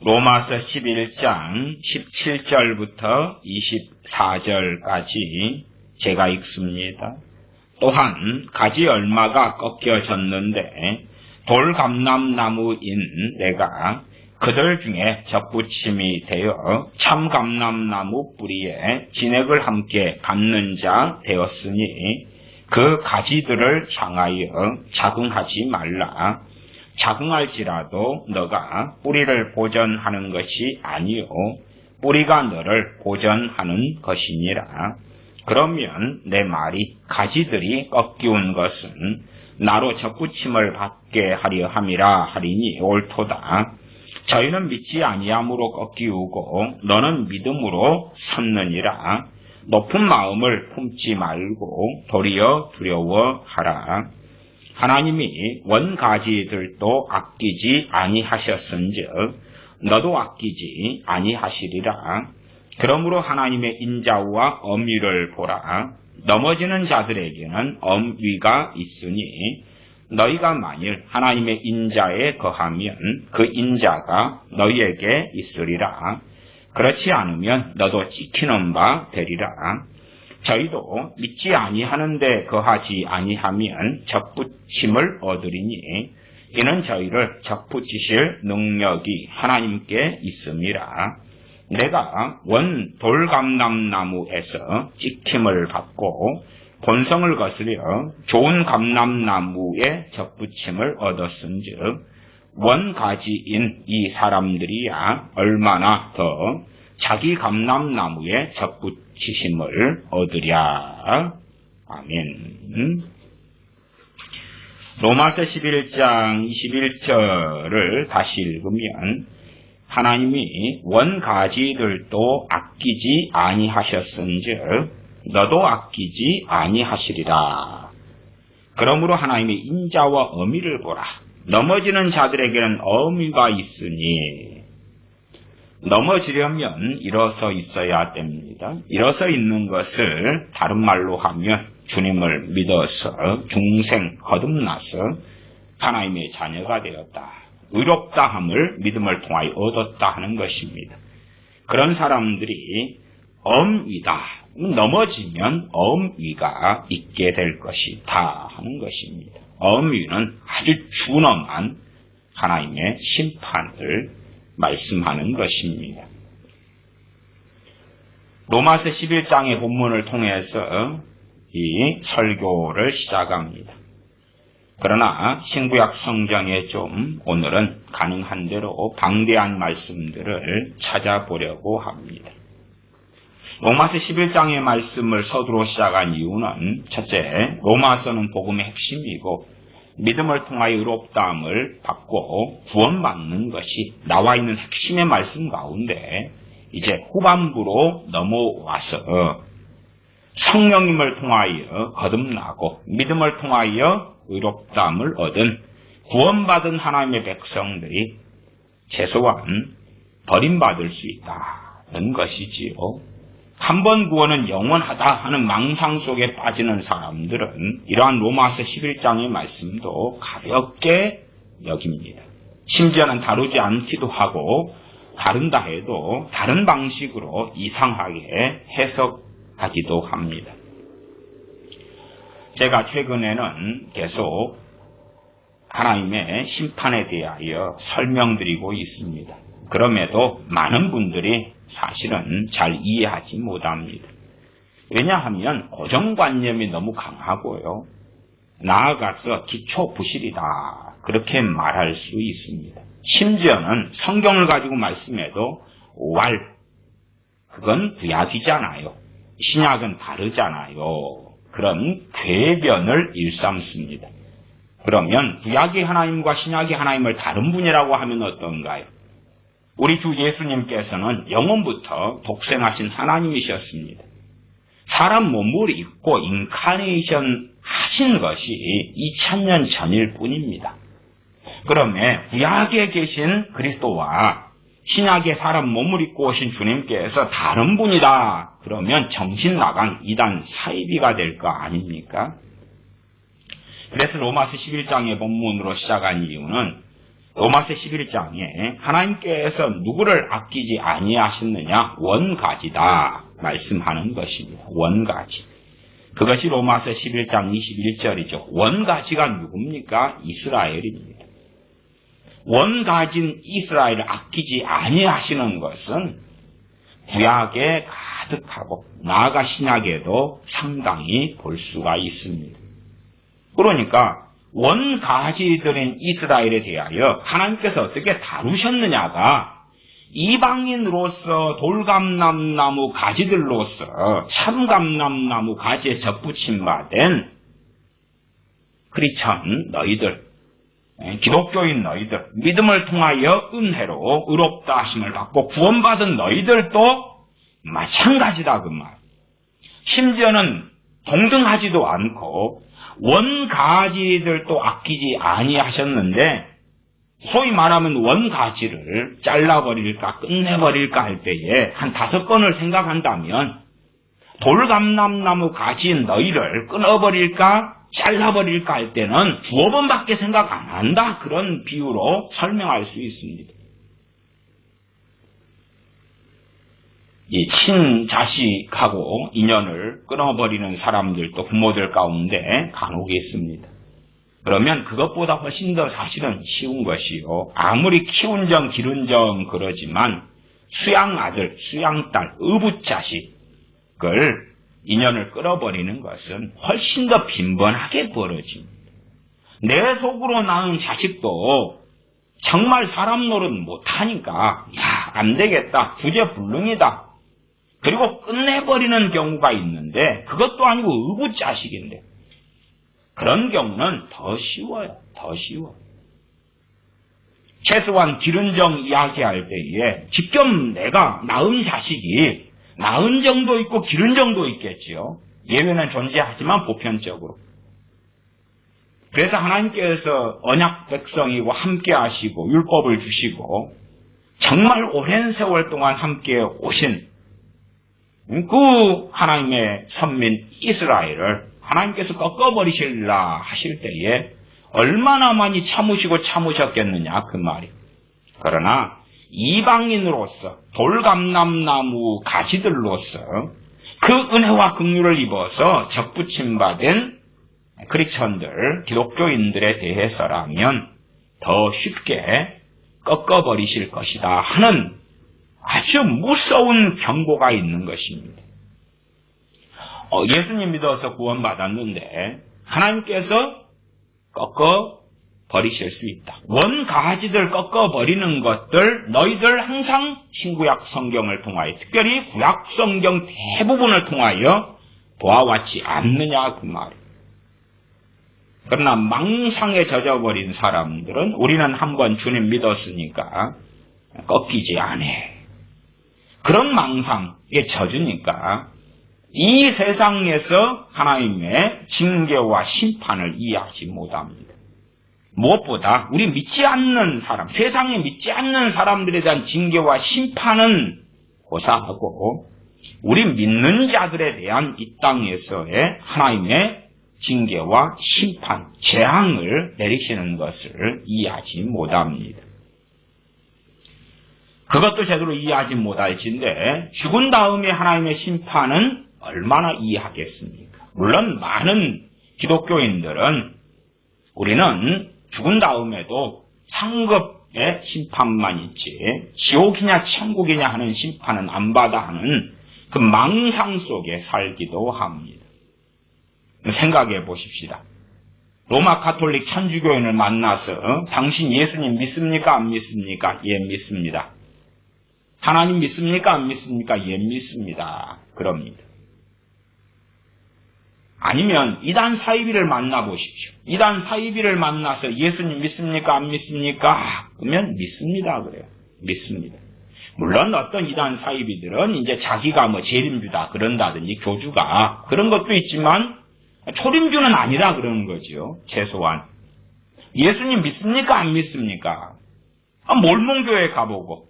로마서 11장 17절부터 24절까지 제가 읽습니다. 또한 가지 얼마가 꺾여졌는데 돌감람나무인 내가 그들 중에 접붙임이 되어 참감람나무 뿌리에 진액을 함께 감는 자 되었으니 그 가지들을 향하여 자긍하지 말라. 자긍할지라도 너가 뿌리를 보전하는 것이 아니요 뿌리가 너를 보전하는 것이니라. 그러면 내 말이 가지들이 꺾이운 것은 나로 접붙임을 받게 하려 함이라 하리니 옳도다. 저희는 믿지 아니함으로 꺾이우고 너는 믿음으로 섰느니라. 높은 마음을 품지 말고 도리어 두려워하라. 하나님이 원가지들도 아끼지 아니하셨은즉 너도 아끼지 아니하시리라. 그러므로 하나님의 인자와 엄위를 보라. 넘어지는 자들에게는 엄위가 있으니 너희가 만일 하나님의 인자에 거하면 그 인자가 너희에게 있으리라. 그렇지 않으면 너도 찍히는 바 되리라. 저희도 믿지 아니하는데 거하지 아니하면 접붙임을 얻으리니 이는 저희를 접붙이실 능력이 하나님께 있음이라. 내가 원 돌감람나무에서 찍힘을 받고 본성을 거스려 좋은 감람나무에 접붙임을 얻었은즉 원가지인 이 사람들이야 얼마나 더 자기 감람나무에 접붙이심을 얻으랴. 아멘. 로마서 11장 21절을 다시 읽으면 하나님이 원가지들도 아끼지 아니하셨은즉 너도 아끼지 아니하시리라. 그러므로 하나님의 인자와 엄위를 보라. 넘어지는 자들에게는 엄위가 있으니 넘어지려면 일어서 있어야 됩니다. 일어서 있는 것을 다른 말로 하면 주님을 믿어서 중생 거듭나서 하나님의 자녀가 되었다. 의롭다함을 믿음을 통하여 얻었다 하는 것입니다. 그런 사람들이 엄위다. 넘어지면 엄위가 있게 될 것이다 하는 것입니다. 엄위는 아주 준엄한 하나님의 심판을 말씀하는 것입니다. 로마서 11장의 본문을 통해서 이 설교를 시작합니다. 그러나 신구약 성경에 좀 오늘은 가능한 대로 방대한 말씀들을 찾아보려고 합니다. 로마서 11장의 말씀을 서두로 시작한 이유는 첫째, 로마서는 복음의 핵심이고 믿음을 통하여 의롭다함을 받고 구원받는 것이 나와 있는 핵심의 말씀 가운데 이제 후반부로 넘어와서 성령님을 통하여 거듭나고 믿음을 통하여 의롭다함을 얻은 구원받은 하나님의 백성들이 최소한 버림받을 수 있다는 것이지요. 한 번 구원은 영원하다 하는 망상 속에 빠지는 사람들은 이러한 로마서 11장의 말씀도 가볍게 여깁니다. 심지어는 다루지 않기도 하고 다룬다 해도 다른 방식으로 이상하게 해석하기도 합니다. 제가 최근에는 계속 하나님의 심판에 대하여 설명드리고 있습니다. 그럼에도 많은 분들이 사실은 잘 이해하지 못합니다. 왜냐하면 고정관념이 너무 강하고요. 나아가서 기초부실이다. 그렇게 말할 수 있습니다. 심지어는 성경을 가지고 말씀해도 그건 구약이잖아요. 신약은 다르잖아요. 그런 궤변을 일삼습니다. 그러면 구약이 하나님과 신약이 하나님을 다른 분이라고 하면 어떤가요? 우리 주 예수님께서는 영원부터 독생하신 하나님이셨습니다. 사람 몸을 입고 인카네이션 하신 것이 2000년 전일 뿐입니다. 그러면 구약에 계신 그리스도와 신약의 사람 몸을 입고 오신 주님께서 다른 분이다. 그러면 정신 나간 이단 사이비가 될 거 아닙니까? 그래서 로마서 11장의 본문으로 시작한 이유는 로마서 11장에 하나님께서 누구를 아끼지 아니하셨느냐? 원가지다 말씀하는 것입니다. 원가지. 그것이 로마서 11장 21절이죠. 원가지가 누굽니까? 이스라엘입니다. 원가진 이스라엘을 아끼지 아니하시는 것은 구약에 가득하고 나아가 신약에도 상당히 볼 수가 있습니다. 그러니까 원가지들인 이스라엘에 대하여 하나님께서 어떻게 다루셨느냐가 이방인으로서 돌감람나무 가지들로서 참감람나무 가지에 접붙임 바된 크리스천 너희들, 기독교인 너희들, 믿음을 통하여 은혜로 의롭다 하심을 받고 구원받은 너희들도 마찬가지다 그 말. 심지어는 동등하지도 않고 원가지들도 아끼지 아니하셨는데 소위 말하면 원가지를 잘라버릴까 끝내버릴까 할 때에 한 5번을 생각한다면 돌감람나무 가지인 너희를 끊어버릴까 잘라버릴까 할 때는 2번밖에 생각 안 한다. 그런 비유로 설명할 수 있습니다. 이 친자식하고 인연을 끊어버리는 사람들도 부모들 가운데 간혹 있습니다. 그러면 그것보다 훨씬 더 사실은 쉬운 것이요. 아무리 키운정 기른정 그러지만 수양아들, 수양딸, 의붓자식을 인연을 끌어버리는 것은 훨씬 더 빈번하게 벌어집니다. 내 속으로 낳은 자식도 정말 사람 노릇 못하니까 안 되겠다, 구제불능이다. 그리고 끝내버리는 경우가 있는데 그것도 아니고 의붓자식인데 그런 경우는 더 쉬워요. 더 쉬워. 최소한 기른정 이야기할 때에 직접 내가 낳은 자식이 낳은 정도 있고 기른 정도 있겠지요. 예외는 존재하지만 보편적으로. 그래서 하나님께서 언약 백성이고 함께 하시고 율법을 주시고 정말 오랜 세월 동안 함께 오신 그 하나님의 선민 이스라엘을 하나님께서 꺾어버리실라 하실 때에 얼마나 많이 참으셨겠느냐 그 말이. 그러나 이방인으로서 돌감람나무 가지들로서 그 은혜와 긍휼을 입어서 접붙임 받은 크리스천들, 기독교인들에 대해서라면 더 쉽게 꺾어버리실 것이다 하는 아주 무서운 경고가 있는 것입니다. 예수님 믿어서 구원받았는데 하나님께서 꺾어버리실 수 있다. 원가지들 꺾어버리는 것들 너희들 항상 신구약 성경을 통하여 특별히 구약 성경 대부분을 통하여 보아왔지 않느냐 그 말이에요. 그러나 망상에 젖어버린 사람들은 우리는 한번 주님 믿었으니까 꺾이지 않아. 그런 망상에 젖으니까 이 세상에서 하나님의 징계와 심판을 이해하지 못합니다. 무엇보다 우리 믿지 않는 사람, 세상에 믿지 않는 사람들에 대한 징계와 심판은 고사하고 우리 믿는 자들에 대한 이 땅에서의 하나님의 징계와 심판, 재앙을 내리시는 것을 이해하지 못합니다. 그것도 제대로 이해하지 못할진데 죽은 다음에 하나님의 심판은 얼마나 이해하겠습니까? 물론 많은 기독교인들은 우리는 죽은 다음에도 상급의 심판만 있지 지옥이냐 천국이냐 하는 심판은 안 받아 하는 그 망상 속에 살기도 합니다. 생각해 보십시다. 로마 가톨릭 천주교인을 만나서 당신 예수님 믿습니까? 안 믿습니까? 예, 믿습니다. 하나님 믿습니까? 안 믿습니까? 예, 믿습니다. 그럽니다. 아니면 이단 사이비를 만나보십시오. 이단 사이비를 만나서 예수님 믿습니까? 안 믿습니까? 그러면 믿습니다. 그래요. 믿습니다. 물론 어떤 이단 사이비들은 이제 자기가 뭐 재림주다 그런다든지 교주가 그런 것도 있지만 초림주는 아니라 그러는 거죠. 최소한. 예수님 믿습니까? 안 믿습니까? 몰몬교회 가보고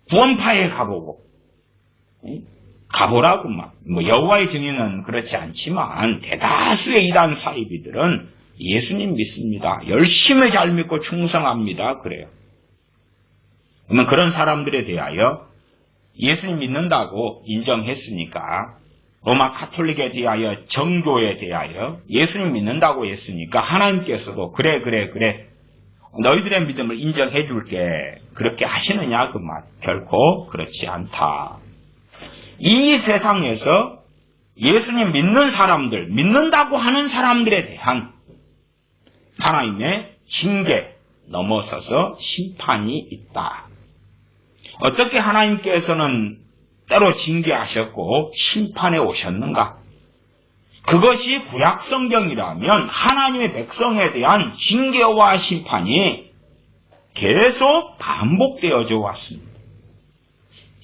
구원파에 가보고 가보라고 막. 여호와의 증인은 그렇지 않지만 대다수의 이단 사이비들은 예수님 믿습니다. 열심히 잘 믿고 충성합니다. 그래요. 그러면 그런 사람들에 대하여 예수님 믿는다고 인정했으니까 로마 카톨릭에 대하여 정교에 대하여 예수님 믿는다고 했으니까 하나님께서도 그래 너희들의 믿음을 인정해 줄게 그렇게 하시느냐 그 말. 결코 그렇지 않다. 이 세상에서 예수님 믿는 사람들, 믿는다고 하는 사람들에 대한 하나님의 징계 넘어서서 심판이 있다. 어떻게 하나님께서는 때로 징계하셨고 심판에 오셨는가? 그것이 구약 성경이라면 하나님의 백성에 대한 징계와 심판이 계속 반복되어져 왔습니다.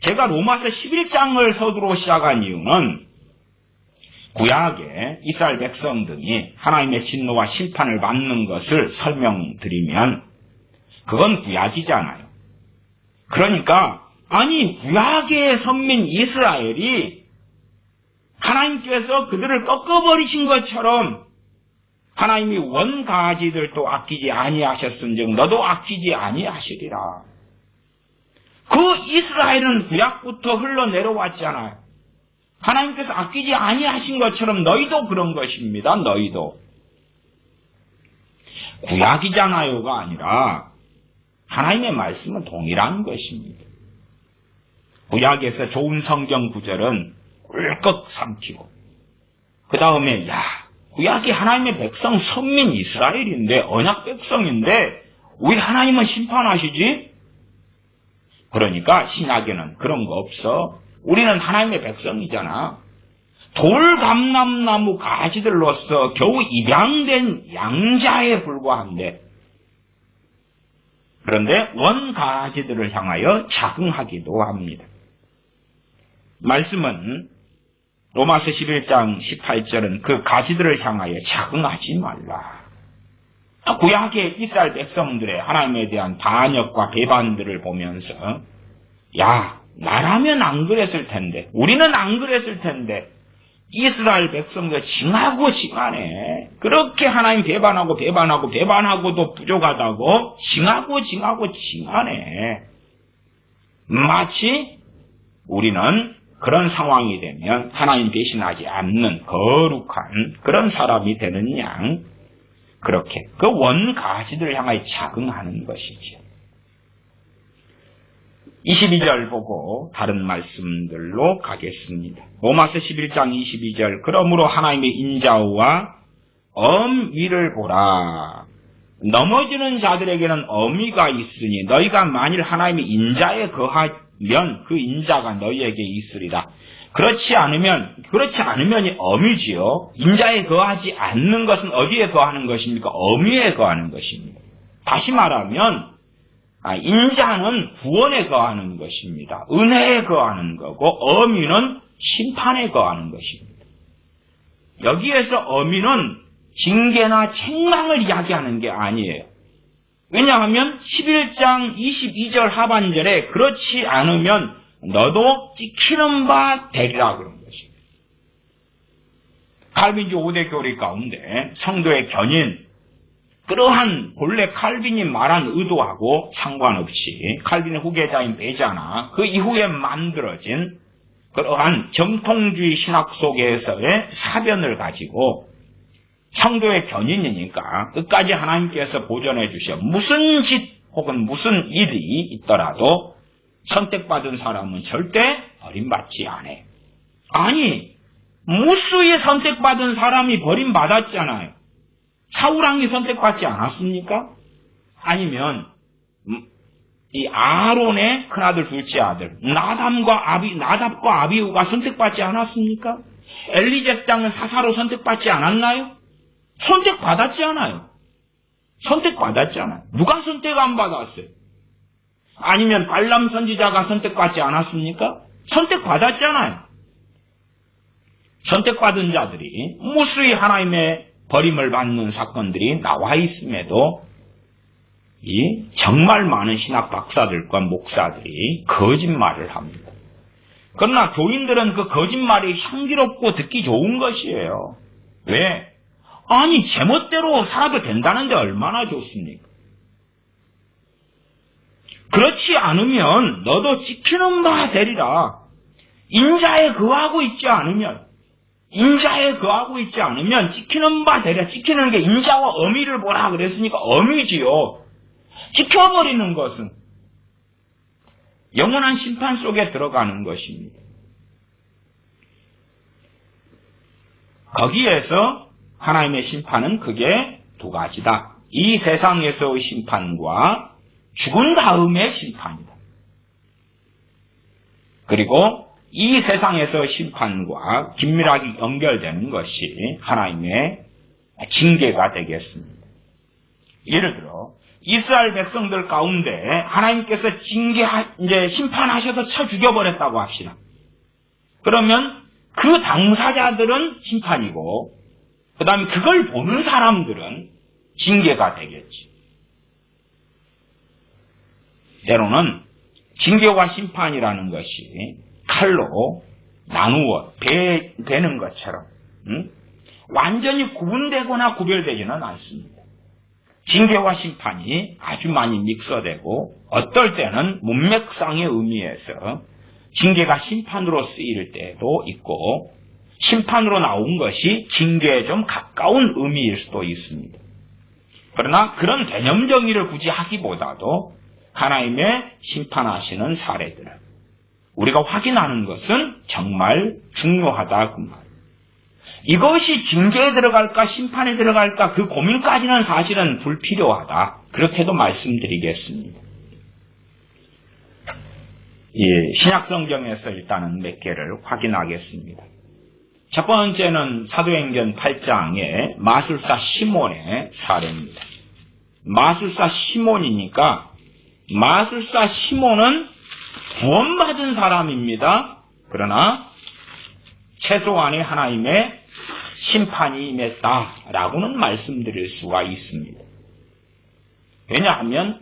제가 로마서 11장을 서두로 시작한 이유는 구약에 이스라엘 백성 등이 하나님의 진노와 심판을 받는 것을 설명드리면 그건 구약이잖아요. 그러니까 아니 구약의 선민 이스라엘이 하나님께서 그들을 꺾어버리신 것처럼 하나님이 원가지들도 아끼지 아니하셨은즉 너도 아끼지 아니하시리라. 그 이스라엘은 구약부터 흘러내려왔잖아요. 하나님께서 아끼지 아니하신 것처럼 너희도 그런 것입니다. 너희도. 구약이잖아요가 아니라 하나님의 말씀은 동일한 것입니다. 구약에서 좋은 성경 구절은 꿀꺽 삼키고 그 다음에 구약이 하나님의 백성 선민 이스라엘인데 언약 백성인데 왜 하나님은 심판하시지? 그러니까 신약에는 그런 거 없어. 우리는 하나님의 백성이잖아. 돌감람나무 가지들로서 겨우 입양된 양자에 불과한데 그런데 원가지들을 향하여 자긍하기도 합니다. 말씀은 로마서 11장 18절은 그 가지들을 향하여 자긍하지 말라. 구약의 이스라엘 백성들의 하나님에 대한 반역과 배반들을 보면서 나라면 안 그랬을 텐데 우리는 안 그랬을 텐데 이스라엘 백성들 징하고 징하네. 그렇게 하나님 배반하고도 부족하다고 징하고 징하네. 마치 우리는 그런 상황이 되면 하나님 배신하지 않는 거룩한 그런 사람이 되는 양 그렇게 그 원가지들을 향하여 자긍하는 것이죠. 22절 보고 다른 말씀들로 가겠습니다. 로마서 11장 22절 그러므로 하나님의 인자와 엄위를 보라. 넘어지는 자들에게는 엄위가 있으니 너희가 만일 하나님의 인자에 거하면 그 인자가 너희에게 있으리라. 그렇지 않으면이 엄위지요. 인자에 거하지 않는 것은 어디에 거하는 것입니까? 엄위에 거하는 것입니다. 다시 말하면 인자는 구원에 거하는 것입니다. 은혜에 거하는 거고 엄위는 심판에 거하는 것입니다. 여기에서 엄위는 징계나 책망을 이야기하는 게 아니에요. 왜냐하면 11장 22절 하반절에 그렇지 않으면 너도 찍히는 바 되리라 그런 것입니다. 칼빈주 5대 교리 가운데 성도의 견인 그러한 본래 칼빈이 말한 의도하고 상관없이 칼빈의 후계자인 베자나 그 이후에 만들어진 그러한 정통주의 신학 속에서의 사변을 가지고 성도의 견인이니까 끝까지 하나님께서 보존해 주셔 무슨 짓 혹은 무슨 일이 있더라도 선택받은 사람은 절대 버림받지 않아. 아니 무수히 선택받은 사람이 버림받았잖아요. 사울왕이 선택받지 않았습니까? 아니면 이 아론의 큰아들 둘째 아들 나답과 아비후가 선택받지 않았습니까? 엘리제스 장은 사사로 선택받지 않았나요? 선택받았잖아요. 누가 선택 안 받았어요? 아니면 발람 선지자가 선택받지 않았습니까? 선택받았잖아요. 선택받은 자들이 무수히 하나님의 버림을 받는 사건들이 나와 있음에도 이 정말 많은 신학 박사들과 목사들이 거짓말을 합니다. 그러나 교인들은 그 거짓말이 향기롭고 듣기 좋은 것이에요. 왜? 아니 제멋대로 살아도 된다는데 얼마나 좋습니까? 그렇지 않으면 너도 찍히는 바 되리라. 인자에 거하고 있지 않으면 찍히는 바 되리라. 찍히는 게 인자와 어미를 보라 그랬으니까 어미지요. 찍혀버리는 것은 영원한 심판 속에 들어가는 것입니다. 거기에서 하나님의 심판은 크게 두 가지다. 이 세상에서의 심판과 죽은 다음의 심판이다. 그리고 이 세상에서 심판과 긴밀하게 연결되는 것이 하나님의 징계가 되겠습니다. 예를 들어 이스라엘 백성들 가운데 하나님께서 심판하셔서 쳐 죽여버렸다고 합시다. 그러면 그 당사자들은 심판이고 그 다음에 그걸 보는 사람들은 징계가 되겠지. 때로는 징계와 심판이라는 것이 칼로 나누어 베는 것처럼 완전히 구분되거나 구별되지는 않습니다. 징계와 심판이 아주 많이 믹서되고 어떨 때는 문맥상의 의미에서 징계가 심판으로 쓰일 때도 있고 심판으로 나온 것이 징계에 좀 가까운 의미일 수도 있습니다. 그러나 그런 개념 정의를 굳이 하기보다도 하나님의 심판하시는 사례들 우리가 확인하는 것은 정말 중요하다 그 말. 이것이 징계에 들어갈까 심판에 들어갈까 그 고민까지는 사실은 불필요하다. 그렇게도 말씀드리겠습니다. 신약성경에서 일단은 몇 개를 확인하겠습니다. 첫 번째는 사도행전 8장의 마술사 시몬의 사례입니다. 마술사 시몬이니까 마술사 시몬은 구원받은 사람입니다. 그러나 최소한의 하나님의 심판이 임했다라고는 말씀드릴 수가 있습니다. 왜냐하면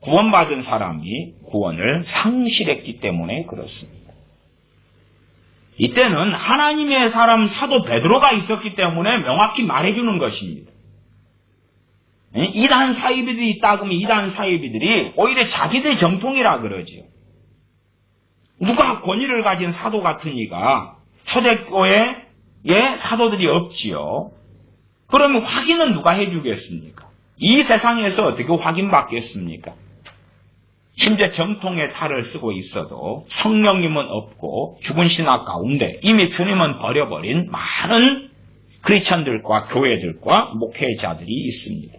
구원받은 사람이 구원을 상실했기 때문에 그렇습니다. 이때는 하나님의 사람 사도 베드로가 있었기 때문에 명확히 말해주는 것입니다. 이단 사이비들이 있다 그러면 이단 사이비들이 오히려 자기들 정통이라 그러죠. 누가 권위를 가진 사도 같은 이가 초대교회에 사도들이 없지요. 그러면 확인은 누가 해주겠습니까? 이 세상에서 어떻게 확인받겠습니까? 심지어 정통의 탈을 쓰고 있어도 성령님은 없고 죽은 신학 가운데 이미 주님은 버려버린 많은 크리스천들과 교회들과 목회자들이 있습니다.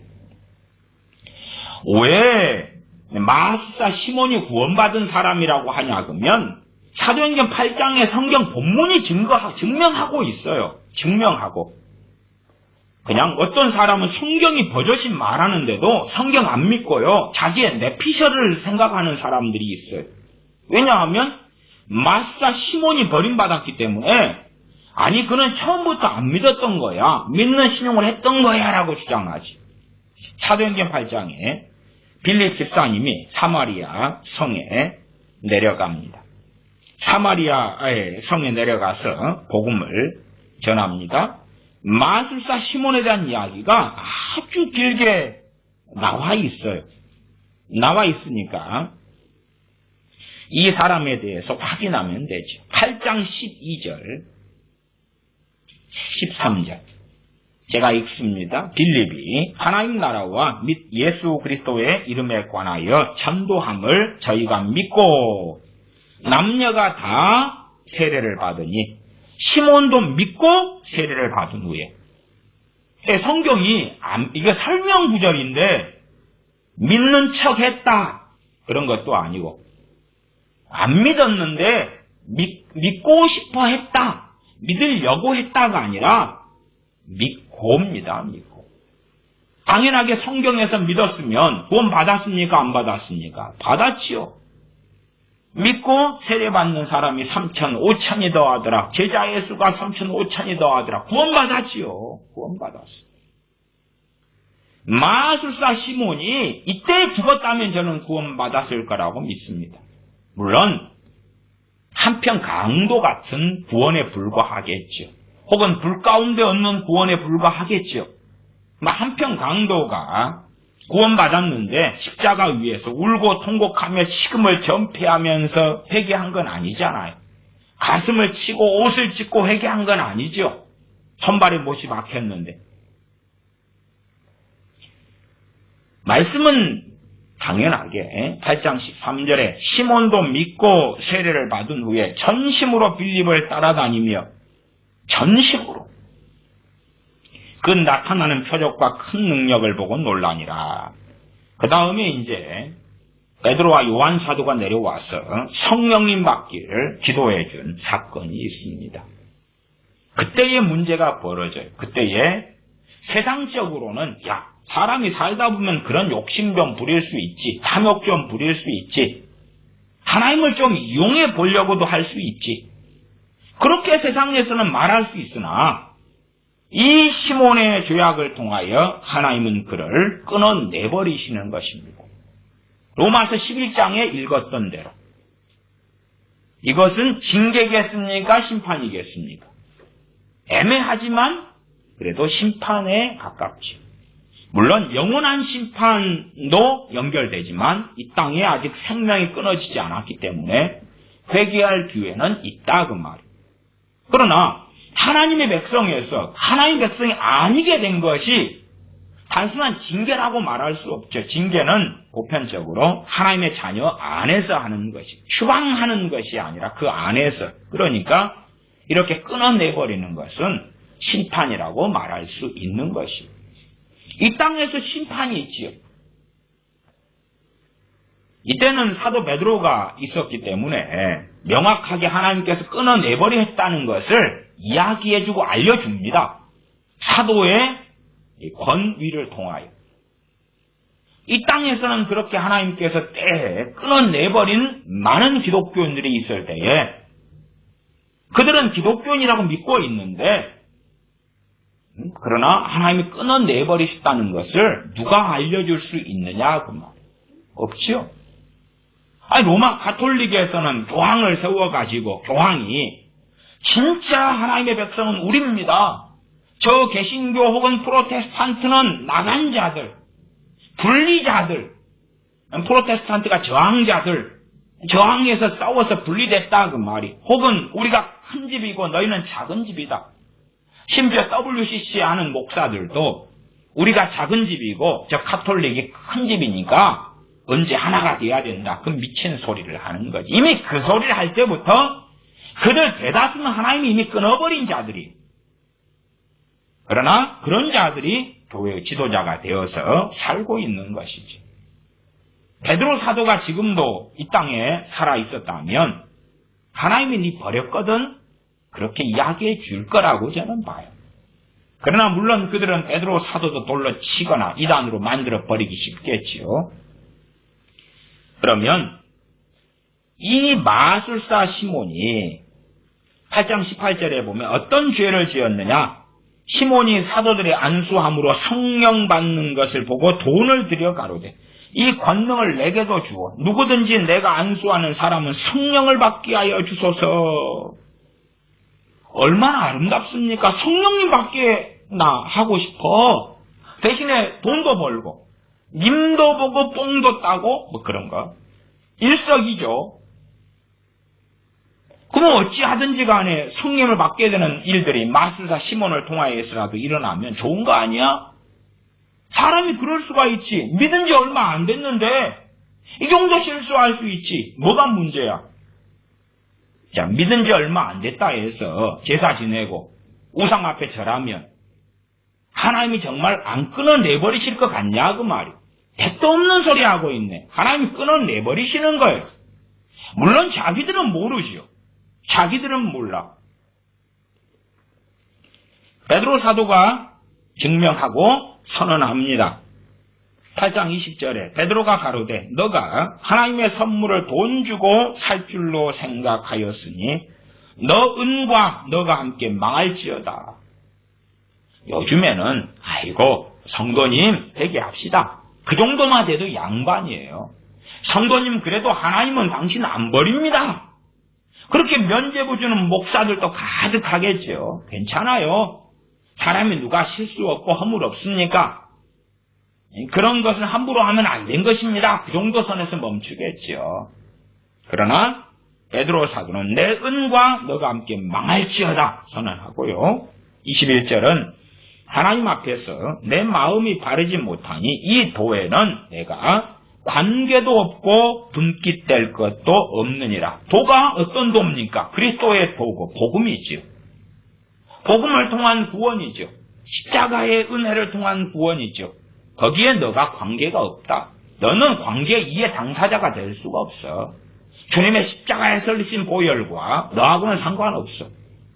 왜 마술사 시몬이 구원받은 사람이라고 하냐 그러면 사도행전 8장의 성경 본문이 증명하고 있어요. 증명하고. 그냥 어떤 사람은 성경이 버젓이 말하는데도 성경 안 믿고요. 자기의 내피셜을 생각하는 사람들이 있어요. 왜냐하면 마술사 시몬이 버림받았기 때문에 아니 그는 처음부터 안 믿었던 거야. 믿는 신용을 했던 거야 라고 주장하지. 사도행전 8장에 빌립 집사님이 사마리아 성에 내려갑니다. 사마리아의 성에 내려가서 복음을 전합니다. 마술사 시몬에 대한 이야기가 아주 길게 나와 있어요. 나와 있으니까 이 사람에 대해서 확인하면 되죠. 8장 12절, 13절. 제가 읽습니다. 빌립이 하나님 나라와 및 예수 그리스도의 이름에 관하여 전도함을 저희가 믿고 남녀가 다 세례를 받으니 시몬도 믿고 세례를 받은 후에 성경이 이게 설명 구절인데 믿는 척 했다 그런 것도 아니고 안 믿었는데 믿고 싶어 했다 믿으려고 했다가 아니라 믿고입니다. 믿고 당연하게 성경에서 믿었으면 구원 받았습니까? 안 받았습니까? 받았지요. 믿고 세례받는 사람이 3천, 5천이 더하더라. 제자의 수가 3천, 5천이 더하더라. 구원받았지요. 구원받았어요. 마술사 시몬이 이때 죽었다면 저는 구원받았을 거라고 믿습니다. 물론 한편 강도 같은 구원에 불과하겠죠. 혹은 불 가운데 얻는 구원에 불과하겠죠. 한편 강도가 구원받았는데 십자가 위에서 울고 통곡하며 식음을 전폐하면서 회개한 건 아니잖아요. 가슴을 치고 옷을 찢고 회개한 건 아니죠. 손발에 못이 박혔는데. 말씀은 당연하게 8장 13절에 시몬도 믿고 세례를 받은 후에 전심으로 빌립을 따라다니며 전심으로 그 나타나는 표적과 큰 능력을 보고 놀라니라. 그 다음에 이제 베드로와 요한 사도가 내려와서 성령님 받기를 기도해 준 사건이 있습니다. 그때의 문제가 벌어져요. 그때에 세상적으로는 사람이 살다 보면 그런 욕심 좀 부릴 수 있지, 탐욕 좀 부릴 수 있지, 하나님을 좀 이용해 보려고도 할 수 있지. 그렇게 세상에서는 말할 수 있으나 이 시몬의 죄악을 통하여 하나님은 그를 끊어내버리시는 것입니다. 로마서 11장에 읽었던 대로 이것은 징계겠습니까? 심판이겠습니까? 애매하지만 그래도 심판에 가깝죠. 물론 영원한 심판도 연결되지만 이 땅에 아직 생명이 끊어지지 않았기 때문에 회개할 기회는 있다 그 말이에요. 그러나 하나님의 백성에서 하나님의 백성이 아니게 된 것이 단순한 징계라고 말할 수 없죠. 징계는 보편적으로 하나님의 자녀 안에서 하는 것이, 추방하는 것이 아니라 그 안에서, 그러니까 이렇게 끊어내버리는 것은 심판이라고 말할 수 있는 것이에요. 이 땅에서 심판이 있지요. 이때는 사도 베드로가 있었기 때문에 명확하게 하나님께서 끊어내버리겠다는 것을 이야기해주고 알려줍니다. 사도의 권위를 통하여. 이 땅에서는 그렇게 하나님께서 때에 끊어내버린 많은 기독교인들이 있을 때에 그들은 기독교인이라고 믿고 있는데 그러나 하나님이 끊어내버리셨다는 것을 누가 알려줄 수 있느냐 그 말. 없죠. 로마 가톨릭에서는 교황을 세워가지고 교황이 진짜 하나님의 백성은 우리입니다. 저 개신교 혹은 프로테스탄트는 나간 자들, 분리자들, 프로테스탄트가 저항자들, 저항해서 싸워서 분리됐다 그 말이. 혹은 우리가 큰 집이고 너희는 작은 집이다. 심지어 WCC 하는 목사들도 우리가 작은 집이고 저 가톨릭이 큰 집이니까 언제 하나가 돼야 된다. 그 미친 소리를 하는 거지. 이미 그 소리를 할 때부터 그들 대다수는 하나님이 이미 끊어버린 자들이. 그러나 그런 자들이 교회의 지도자가 되어서 살고 있는 것이지. 베드로 사도가 지금도 이 땅에 살아 있었다면 하나님이 네 버렸거든 그렇게 이야기해 줄 거라고 저는 봐요. 그러나 물론 그들은 베드로 사도도 돌로 치거나 이단으로 만들어 버리기 쉽겠지요. 그러면 이 마술사 시몬이 8장 18절에 보면 어떤 죄를 지었느냐? 시몬이 사도들의 안수함으로 성령 받는 것을 보고 돈을 들여 가로되 이 권능을 내게도 주어 누구든지 내가 안수하는 사람은 성령을 받게 하여 주소서. 얼마나 아름답습니까? 성령님 받게 나 하고 싶어. 대신에 돈도 벌고 님도 보고 뽕도 따고 뭐 그런 거. 일석이조. 그럼 어찌하든지 간에 성령을 받게 되는 일들이 마술사 시몬을 통하여서라도 일어나면 좋은 거 아니야? 사람이 그럴 수가 있지. 믿은 지 얼마 안 됐는데 이 정도 실수할 수 있지. 뭐가 문제야? 자, 믿은 지 얼마 안 됐다 해서 제사 지내고 우상 앞에 절하면 하나님이 정말 안 끊어내버리실 것 같냐 그 말이. 택도 없는 소리 하고 있네. 하나님이 끊어내버리시는 거예요. 물론 자기들은 모르죠. 자기들은 몰라. 베드로 사도가 증명하고 선언합니다. 8장 20절에 베드로가 가로되 너가 하나님의 선물을 돈 주고 살 줄로 생각하였으니 너 은과 너가 함께 망할지어다. 요즘에는 아이고 성도님 회개합시다. 그 정도만 돼도 양반이에요. 성도님 그래도 하나님은 당신 안 버립니다. 그렇게 면죄부 주는 목사들도 가득하겠죠. 괜찮아요. 사람이 누가 실수 없고 허물 없습니까? 그런 것은 함부로 하면 안 된 것입니다. 그 정도 선에서 멈추겠죠. 그러나 베드로 사도는 내 은과 너가 함께 망할지어다 선언하고요. 21절은 하나님 앞에서 내 마음이 바르지 못하니 이 도에는 내가 관계도 없고 분깃될 것도 없느니라. 도가 어떤 도입니까? 그리스도의 도고 복음이지요. 복음을 통한 구원이죠. 십자가의 은혜를 통한 구원이죠. 거기에 너가 관계가 없다. 너는 관계 이해 당사자가 될 수가 없어. 주님의 십자가에 설리신 보혈과 너하고는 상관없어.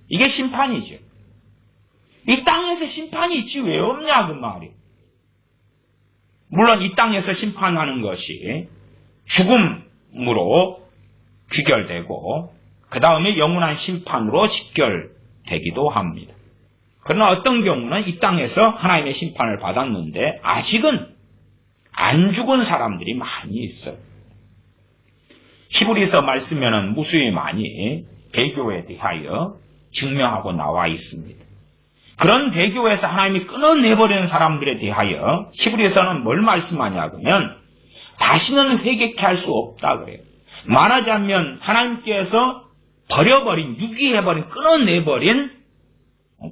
이게 심판이죠. 이 땅에서 심판이 있지 왜 없냐 그 말이에요. 물론 이 땅에서 심판하는 것이 죽음으로 귀결되고 그 다음에 영원한 심판으로 직결되기도 합니다. 그러나 어떤 경우는 이 땅에서 하나님의 심판을 받았는데 아직은 안 죽은 사람들이 많이 있어요. 히브리서 말씀에는 무수히 많이 배교에 대하여 증명하고 나와 있습니다. 그런 배교에서 하나님이 끊어내버리는 사람들에 대하여 히브리서는 뭘 말씀하냐 그러면 다시는 회개케 할 수 없다 그래요. 말하자면 하나님께서 버려버린, 유기해버린, 끊어내버린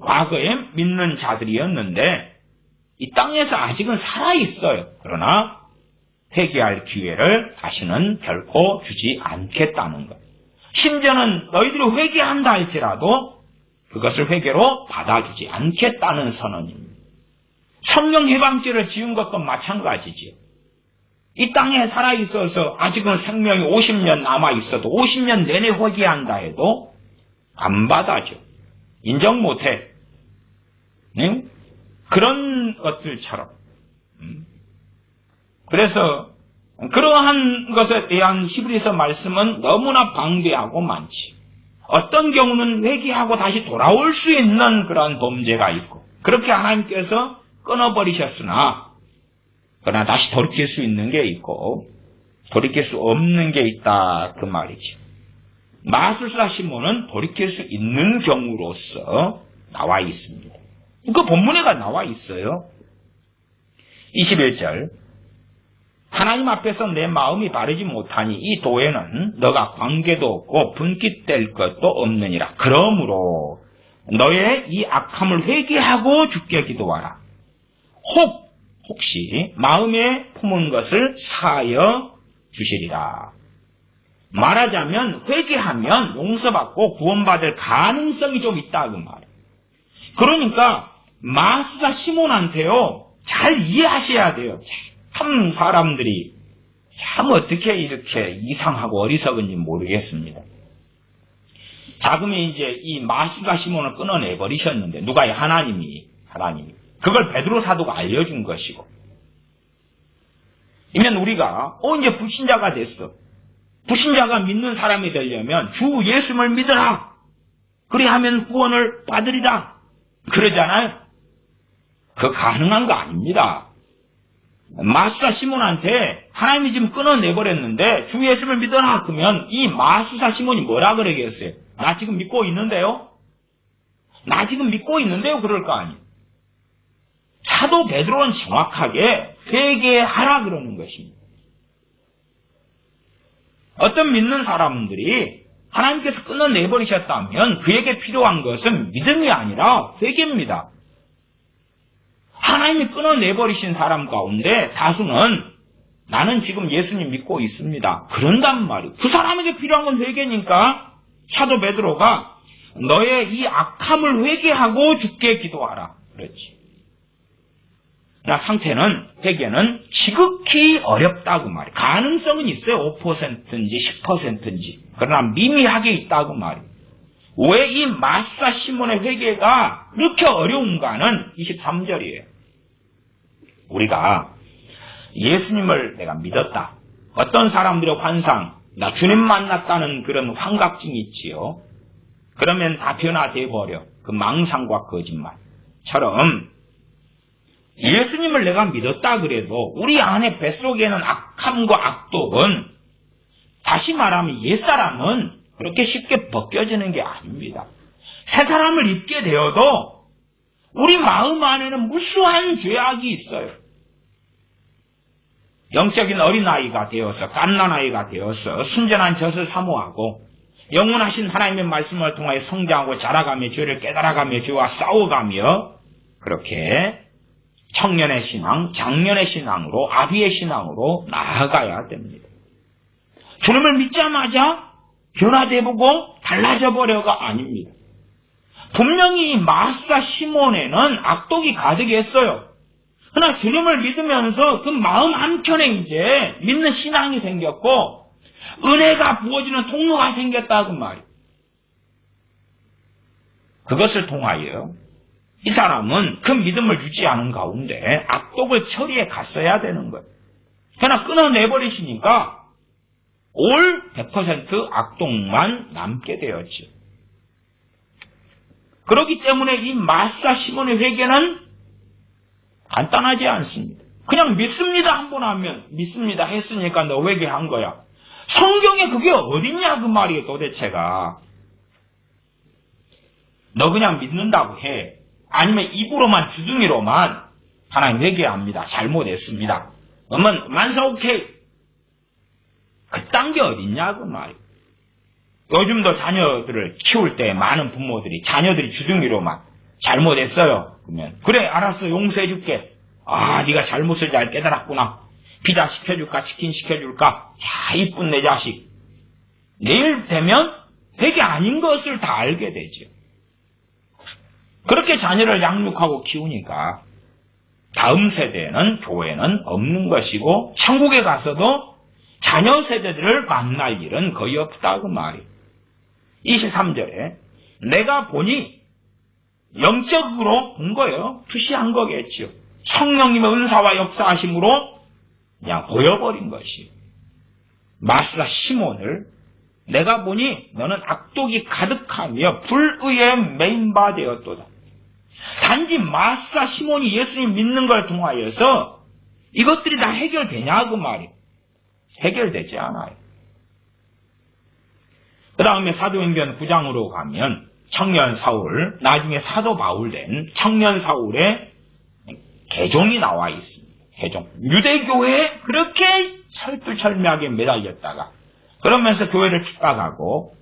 과거에 믿는 자들이었는데 이 땅에서 아직은 살아있어요. 그러나 회개할 기회를 다시는 결코 주지 않겠다는 것. 심지어는 너희들이 회개한다 할지라도 그것을 회개로 받아주지 않겠다는 선언입니다. 성령 해방죄를 지은 것과 마찬가지지요. 이 땅에 살아있어서 아직은 생명이 50년 남아있어도 50년 내내 회개한다 해도 안 받아줘. 인정 못해. 네? 그런 것들처럼. 그래서 그러한 것에 대한 히브리서 말씀은 너무나 방대하고 많지. 어떤 경우는 회개하고 다시 돌아올 수 있는 그런 범죄가 있고 그렇게 하나님께서 끊어버리셨으나 그러나 다시 돌이킬 수 있는 게 있고 돌이킬 수 없는 게 있다 그 말이지. 마술사 시몬은 돌이킬 수 있는 경우로서 나와 있습니다. 그 본문에가 나와 있어요. 21절 하나님 앞에서 내 마음이 바르지 못하니 이 도에는 너가 관계도 없고 분깃될 것도 없느니라. 그러므로 너의 이 악함을 회개하고 주께 기도하라. 혹시 마음에 품은 것을 사하여 주시리라. 말하자면 회개하면 용서받고 구원받을 가능성이 좀 있다 그 말이에요. 그러니까 마술사 시몬한테요 잘 이해하셔야 돼요. 참 사람들이 참 어떻게 이렇게 이상하고 어리석은지 모르겠습니다. 자금이 이제 이 마술사 시몬을 끊어내버리셨는데 누가 하나님이 그걸 베드로 사도가 알려준 것이고 이면 우리가 이제 불신자가 됐어. 불신자가 믿는 사람이 되려면 주 예수를 믿어라. 그리하면 구원을 받으리라. 그러잖아요. 그거 가능한 거 아닙니다. 마술사 시몬한테 하나님이 지금 끊어내버렸는데 주 예수를 믿어라 그러면 이 마술사 시몬이 뭐라 그러겠어요? 나 지금 믿고 있는데요? 그럴 거 아니에요. 사도 베드로는 정확하게 회개하라 그러는 것입니다. 어떤 믿는 사람들이 하나님께서 끊어내버리셨다면 그에게 필요한 것은 믿음이 아니라 회개입니다. 하나님이 끊어내버리신 사람 가운데 다수는 나는 지금 예수님 믿고 있습니다. 그런단 말이에요. 그 사람에게 필요한 건 회개니까 사도 베드로가 너의 이 악함을 회개하고 주께 기도하라. 그렇지. 상태는 회개는 지극히 어렵다고 말이에요. 가능성은 있어요. 5%인지 10%인지. 그러나 미미하게 있다고 말이에요. 왜 이 마술사 시몬의 회개가 이렇게 어려운가는 23절이에요. 우리가 예수님을 내가 믿었다. 어떤 사람들의 환상, 나 주님 만났다는 그런 환각증이 있지요. 그러면 다 변화돼 버려. 그 망상과 거짓말처럼 예수님을 내가 믿었다 그래도 우리 안에 뱃속에는 악함과 악독은 다시 말하면 옛사람은 그렇게 쉽게 벗겨지는 게 아닙니다. 새 사람을 입게 되어도 우리 마음 안에는 무수한 죄악이 있어요. 영적인 어린아이가 되어서 갓난아이가 되어서 순전한 젖을 사모하고 영원하신 하나님의 말씀을 통하여 성장하고 자라가며 죄를 깨달아가며 죄와 싸워가며 그렇게 청년의 신앙, 장년의 신앙으로 아비의 신앙으로 나아가야 됩니다. 주님을 믿자마자 변화되고 달라져 버려가 아닙니다. 분명히 마수다 시몬에는 악독이 가득했어요. 그러나 주님을 믿으면서 그 마음 한켠에 이제 믿는 신앙이 생겼고 은혜가 부어지는 통로가 생겼다고 말이에요. 그것을 통하여 이 사람은 그 믿음을 유지하는 가운데 악독을 처리해 갔어야 되는 거예요. 그러나 끊어내버리시니까 올 100% 악독만 남게 되었죠. 그렇기 때문에 이 마수다 시몬의 회개는 간단하지 않습니다. 그냥 믿습니다 한 번 하면 믿습니다 했으니까 너 회개한 거야. 성경에 그게 어딨냐 그 말이에요 도대체가. 너 그냥 믿는다고 해. 아니면 입으로만 주둥이로만 하나님 회개합니다. 잘못했습니다. 그러면 만사 오케이. 그딴 게 어딨냐 그 말이에요. 요즘도 자녀들을 키울 때 많은 부모들이 자녀들이 주둥이로만 잘못했어요. 그러면 그래 알았어 용서해줄게. 아 네가 잘못을 잘 깨달았구나. 피자 시켜줄까 치킨 시켜줄까. 야 이쁜 내 자식. 내일 되면 되게 아닌 것을 다 알게 되죠. 그렇게 자녀를 양육하고 키우니까 다음 세대는 교회는 없는 것이고 천국에 가서도 자녀 세대들을 만날 일은 거의 없다 그 말이에요. 23절에 내가 보니 영적으로 본 거예요. 투시한 거겠죠. 성령님의 은사와 역사하심으로 그냥 보여버린 것이. 마수다 시몬을 내가 보니 너는 악독이 가득하며 불의에 메인바 되었도다. 단지 마수다 시몬이 예수님 믿는 걸 통하여서 이것들이 다 해결되냐 그 말이에요. 해결되지 않아요. 그 다음에 사도행전 9장으로 가면 청년 사울, 나중에 사도 바울 된 청년 사울의 개종이 나와 있습니다. 개종. 유대교회에 그렇게 철두철미하게 매달렸다가 그러면서 교회를 핍박하고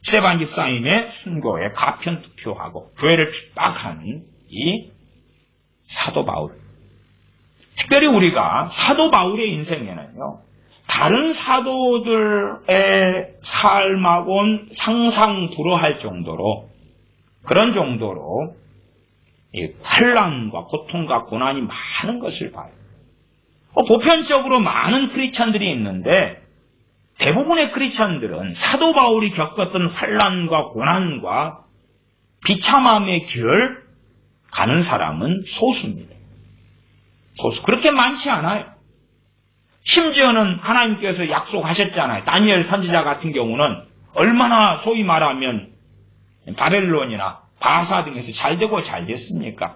스데반 집사님의 순교에 가편 투표하고 교회를 핍박하는 이 사도 바울. 특별히 우리가 사도 바울의 인생에는요. 다른 사도들의 삶하고는 상상 불허할 정도로 그런 정도로 환난과 고통과 고난이 많은 것을 봐요. 보편적으로 많은 크리스천들이 있는데 대부분의 크리스천들은 사도 바울이 겪었던 환난과 고난과 비참함의 길 가는 사람은 소수입니다. 소수. 그렇게 많지 않아요. 심지어는 하나님께서 약속하셨잖아요. 다니엘 선지자 같은 경우는 얼마나 소위 말하면 바벨론이나 바사 등에서 잘 되고 잘 됐습니까?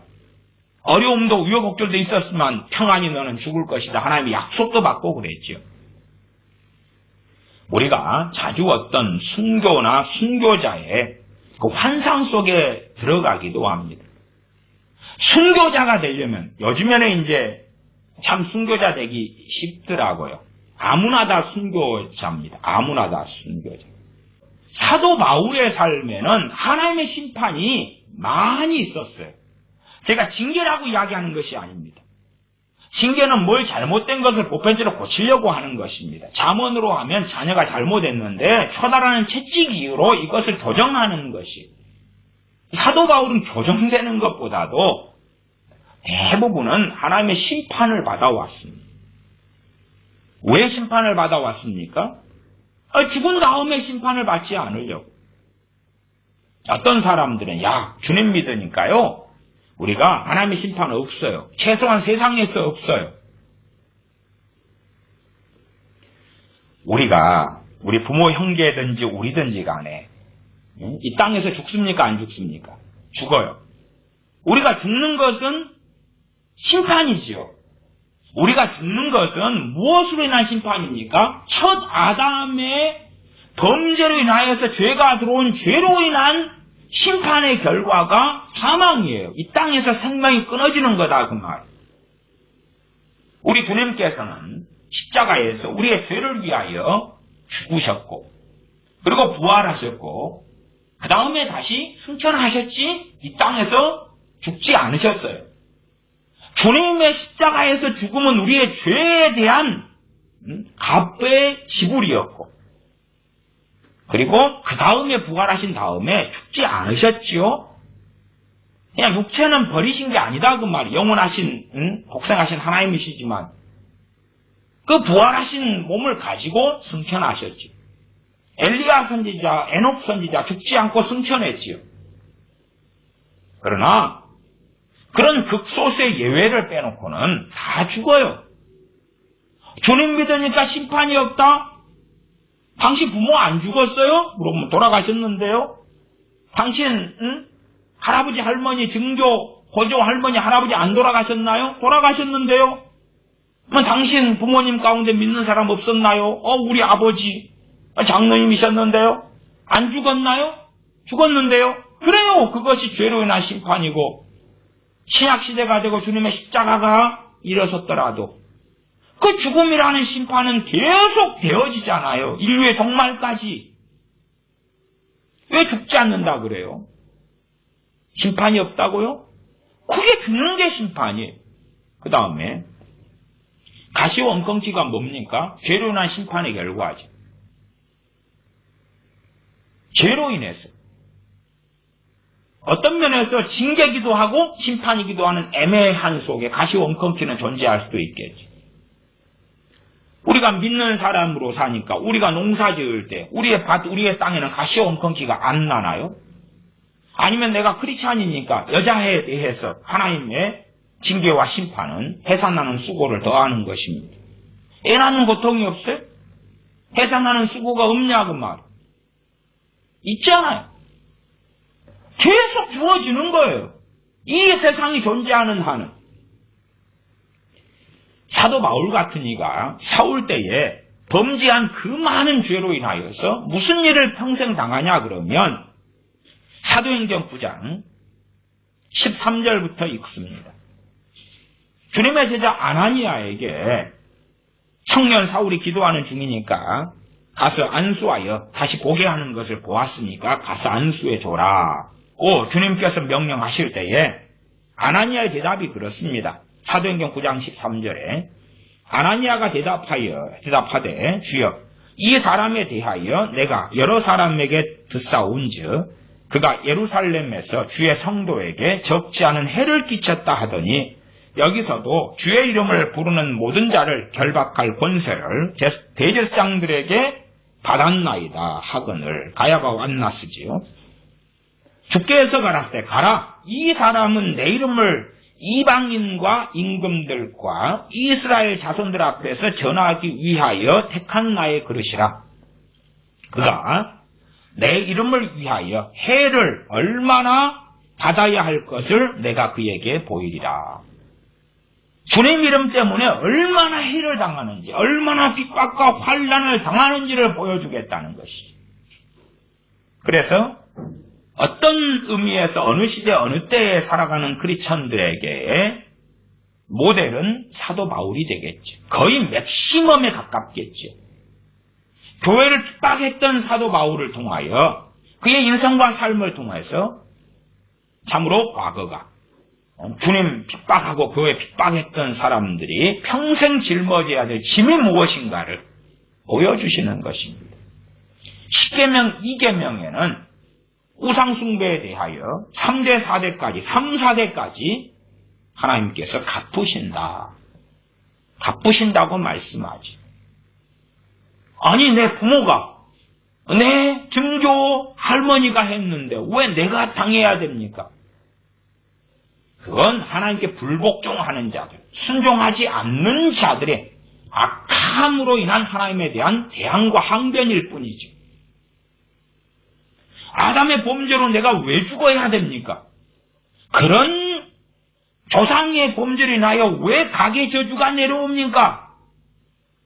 어려움도 우여곡절도 있었지만 평안히 너는 죽을 것이다. 하나님이 약속도 받고 그랬죠. 우리가 자주 어떤 순교나 순교자의 그 환상 속에 들어가기도 합니다. 순교자가 되려면 요즘에는 이제 참 순교자 되기 쉽더라고요. 아무나 다 순교자입니다. 아무나 다 순교자. 사도 바울의 삶에는 하나님의 심판이 많이 있었어요. 제가 징계라고 이야기하는 것이 아닙니다. 징계는 뭘 잘못된 것을 보편적으로 고치려고 하는 것입니다. 잠언으로 하면 자녀가 잘못했는데 처달하는 채찍 이유로 이것을 교정하는 것이. 사도 바울은 교정되는 것보다도 대부분은 하나님의 심판을 받아왔습니다. 왜 심판을 받아왔습니까? 죽은 다음에 심판을 받지 않으려고. 어떤 사람들은 야 주님 믿으니까요. 우리가 하나님의 심판 없어요. 최소한 세상에서 없어요. 우리가 우리 부모 형제든지 우리든지 간에 이 땅에서 죽습니까? 안 죽습니까? 죽어요. 우리가 죽는 것은 심판이지요. 우리가 죽는 것은 무엇으로 인한 심판입니까? 첫 아담의 범죄로 인하여서 죄가 들어온 죄로 인한 심판의 결과가 사망이에요. 이 땅에서 생명이 끊어지는 거다 그 말이에요. 우리 주님께서는 십자가에서 우리의 죄를 위하여 죽으셨고 그리고 부활하셨고 그 다음에 다시 승천하셨지 이 땅에서 죽지 않으셨어요. 주님의 십자가에서 죽음은 우리의 죄에 대한 값의 지불이었고 그리고 그 다음에 부활하신 다음에 죽지 않으셨지요. 그냥 육체는 버리신 게 아니다 그 말이에요. 영원하신 복생하신 하나님이시지만 그 부활하신 몸을 가지고 승천하셨지. 엘리야 선지자, 에녹 선지자 죽지 않고 승천했지요. 그러나 그런 극소수의 예외를 빼놓고는 다 죽어요. 주님 믿으니까 심판이 없다? 당신 부모 안 죽었어요? 물어보면 돌아가셨는데요. 당신 할아버지 할머니 증조 고조 할머니 할아버지 안 돌아가셨나요? 돌아가셨는데요. 당신 부모님 가운데 믿는 사람 없었나요? 우리 아버지 장로님이셨는데요. 안 죽었나요? 죽었는데요. 그래요. 그것이 죄로 인한 심판이고 신약시대가 되고 주님의 십자가가 일어섰더라도 그 죽음이라는 심판은 계속 되어지잖아요. 인류의 종말까지. 왜 죽지 않는다 그래요? 심판이 없다고요? 그게 죽는 게 심판이에요. 그 다음에 가시원kon기가 뭡니까? 죄로 인한 심판의 결과죠. 죄로 인해서 어떤 면에서 징계기도 하고 심판이기도 하는 애매한 속에 가시원kon기는 존재할 수도 있겠지. 우리가 믿는 사람으로 사니까 우리가 농사 지을 때 우리의 밭, 우리의 땅에는 가시원kon기가 안 나나요? 아니면 내가 크리스찬이니까 여자에 대해서 하나님의 징계와 심판은 해산나는 수고를 더하는 것입니다. 애 낳는 고통이 없어요? 해산나는 수고가 없냐 그 말. 있잖아요. 계속 주어지는 거예요. 이 세상이 존재하는 한은. 사도 바울 같은 이가 사울 때에 범죄한 그 많은 죄로 인하여서 무슨 일을 평생 당하냐 그러면 사도행전 9장 13절부터 읽습니다. 주님의 제자 아나니아에게 청년 사울이 기도하는 중이니까 가서 안수하여 다시 보게 하는 것을 보았으니까 가서 안수해 줘라. 주님께서 명령하실 때에 아나니아의 대답이 그렇습니다. 사도행전 9장 13절에 아나니아가 대답하되 주여 이 사람에 대하여 내가 여러 사람에게 듣사온즉 그가 예루살렘에서 주의 성도에게 적지 않은 해를 끼쳤다 하더니 여기서도 주의 이름을 부르는 모든 자를 결박할 권세를 대제사장들에게 받았나이다 하거늘. 가야바 안나스지요. 주께서 가라사대 가라. 이 사람은 내 이름을 이방인과 임금들과 이스라엘 자손들 앞에서 전하기 위하여 택한 나의 그릇이라. 그가 내 이름을 위하여 해를 얼마나 받아야 할 것을 내가 그에게 보이리라. 주님 이름 때문에 얼마나 해를 당하는지, 얼마나 핍박과 환난을 당하는지를 보여주겠다는 것이. 그래서 어떤 의미에서 어느 시대 어느 때에 살아가는 크리스천들에게 모델은 사도 바울이 되겠죠. 거의 맥시멈에 가깝겠죠. 교회를 핍박했던 사도 바울을 통하여 그의 인생과 삶을 통해서 참으로 과거가 주님 핍박하고 교회 핍박했던 사람들이 평생 짊어져야 될 짐이 무엇인가를 보여주시는 것입니다. 10계명 2계명에는 우상숭배에 대하여 3대 4대까지 3, 4대까지 하나님께서 갚으신다고 말씀하지. 아니 내 부모가 내 증조 할머니가 했는데 왜 내가 당해야 됩니까? 그건 하나님께 불복종하는 자들, 순종하지 않는 자들의 악함으로 인한 하나님에 대한 대항과 항변일 뿐이죠. 아담의 범죄로 내가 왜 죽어야 됩니까? 그런 조상의 범죄로 인하여 왜 각의 저주가 내려옵니까?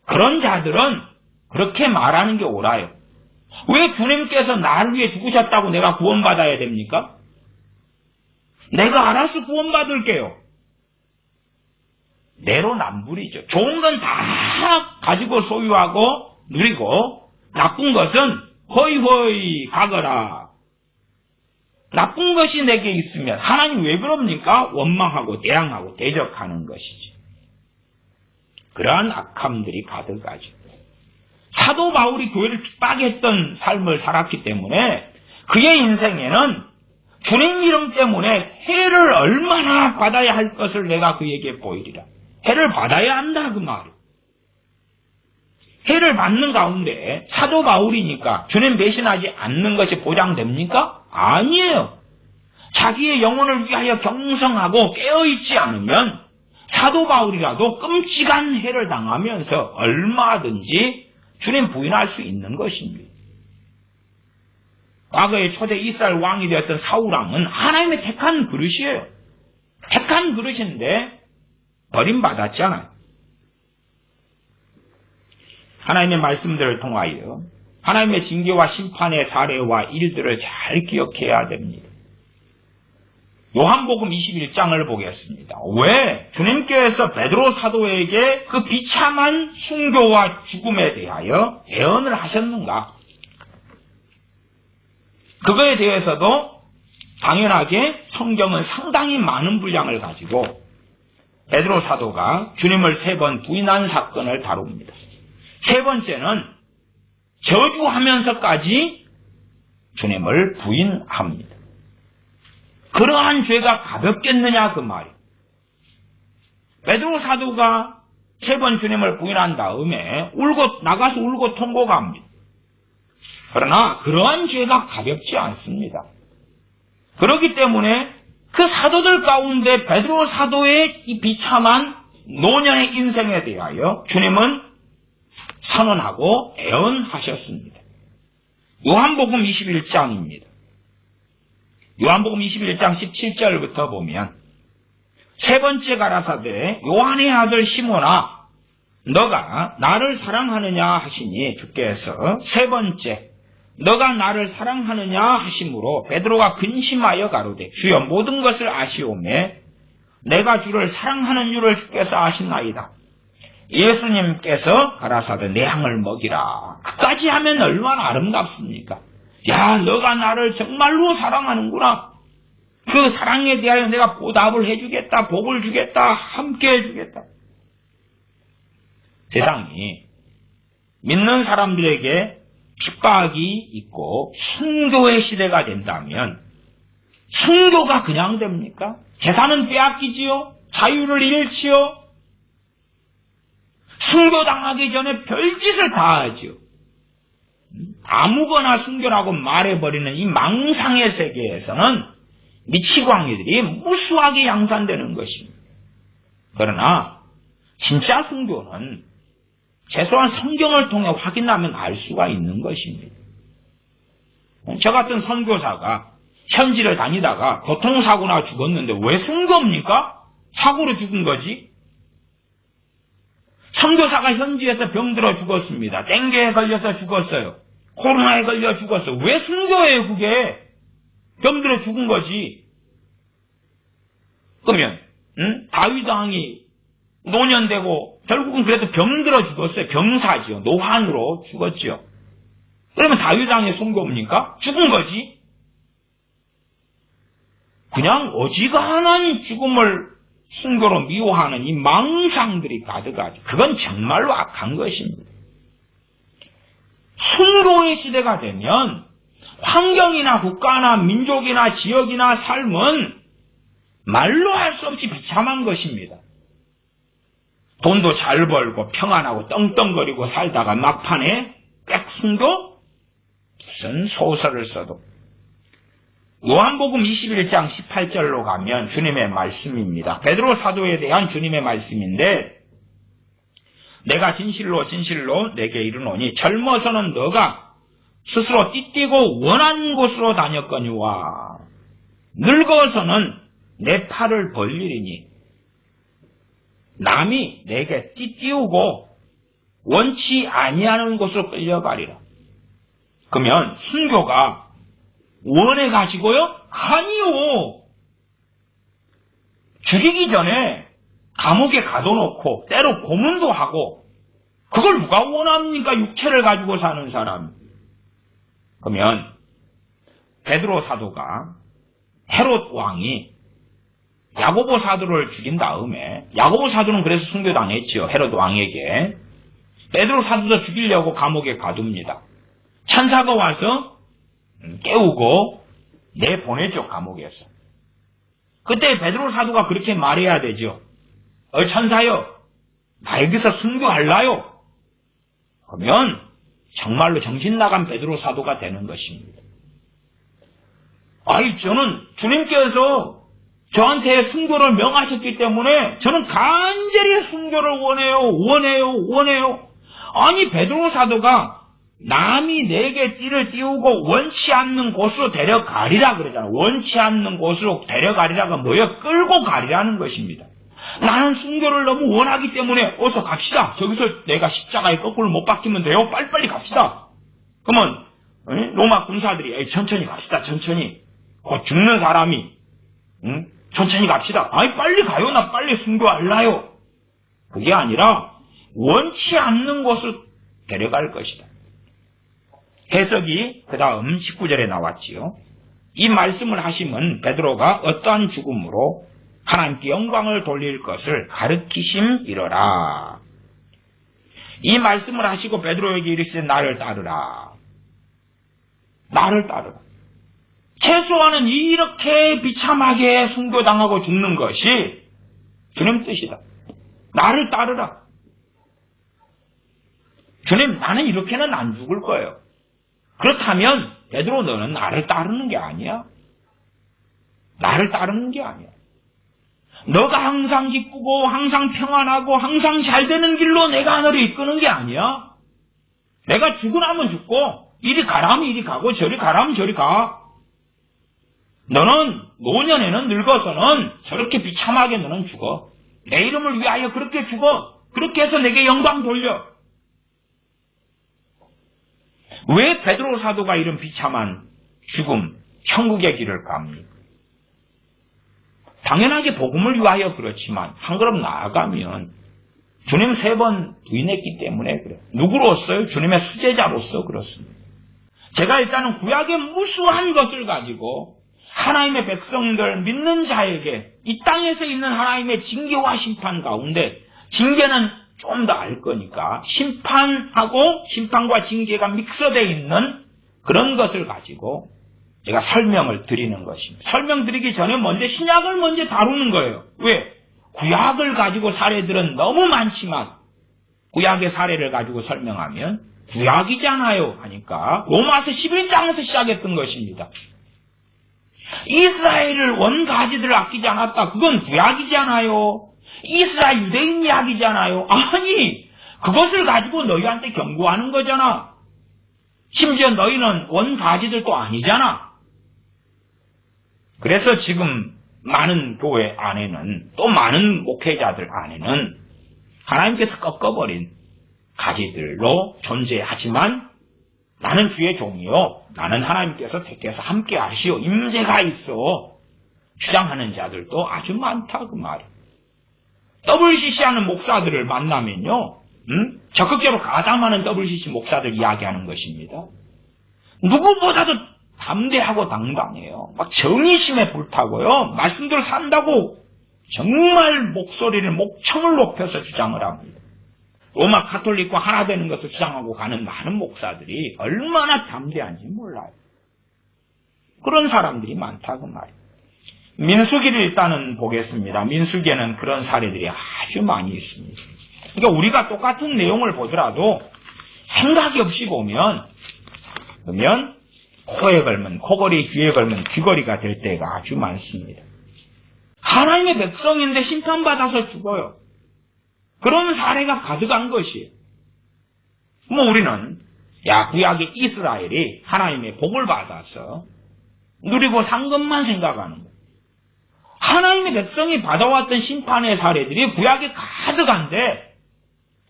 그런 자들은 그렇게 말하는 게 옳아요. 왜 주님께서 나를 위해 죽으셨다고 내가 구원받아야 됩니까? 내가 알아서 구원받을게요. 내로남불이죠. 좋은 건 다 가지고 소유하고 누리고 나쁜 것은 허이허이 가거라. 나쁜 것이 내게 있으면 하나님 왜 그럽니까? 원망하고 대항하고 대적하는 것이지. 그러한 악함들이 가득하죠. 사도 바울이 교회를 핍박했던 삶을 살았기 때문에 그의 인생에는 주님 이름 때문에 해를 얼마나 받아야 할 것을 내가 그에게 보이리라. 해를 받아야 한다 그 말이에요. 해를 받는 가운데 사도 바울이니까 주님 배신하지 않는 것이 보장됩니까? 아니에요. 자기의 영혼을 위하여 경성하고 깨어있지 않으면 사도 바울이라도 끔찍한 해를 당하면서 얼마든지 주님 부인할 수 있는 것입니다. 과거에 초대 이스라엘 왕이 되었던 사울왕은 하나님의 택한 그릇이에요. 택한 그릇인데 버림받았잖아요. 하나님의 말씀들을 통하여 하나님의 징계와 심판의 사례와 일들을 잘 기억해야 됩니다. 요한복음 21장을 보겠습니다. 왜 주님께서 베드로 사도에게 그 비참한 순교와 죽음에 대하여 예언을 하셨는가? 그거에 대해서도 당연하게 성경은 상당히 많은 분량을 가지고 베드로 사도가 주님을 3번 부인한 사건을 다룹니다. 3번째는 저주하면서까지 주님을 부인합니다. 그러한 죄가 가볍겠느냐 그 말이에요. 베드로 사도가 3번 주님을 부인한 다음에 나가서 울고 통곡합니다. 그러나 그러한 죄가 가볍지 않습니다. 그렇기 때문에 그 사도들 가운데 베드로 사도의 이 비참한 노년의 인생에 대하여 주님은 선언하고 애언하셨습니다. 요한복음 21장입니다. 요한복음 21장 17절부터 보면 3번째 가라사대 요한의 아들 시몬아 너가 나를 사랑하느냐 하시니 주께서 3번째 너가 나를 사랑하느냐 하심으로 베드로가 근심하여 가로되 주여 모든 것을 아시오매 내가 주를 사랑하는 줄을 주께서 아시나이다. 예수님께서 가라사대 내 양을 먹이라. 그까지 하면 얼마나 아름답습니까? 야, 너가 나를 정말로 사랑하는구나. 그 사랑에 대하여 내가 보답을 해주겠다. 복을 주겠다. 함께 해주겠다. 세상이 믿는 사람들에게 핍박이 있고 순교의 시대가 된다면 순교가 그냥 됩니까? 재산은 빼앗기지요? 자유를 잃지요? 순교당하기 전에 별짓을 다 하죠. 아무거나 순교라고 말해버리는 이 망상의 세계에서는 미치광이들이 무수하게 양산되는 것입니다. 그러나 진짜 순교는 최소한 성경을 통해 확인하면 알 수가 있는 것입니다. 저 같은 선교사가 현지를 다니다가 교통사고나 죽었는데 왜 순교입니까? 사고로 죽은 거지. 선교사가 현지에서 병들어 죽었습니다. 땡계에 걸려서 죽었어요. 코로나에 걸려 죽었어요. 왜 순교예요 그게? 병들어 죽은 거지. 그러면 다윗 왕이 노년되고 결국은 그래도 병들어 죽었어요. 병사지요. 노환으로 죽었죠. 그러면 다윗 왕의 순교입니까? 죽은 거지. 그냥 어지간한 죽음을 순교로 미워하는 이 망상들이 가득하죠. 그건 정말로 악한 것입니다. 순교의 시대가 되면 환경이나 국가나 민족이나 지역이나 삶은 말로 할 수 없이 비참한 것입니다. 돈도 잘 벌고 평안하고 떵떵거리고 살다가 막판에 빽 순교? 무슨 소설을 써도. 요한복음 21장 18절로 가면 주님의 말씀입니다. 베드로 사도에 대한 주님의 말씀인데 내가 진실로 진실로 내게 이르노니 젊어서는 너가 스스로 띠띠고 원한 곳으로 다녔거니와 늙어서는 내 팔을 벌리리니 남이 내게 띠띠우고 원치 아니하는 곳으로 끌려가리라. 그러면 순교가 원해가지고요? 아니요. 죽이기 전에 감옥에 가둬놓고 때로 고문도 하고 그걸 누가 원합니까? 육체를 가지고 사는 사람. 그러면 베드로 사도가 헤롯 왕이 야고보 사도를 죽인 다음에 야고보 사도는 그래서 순교당했지요. 헤롯 왕에게. 베드로 사도도 죽이려고 감옥에 가둡니다. 천사가 와서 깨우고 내보내죠. 감옥에서. 그때 베드로 사도가 그렇게 말해야 되죠. 천사여, 나에게서 순교할라요? 그러면 정말로 정신 나간 베드로 사도가 되는 것입니다. 저는 주님께서 저한테 순교를 명하셨기 때문에 저는 간절히 순교를 원해요. 아니, 베드로 사도가 남이 내게 띠를 띄우고 원치 않는 곳으로 데려가리라 그러잖아. 원치 않는 곳으로 데려가리라가 뭐예요? 끌고 가리라는 것입니다. 나는 순교를 너무 원하기 때문에 어서 갑시다. 저기서 내가 십자가에 거꾸로 못 박히면 돼요. 빨리빨리 갑시다. 그러면 로마 군사들이 천천히 갑시다. 천천히. 곧 죽는 사람이 천천히 갑시다. 빨리 가요. 나 빨리 순교할라요. 그게 아니라 원치 않는 곳으로 데려갈 것이다. 해석이 그 다음 19절에 나왔지요. 이 말씀을 하시면 베드로가 어떠한 죽음으로 하나님께 영광을 돌릴 것을 가르치심이러라. 이 말씀을 하시고 베드로에게 이르시되 나를 따르라. 나를 따르라. 최소한은 이렇게 비참하게 순교당하고 죽는 것이 주님 뜻이다. 나를 따르라. 주님, 나는 이렇게는 안 죽을 거예요. 그렇다면 베드로 너는 나를 따르는 게 아니야. 나를 따르는 게 아니야. 너가 항상 기쁘고 항상 평안하고 항상 잘 되는 길로 내가 너를 이끄는 게 아니야. 내가 죽고 나면 죽고 이리 가라면 이리 가고 저리 가라면 저리 가. 너는 노년에는 늙어서는 저렇게 비참하게 너는 죽어. 내 이름을 위하여 그렇게 죽어. 그렇게 해서 내게 영광 돌려. 왜 베드로 사도가 이런 비참한 죽음, 천국의 길을 갑니까? 당연하게 복음을 위하여 그렇지만 한 걸음 나아가면 주님 3번 부인했기 때문에 그래요. 누구로서요? 주님의 수제자로서 그렇습니다. 제가 일단은 구약의 무수한 것을 가지고 하나님의 백성들 믿는 자에게 이 땅에서 있는 하나님의 징계와 심판 가운데 징계는 좀 더 알 거니까 심판하고 심판과 징계가 믹서되어 있는 그런 것을 가지고 제가 설명을 드리는 것입니다. 설명드리기 전에 먼저 신약을 먼저 다루는 거예요. 왜? 구약을 가지고 사례들은 너무 많지만 구약의 사례를 가지고 설명하면 구약이잖아요 하니까 로마서 11장에서 시작했던 것입니다. 이스라엘을 원가지들을 아끼지 않았다. 그건 구약이잖아요. 이스라엘 유대인 이야기잖아요. 아니, 그것을 가지고 너희한테 경고하는 거잖아. 심지어 너희는 원가지들도 아니잖아. 그래서 지금 많은 교회 안에는 또 많은 목회자들 안에는 하나님께서 꺾어버린 가지들로 존재하지만 나는 주의 종이요. 나는 하나님께서 택해서 함께 하시오. 임재가 있어. 주장하는 자들도 아주 많다 그 말이에요. WCC 하는 목사들을 만나면요. 적극적으로 가담하는 WCC 목사들 이야기하는 것입니다. 누구보다도 담대하고 당당해요. 막 정의심에 불타고요. 말씀대로 산다고 정말 목소리를 목청을 높여서 주장을 합니다. 로마 가톨릭과 하나 되는 것을 주장하고 가는 많은 목사들이 얼마나 담대한지 몰라요. 그런 사람들이 많다 그 말이에요. 민수기를 일단은 보겠습니다. 민수기에는 그런 사례들이 아주 많이 있습니다. 그러니까 우리가 똑같은 내용을 보더라도 생각이 없이 보면 그러면 코에 걸면 코걸이, 귀에 걸면 귀걸이가 될 때가 아주 많습니다. 하나님의 백성인데 심판받아서 죽어요. 그런 사례가 가득한 것이에요. 우리는 구약의 이스라엘이 하나님의 복을 받아서 누리고 산 것만 생각하는 거예요. 하나님의 백성이 받아왔던 심판의 사례들이 구약에 가득한데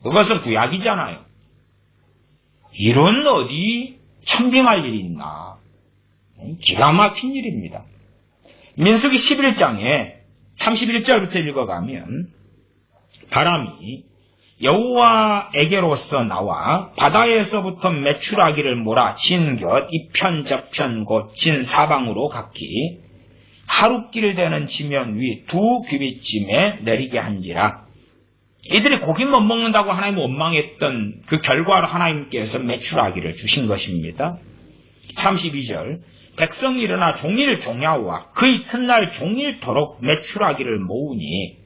그것은 구약이잖아요. 이런 어디 천빙할 일이 있나. 기가 막힌 일입니다. 민수기 11장에 31절부터 읽어가면 바람이 여호와에게로서 나와 바다에서부터 메추라기를 몰아 진곁 이편 저편 곧 진사방으로 각기 하룻길 되는 지면 위 2규빗쯤에 내리게 한지라. 이들이 고기 못 먹는다고 하나님 원망했던 그 결과로 하나님께서 메추라기를 주신 것입니다. 32절 백성이 일어나 종일 종야와 그 이튿날 종일토록 메추라기를 모으니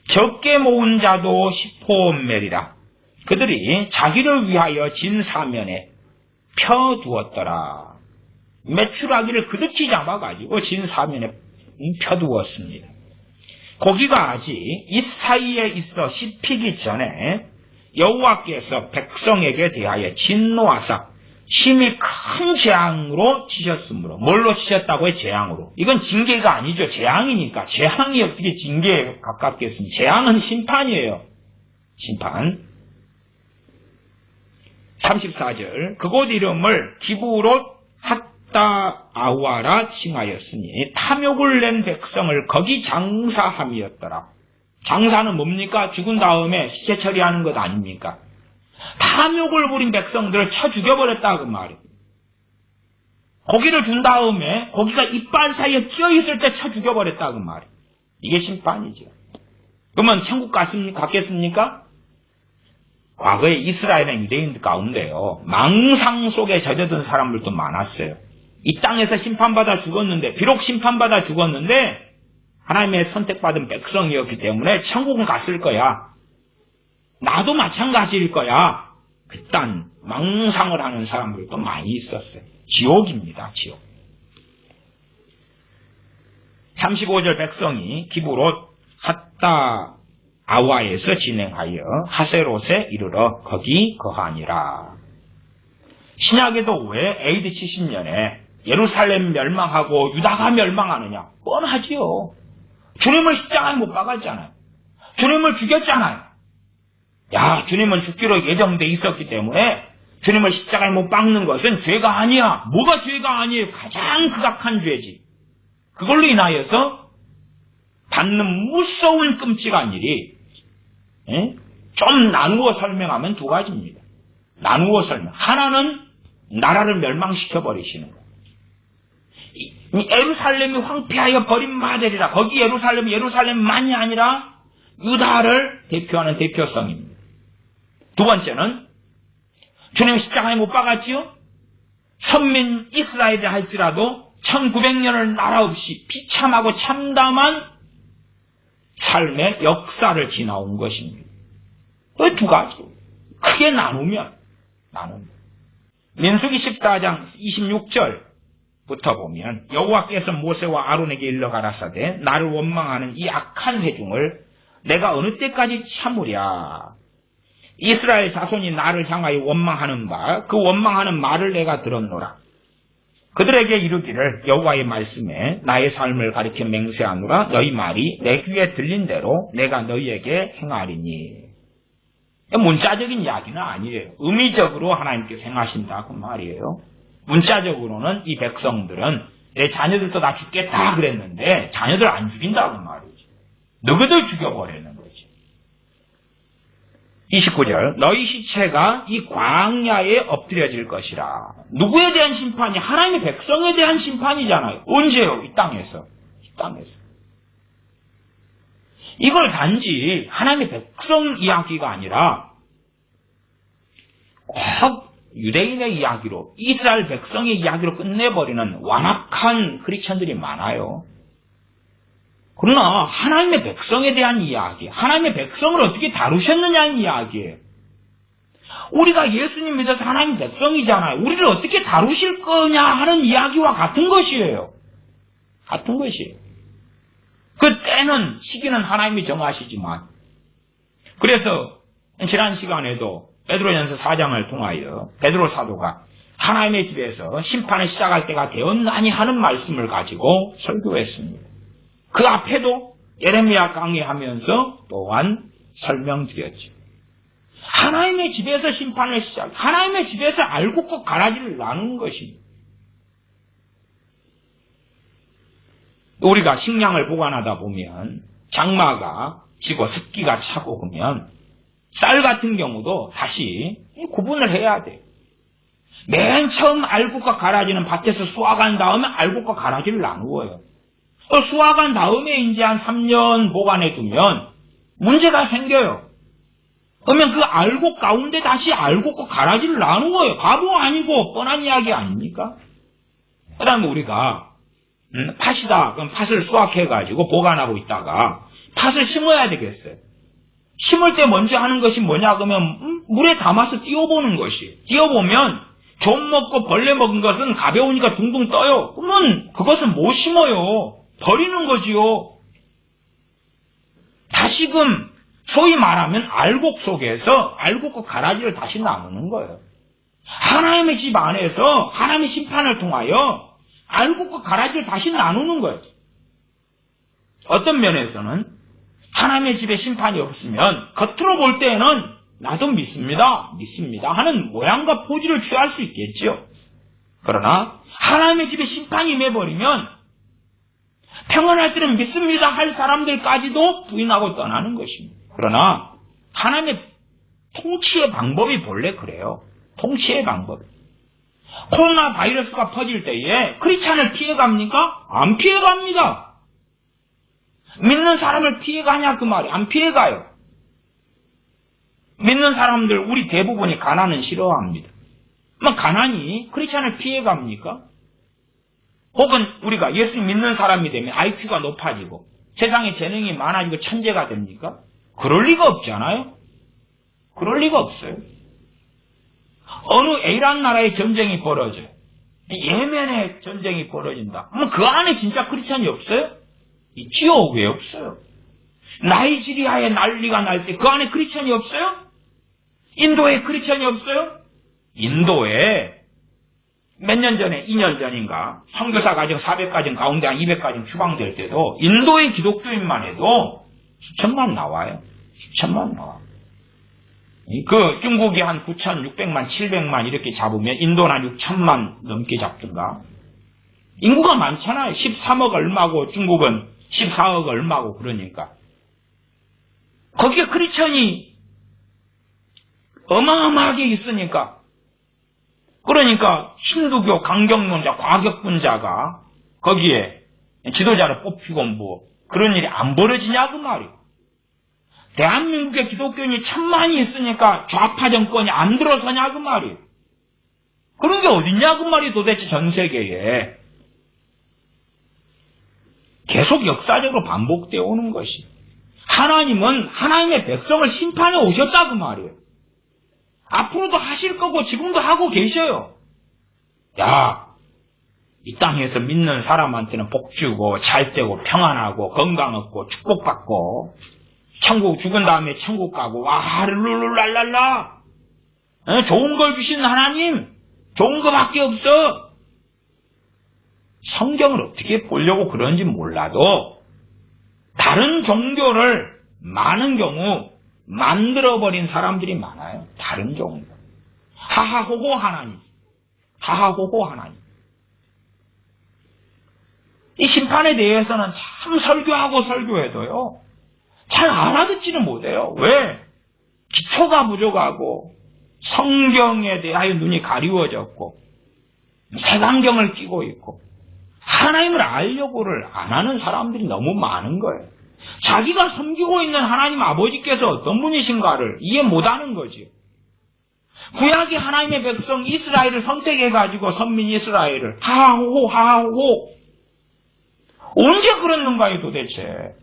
적게 모은 자도 10호멜이라. 그들이 자기를 위하여 진사면에 펴두었더라. 메추라기를 그득히 잡아가지고 진사면에 펴두었습니다. 고기가 아직 이 사이에 있어 씹히기 전에 여호와께서 백성에게 대하여 진노하사 심히 큰 재앙으로 치셨으므로. 뭘로 치셨다고요? 재앙으로. 이건 징계가 아니죠. 재앙이니까. 재앙이 어떻게 징계에 가깝겠습니까? 재앙은 심판이에요. 심판. 34절 그곳 이름을 기브롯 핫다아와라 칭하였으니 탐욕을 낸 백성을 거기 장사함이었더라. 장사는 뭡니까? 죽은 다음에 시체 처리하는 것 아닙니까? 탐욕을 부린 백성들을 쳐 죽여버렸다 그 말이에요. 고기를 준 다음에 고기가 이빨 사이에 끼어있을 때 쳐 죽여버렸다 그 말이에요. 이게 심판이죠. 그러면 천국 갔겠습니까? 과거에 이스라엘의 유대인들 가운데요, 망상 속에 젖어든 사람들도 많았어요. 이 땅에서 심판받아 죽었는데, 비록 심판받아 죽었는데 하나님의 선택받은 백성이었기 때문에 천국은 갔을 거야. 나도 마찬가지일 거야. 그딴 망상을 하는 사람들도 많이 있었어요. 지옥입니다. 지옥. 35절 백성이 기브롯 핫다아와에서 진행하여 하세롯에 이르러 거기 거하니라. 신약에도 왜 AD 70년에 예루살렘 멸망하고 유다가 멸망하느냐? 뻔하지요. 주님을 십자가에 못 박았잖아요. 주님을 죽였잖아요. 야, 주님은 죽기로 예정돼 있었기 때문에 주님을 십자가에 못 박는 것은 죄가 아니야. 뭐가 죄가 아니에요? 가장 극악한 죄지. 그걸로 인하여서 받는 무서운 끔찍한 일이 좀 나누어 설명하면 두 가지입니다. 나누어 설명. 하나는 나라를 멸망시켜버리시는 거예요. 예루살렘이 황폐하여 버림받으리라. 거기 예루살렘만이 아니라 유다를 대표하는 대표성입니다. 두 번째는 주님 십자가에 못 박았지요? 선민 이스라엘이 할지라도 1900년을 나라 없이 비참하고 참담한 삶의 역사를 지나온 것입니다. 그 두 가지 크게 나누면 민수기 14장 26절부터 보면 여호와께서 모세와 아론에게 일러 가라사대 나를 원망하는 이 악한 회중을 내가 어느 때까지 참으랴. 이스라엘 자손이 나를 향하여 원망하는 바 그 원망하는 말을 내가 들었노라. 그들에게 이르기를 여호와의 말씀에 나의 삶을 가리켜 맹세하노라. 너희 말이 내 귀에 들린 대로 내가 너희에게 행하리니. 문자적인 이야기는 아니에요. 의미적으로 하나님께서 행하신다 그 말이에요. 문자적으로는 이 백성들은 내 자녀들도 다 죽겠다 그랬는데 자녀들 안 죽인다 그 말이죠. 너희들 죽여버리는 거지. 29절 너희 시체가 이 광야에 엎드려질 것이라. 누구에 대한 심판이? 하나님의 백성에 대한 심판이잖아요. 언제요? 이 땅에서. 이걸 단지 하나님의 백성 이야기가 아니라 꼭 유대인의 이야기로, 이스라엘 백성의 이야기로 끝내버리는 완악한 크리스천들이 많아요. 그러나 하나님의 백성에 대한 이야기, 하나님의 백성을 어떻게 다루셨느냐는 이야기예요. 우리가 예수님 믿어서 하나님 백성이잖아요. 우리를 어떻게 다루실 거냐 하는 이야기와 같은 것이에요. 그 때는, 시기는 하나님이 정하시지만, 그래서 지난 시간에도 베드로전서 4장을 통하여 베드로 사도가 하나님의 집에서 심판을 시작할 때가 되었나니 하는 말씀을 가지고 설교했습니다. 그 앞에도 예레미야 강의하면서 또한 설명드렸죠. 하나님의 집에서 심판을 시작, 하나님의 집에서 알곡과 가라지를 나누는 것입니다. 우리가 식량을 보관하다 보면 장마가 지고 습기가 차고 그러면 쌀 같은 경우도 다시 구분을 해야 돼요. 맨 처음 알곡과 가라지는 밭에서 수확한 다음에 알곡과 가라지를 나누어요. 수확한 다음에 이제 한 3년 보관해 두면 문제가 생겨요. 그러면 그 알곡 가운데 다시 알곡과 가라지를 나누어요. 바보 아니고 뻔한 이야기 아닙니까? 그 다음에 우리가 팥이다. 그럼 팥을 수확해가지고 보관하고 있다가 팥을 심어야 되겠어요. 심을 때 먼저 하는 것이 뭐냐 그러면 물에 담아서 띄워보는 것이. 띄워보면 좀 먹고 벌레 먹은 것은 가벼우니까 둥둥 떠요. 그러면 그것은 못 심어요. 버리는 거지요. 다시금 소위 말하면 알곡 속에서 알곡과 가라지를 다시 나누는 거예요. 하나님의 집 안에서 하나님의 심판을 통하여 알곡과 가라지를 다시 나누는 거예요. 어떤 면에서는 하나님의 집에 심판이 없으면 겉으로 볼 때에는 나도 믿습니다 하는 모양과 포즈를 취할 수 있겠죠. 그러나 하나님의 집에 심판이 임해버리면 평안할 때는 믿습니다 할 사람들까지도 부인하고 떠나는 것입니다. 그러나 하나님의 통치의 방법이 본래 그래요. 통치의 방법. 코로나 바이러스가 퍼질 때에 크리스찬을 피해갑니까? 안 피해갑니다. 믿는 사람을 피해가냐 그 말이 안 피해가요. 믿는 사람들 우리 대부분이 가난은 싫어합니다. 가난이 크리스찬을 피해갑니까? 혹은 우리가 예수님 믿는 사람이 되면 IQ가 높아지고 세상에 재능이 많아지고 천재가 됩니까? 그럴 리가 없잖아요. 그럴 리가 없어요. 어느 A라는 나라의 전쟁이 벌어져요. 예멘의 전쟁이 벌어진다. 그 안에 진짜 크리스찬이 없어요? 있지요. 왜 없어요? 나이지리아에 난리가 날 때 그 안에 크리스찬이 없어요? 인도에 크리스찬이 없어요? 인도에 몇 년 전에 2년 전인가 선교사 가정 400가정 가운데 한 200가정 추방될 때도 인도의 기독교인만 해도 수천만 나와요. 수천만 나와. 그 중국이 한 9,600만 700만 이렇게 잡으면 인도는 한 6천만 넘게 잡든가. 인구가 많잖아요. 13억 얼마고 중국은 14억 얼마고 그러니까. 거기에 크리스천이 어마어마하게 있으니까. 그러니까 힌두교 강경론자 과격분자가 거기에 지도자를 뽑히고 뭐 그런 일이 안 벌어지냐 그 말이에요. 대한민국의 기독교인이 1000만이 있으니까 좌파 정권이 안 들어서냐 그 말이에요. 그런 게 어딨냐 그 말이에요. 도대체 전 세계에. 계속 역사적으로 반복되어 오는 것이. 하나님은 하나님의 백성을 심판해 오셨다 그 말이에요. 앞으로도 하실 거고 지금도 하고 계셔요. 야, 이 땅에서 믿는 사람한테는 복 주고 잘 되고 평안하고 건강 얻고 축복받고 천국 죽은 다음에 천국 가고 와 룰루랄랄라 좋은 걸 주신 하나님 좋은 거밖에 없어. 성경을 어떻게 보려고 그런지 몰라도 다른 종교를 많은 경우 만들어버린 사람들이 많아요. 다른 종교. 하하호호 하나님. 하하호호 하나님. 이 심판에 대해서는 참 설교하고 설교해도요. 잘 알아듣지는 못해요. 왜? 기초가 부족하고 성경에 대하여 눈이 가리워졌고 색안경을 끼고 있고 하나님을 알려고를 안 하는 사람들이 너무 많은 거예요. 자기가 섬기고 있는 하나님 아버지께서 어떤 분이신가를 이해 못하는 거지. 구약이 하나님의 백성 이스라엘을 선택해가지고 선민 이스라엘을 하하호호 하하호호 언제 그랬는가요 도대체.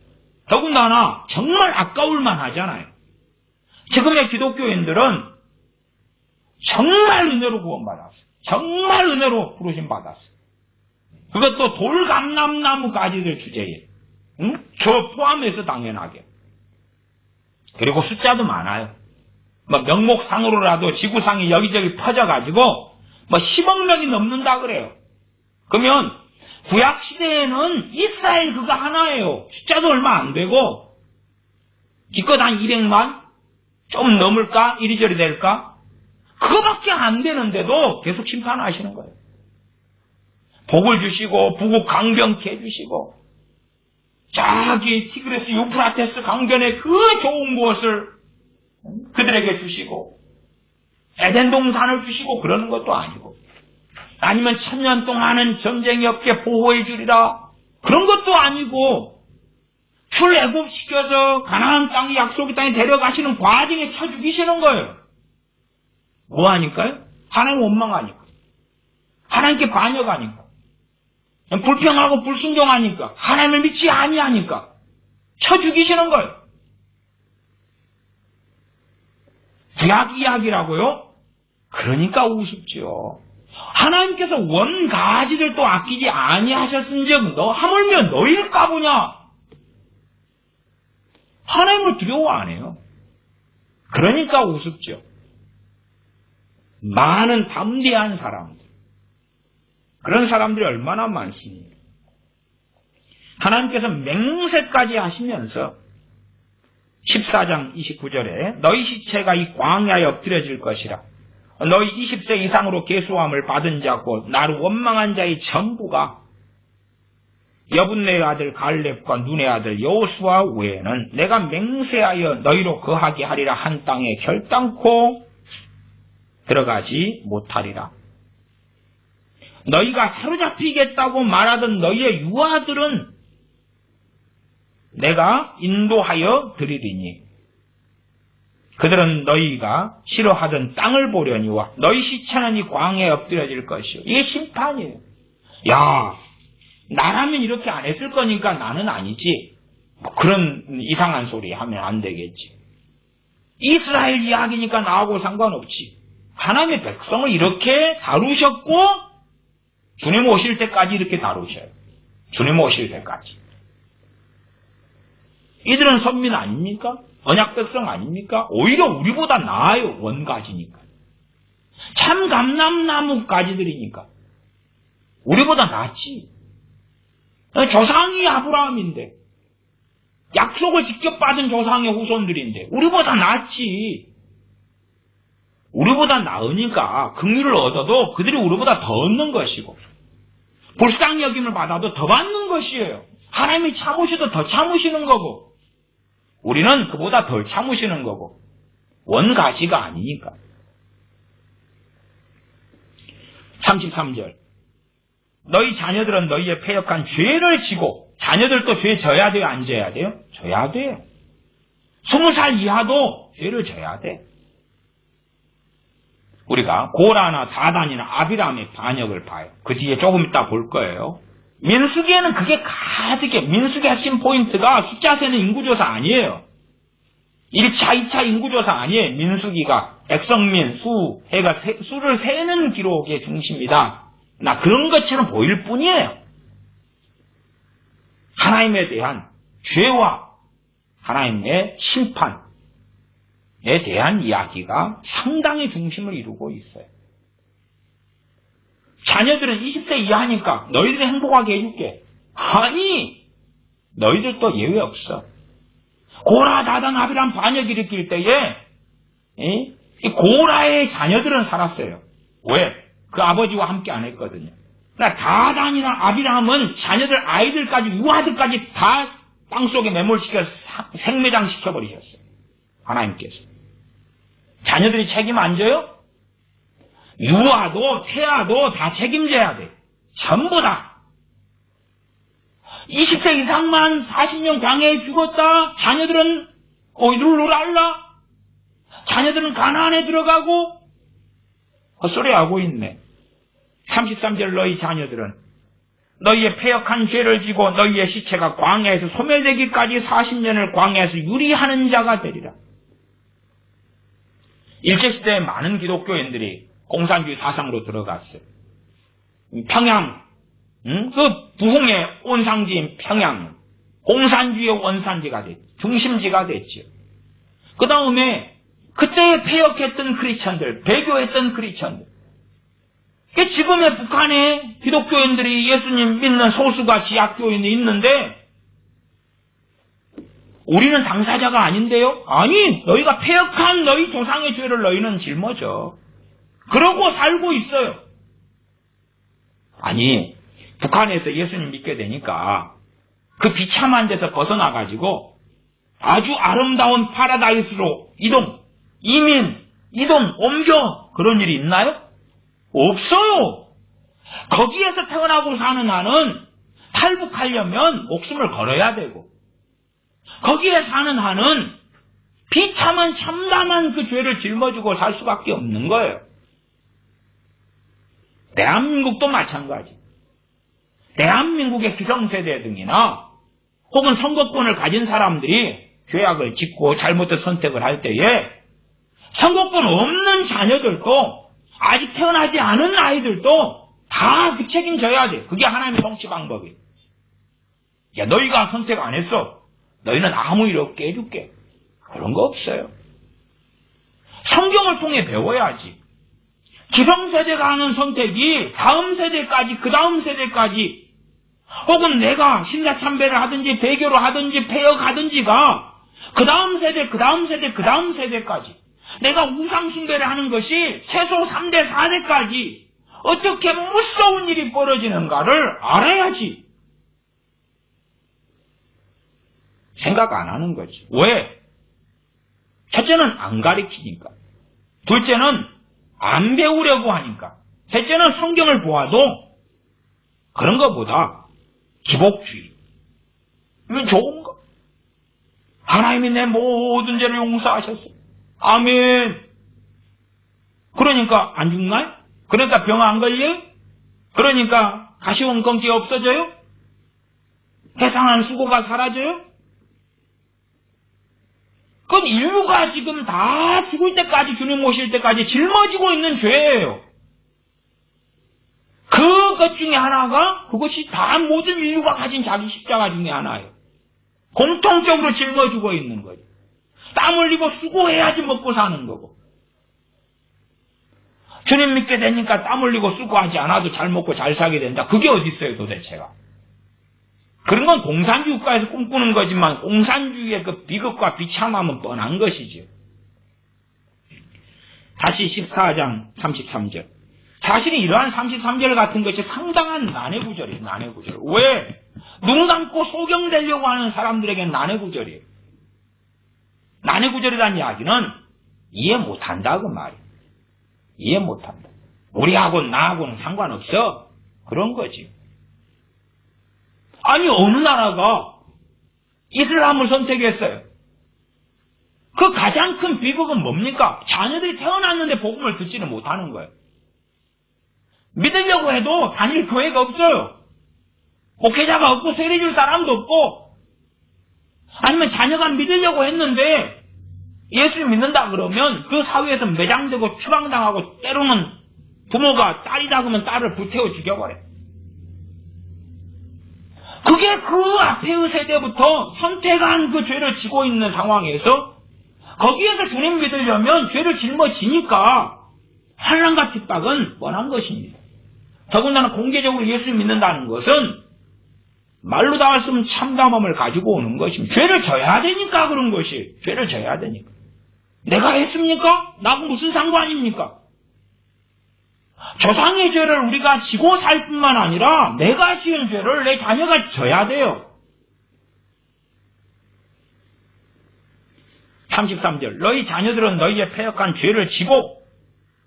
더군다나 정말 아까울만 하잖아요. 지금의 기독교인들은 정말 은혜로 구원받았어요. 정말 은혜로 부르심 받았어요. 그것도 돌감람나무 가지들 주제에. 응? 저 포함해서 당연하게. 그리고 숫자도 많아요. 명목상으로라도 지구상이 여기저기 퍼져가지고 10억 명이 넘는다 그래요. 그러면 구약시대에는 이스라엘 그가 하나예요. 숫자도 얼마 안 되고 기껏 한 200만? 좀 넘을까? 이리저리 될까? 그거밖에 안 되는데도 계속 심판하시는 거예요. 복을 주시고 부국 강병케 해주시고 저기 티그리스 유프라테스 강변의 그 좋은 곳을 그들에게 주시고 에덴 동산을 주시고 그러는 것도 아니고 아니면 1000년 동안은 전쟁이 없게 보호해 주리라 그런 것도 아니고 출애굽시켜서 가나안 땅 약속의 땅에 데려가시는 과정에 쳐 죽이시는 거예요. 뭐 하니까요? 하나님 원망하니까 하나님께 반역하니까 불평하고 불순종하니까 하나님을 믿지 아니하니까 쳐 죽이시는 거예요. 구약 이야기라고요? 그러니까 우습지요. 하나님께서 원가지를 또 아끼지 아니하셨은즉 너 하물며 너희일까 보냐? 하나님을 두려워 안 해요. 그러니까 우습죠. 많은 담대한 사람들 그런 사람들이 얼마나 많습니까? 하나님께서 맹세까지 하시면서 14장 29절에 너희 시체가 이 광야에 엎드려질 것이라 너희 20세 이상으로 계수함을 받은 자고 나를 원망한 자의 전부가 여분네의 아들 갈렙과 눈의 아들 여호수아 외에는 내가 맹세하여 너희로 거하게 하리라 한 땅에 결단코 들어가지 못하리라. 너희가 사로잡히겠다고 말하던 너희의 유아들은 내가 인도하여 드리리니 그들은 너희가 싫어하던 땅을 보려니와 너희 시체는 이 광야에 엎드려질 것이요. 이게 심판이에요. 야, 나라면 이렇게 안 했을 거니까 나는 아니지. 뭐 그런 이상한 소리 하면 안 되겠지. 이스라엘 이야기니까 나하고 상관없지. 하나님의 백성을 이렇게 다루셨고 주님 오실 때까지 이렇게 다루셔요. 주님 오실 때까지. 이들은 선민 아닙니까? 언약 백성 아닙니까? 오히려 우리보다 나아요. 원가지니까. 참 감람나무 가지들이니까. 우리보다 낫지. 조상이 아브라함인데 약속을 직접 받은 조상의 후손들인데 우리보다 낫지. 우리보다 나으니까 긍휼을 얻어도 그들이 우리보다 더 얻는 것이고 불쌍히 여김을 받아도 더 받는 것이에요. 하나님이 참으셔도 더 참으시는 거고 우리는 그보다 덜 참으시는 거고 원가지가 아니니까. 33절 너희 자녀들은 너희의 패역한 죄를 지고 자녀들도 죄 져야 돼요? 안 져야 돼요? 져야 돼요. 20살 이하도 죄를 져야 돼. 우리가 고라나 다단이나 아비람의 반역을 봐요. 그 뒤에 조금 이따 볼 거예요. 민수기에는 그게 가득해. 민수기 핵심 포인트가 숫자 세는 인구조사 아니에요. 1차, 2차 인구조사 아니에요. 민수기가 백성민, 수, 해가 수를 세는 기록의 중심이다. 나 그런 것처럼 보일 뿐이에요. 하나님에 대한 죄와 하나님의 심판에 대한 이야기가 상당히 중심을 이루고 있어요. 자녀들은 20세 이하니까 너희들이 행복하게 해줄게. 아니, 너희들도 예외 없어. 고라, 다단, 아비람 반역 일으킬 때에 이 고라의 자녀들은 살았어요. 왜? 그 아버지와 함께 안 했거든요. 그러나 다단이나 아비람은 자녀들, 아이들까지, 유아들까지 다 땅속에 매몰시켜서 생매장시켜버리셨어요. 하나님께서. 자녀들이 책임 안 져요? 유아도 태아도 다 책임져야 돼. 전부 다. 20세 이상만 40년 광야에 죽었다. 자녀들은 룰루랄라. 자녀들은 가나안에 들어가고 헛소리하고 있네. 33절 너희 자녀들은 너희의 패역한 죄를 지고 너희의 시체가 광야에서 소멸되기까지 40년을 광야에서 유리하는 자가 되리라. 일제시대에 많은 기독교인들이 공산주의 사상으로 들어갔어요. 평양, 그 부흥의 온상지인 평양, 공산주의의 원산지가 됐죠. 중심지가 됐죠. 그 다음에 그때 패역했던 크리스천들, 배교했던 크리스천들. 지금의 북한에 기독교인들이 예수님 믿는 소수가 지하교인이 있는데 우리는 당사자가 아닌데요? 아니, 너희가 패역한 너희 조상의 죄를 너희는 짊어져. 그러고 살고 있어요. 아니, 북한에서 예수님 믿게 되니까 그 비참한 데서 벗어나가지고 아주 아름다운 파라다이스로 이동, 옮겨 그런 일이 있나요? 없어요. 거기에서 태어나고 사는 한은 탈북하려면 목숨을 걸어야 되고 거기에 사는 한은 비참한 참담한 그 죄를 짊어지고 살 수밖에 없는 거예요. 대한민국도 마찬가지. 대한민국의 기성세대 등이나 혹은 선거권을 가진 사람들이 죄악을 짓고 잘못된 선택을 할 때에 선거권 없는 자녀들도 아직 태어나지 않은 아이들도 다 그 책임져야 돼. 그게 하나님의 통치 방법이에요. 야, 너희가 선택 안 했어. 너희는 아무 일 없게 해줄게. 그런 거 없어요. 성경을 통해 배워야지. 기성세대가 하는 선택이 다음 세대까지, 그 다음 세대까지, 혹은 내가 신사참배를 하든지 배교를 하든지 폐역하든지가 그 다음 세대, 그 다음 세대, 그 다음 세대까지 내가 우상숭배를 하는 것이 최소 3대, 4대까지 어떻게 무서운 일이 벌어지는가를 알아야지. 생각 안 하는 거지. 왜? 첫째는 안 가르치니까. 둘째는 안 배우려고 하니까. 셋째는 성경을 보아도 그런 것보다 기복주의. 이건 좋은 거. 하나님이 내 모든 죄를 용서하셨어. 아멘. 그러니까 안 죽나요? 그러니까 병 안 걸려요? 그러니까 가시원 검기 없어져요? 해상한 수고가 사라져요? 그건 인류가 지금 다 죽을 때까지 주님 오실 때까지 짊어지고 있는 죄예요. 그것 중에 하나가 그것이 다 모든 인류가 가진 자기 십자가 중에 하나예요. 공통적으로 짊어지고 있는 거예요. 땀 흘리고 수고해야지 먹고 사는 거고. 주님 믿게 되니까 땀 흘리고 수고하지 않아도 잘 먹고 잘 살게 된다. 그게 어디 있어요 도대체가. 그런 건 공산주의 국가에서 꿈꾸는 거지만 공산주의의 그 비극과 비참함은 뻔한 것이죠. 다시 14장 33절. 사실은 이러한 33절 같은 것이 상당한 난해구절이에요. 난해구절. 왜? 눈 감고 소경되려고 하는 사람들에게는 난해구절이에요. 난해구절이라는 이야기는 이해 못한다 그 말이에요. 이해 못한다. 우리하고는 나하고는 상관없어. 그런 거지. 아니 어느 나라가 이슬람을 선택했어요. 그 가장 큰 비극은 뭡니까? 자녀들이 태어났는데 복음을 듣지는 못하는 거예요. 믿으려고 해도 다닐 교회가 없어요. 목회자가 없고 세례줄 사람도 없고, 아니면 자녀가 믿으려고 했는데 예수를 믿는다 그러면 그 사회에서 매장되고 추방당하고 때로는 부모가 딸이 작으면 딸을 불태워 죽여버려. 그게 그 앞의 세대부터 선택한 그 죄를 지고 있는 상황에서 거기에서 주님 믿으려면 죄를 짊어지니까 환난과 핍박은 뻔한 것입니다. 더군다나 공개적으로 예수 믿는다는 것은 말로 다 할 수 없는 참담함을 가지고 오는 것입니다. 죄를 져야 되니까 그런 것이. 죄를 져야 되니까. 내가 했습니까? 나하고 무슨 상관입니까? 조상의 죄를 우리가 지고 살 뿐만 아니라 내가 지은 죄를 내 자녀가 져야 돼요. 33절. 너희 자녀들은 너희의 패역한 죄를 지고